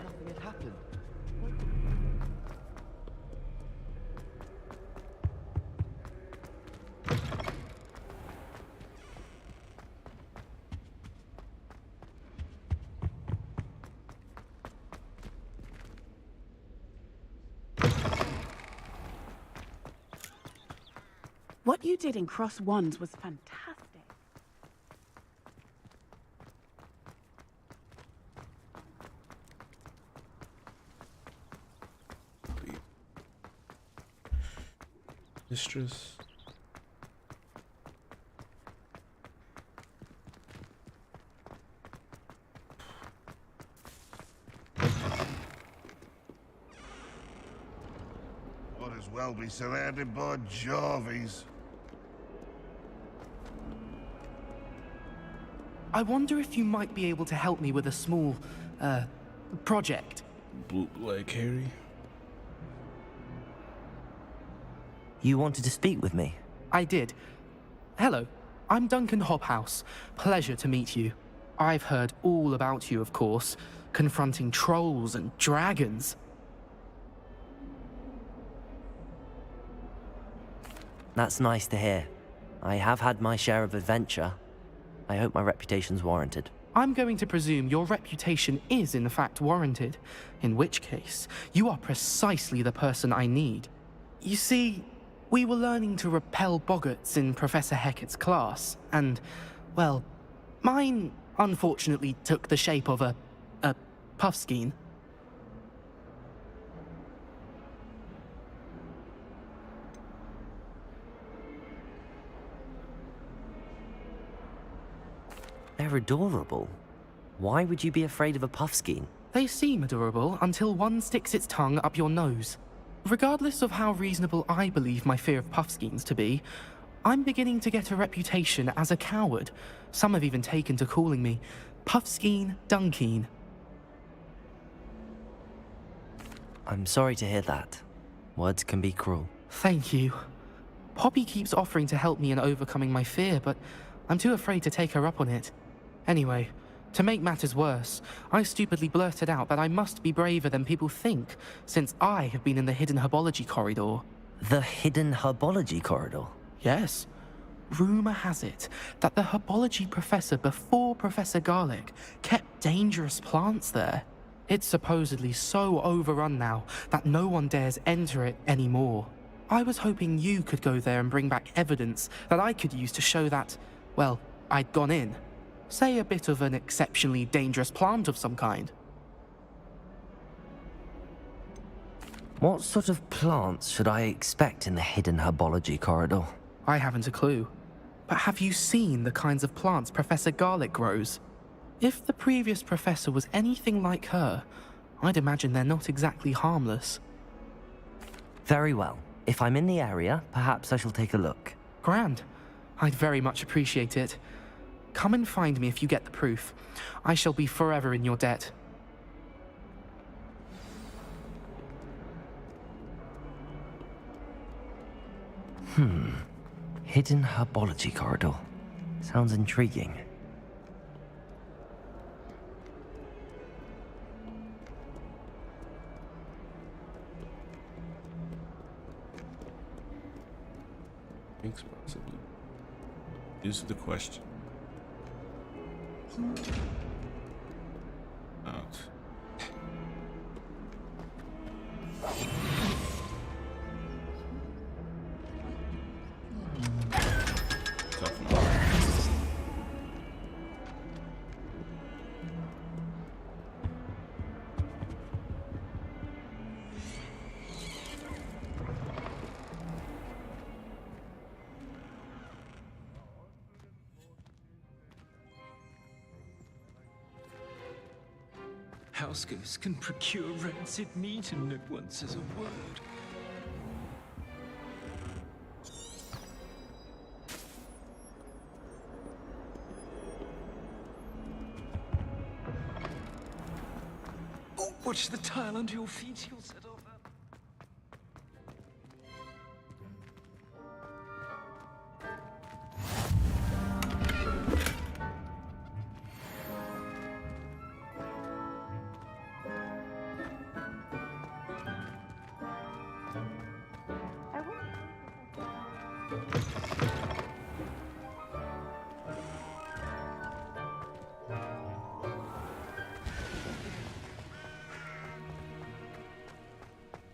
Speaker 12: Nothing had happened.
Speaker 10: What you did in Cross Wands was fantastic.
Speaker 1: Mistress.
Speaker 4: Might as well be surrounded by Jarvies.
Speaker 23: I wonder if you might be able to help me with a small, project.
Speaker 1: Like Harry?
Speaker 2: You wanted to speak with me?
Speaker 23: I did. Hello, I'm Duncan Hobhouse. Pleasure to meet you. I've heard all about you, of course, confronting trolls and dragons.
Speaker 2: That's nice to hear. I have had my share of adventure. I hope my reputation's warranted.
Speaker 23: I'm going to presume your reputation is in fact warranted, in which case, you are precisely the person I need. You see, we were learning to repel boggarts in Professor Hecat's class, and, well, mine unfortunately took the shape of a puffskein.
Speaker 2: They're adorable. Why would you be afraid of a puffskein?
Speaker 23: They seem adorable until one sticks its tongue up your nose. Regardless of how reasonable I believe my fear of puffskeins to be, I'm beginning to get a reputation as a coward. Some have even taken to calling me Puffskein Dunkeen.
Speaker 2: I'm sorry to hear that. Words can be cruel.
Speaker 23: Thank you. Poppy keeps offering to help me in overcoming my fear, but I'm too afraid to take her up on it. Anyway, to make matters worse, I stupidly blurted out that I must be braver than people think, since I have been in the hidden herbology corridor.
Speaker 2: The hidden herbology corridor?
Speaker 23: Yes. Rumour has it that the herbology professor before Professor Garlic kept dangerous plants there. It's supposedly so overrun now that no one dares enter it anymore. I was hoping you could go there and bring back evidence that I could use to show that, well, I'd gone in. Say a bit of an exceptionally dangerous plant of some kind.
Speaker 2: What sort of plants should I expect in the hidden herbology corridor?
Speaker 23: I haven't a clue. But have you seen the kinds of plants Professor Garlic grows? If the previous professor was anything like her, I'd imagine they're not exactly harmless.
Speaker 2: Very well. If I'm in the area, perhaps I shall take a look.
Speaker 23: Grand. I'd very much appreciate it. Come and find me if you get the proof. I shall be forever in your debt.
Speaker 2: Hidden herbology corridor. Sounds intriguing.
Speaker 1: Thanks, possibly. Use the question. Out. Tough enough.
Speaker 3: House ghosts can procure rancid meat and not once says a word. Oh, watch the tile under your feet, you'll settle that.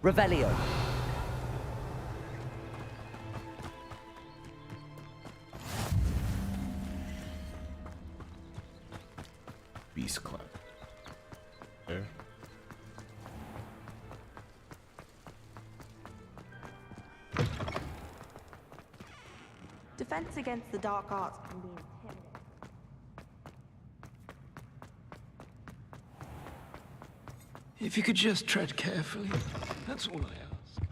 Speaker 12: Revelio.
Speaker 1: Beast Club. There.
Speaker 13: Defense against the dark arts can be intimidating.
Speaker 3: If you could just tread carefully, that's all I ask.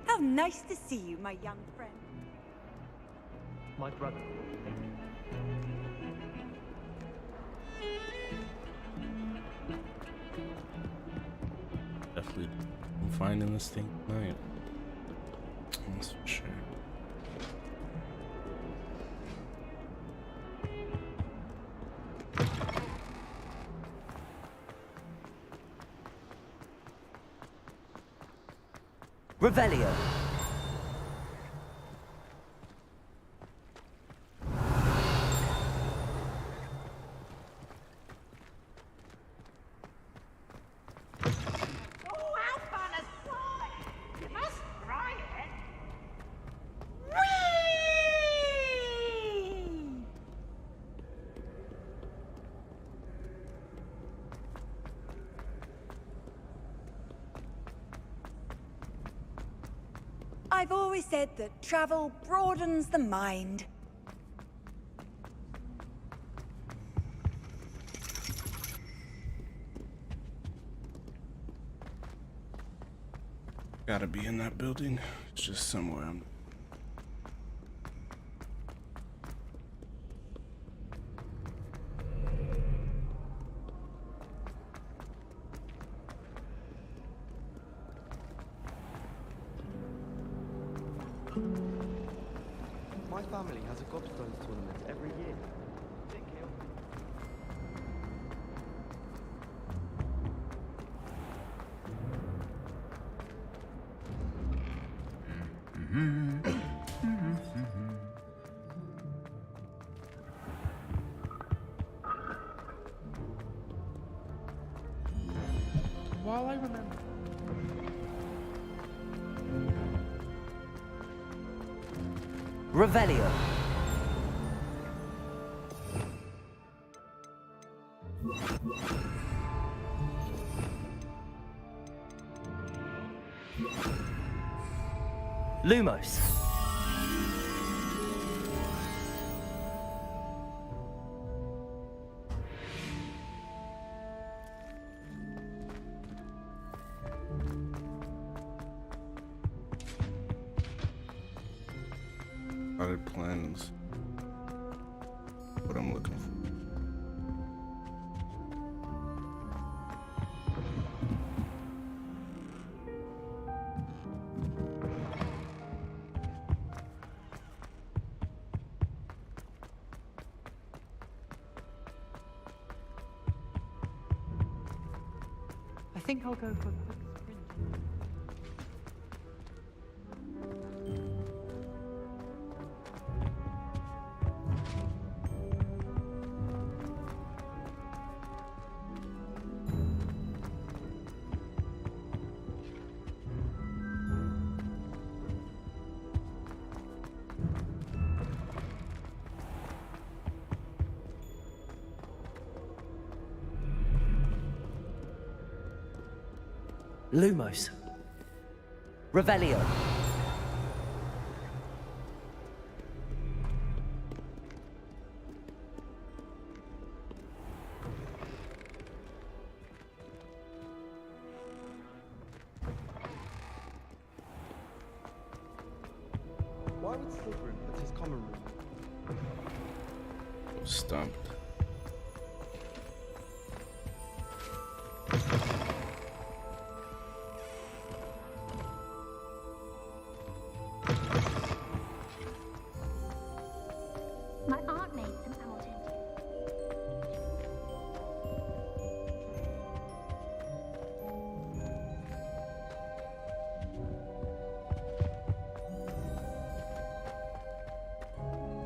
Speaker 6: How nice to see you, my young friend.
Speaker 12: My brother.
Speaker 1: Definitely I'm finding this thing tonight. That's for sure.
Speaker 2: Revelio.
Speaker 6: I've always said that travel broadens the mind.
Speaker 1: Gotta be in that building. It's just somewhere.
Speaker 12: My family has a gobstones tournament every year.
Speaker 23: While I remember.
Speaker 2: Revelio. Lumos.
Speaker 1: Other plans. What I'm looking for.
Speaker 23: I think I'll go for a quick sprint.
Speaker 2: Lumos. Revelio.
Speaker 12: Why would Slytherin put his common room?
Speaker 1: Stumped.
Speaker 22: My aunt made some fountain.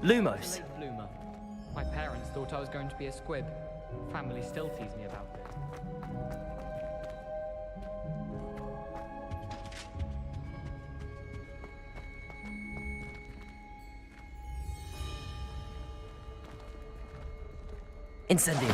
Speaker 2: Lumos.
Speaker 11: Late bloomer. My parents thought I was going to be a squib. Family still tease me about it.
Speaker 2: Incendio.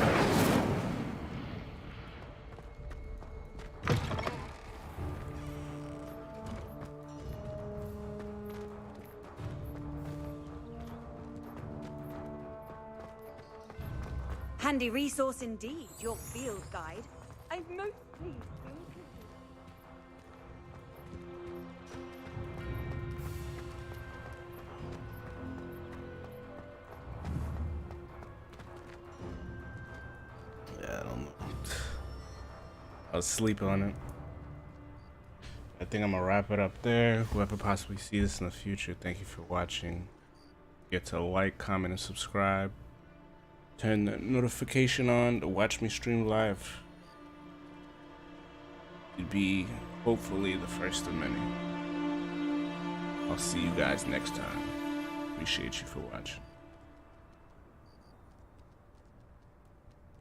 Speaker 6: Handy resource indeed, your field guide. I'm most pleased.
Speaker 1: Yeah, I don't know. I'll sleep on it. I think I'm gonna wrap it up there. Whoever possibly sees this in the future, thank you for watching. Get to like, comment, and subscribe. Turn the notification on to watch me stream live. You'd be hopefully the first of many. I'll see you guys next time. Appreciate you for watching.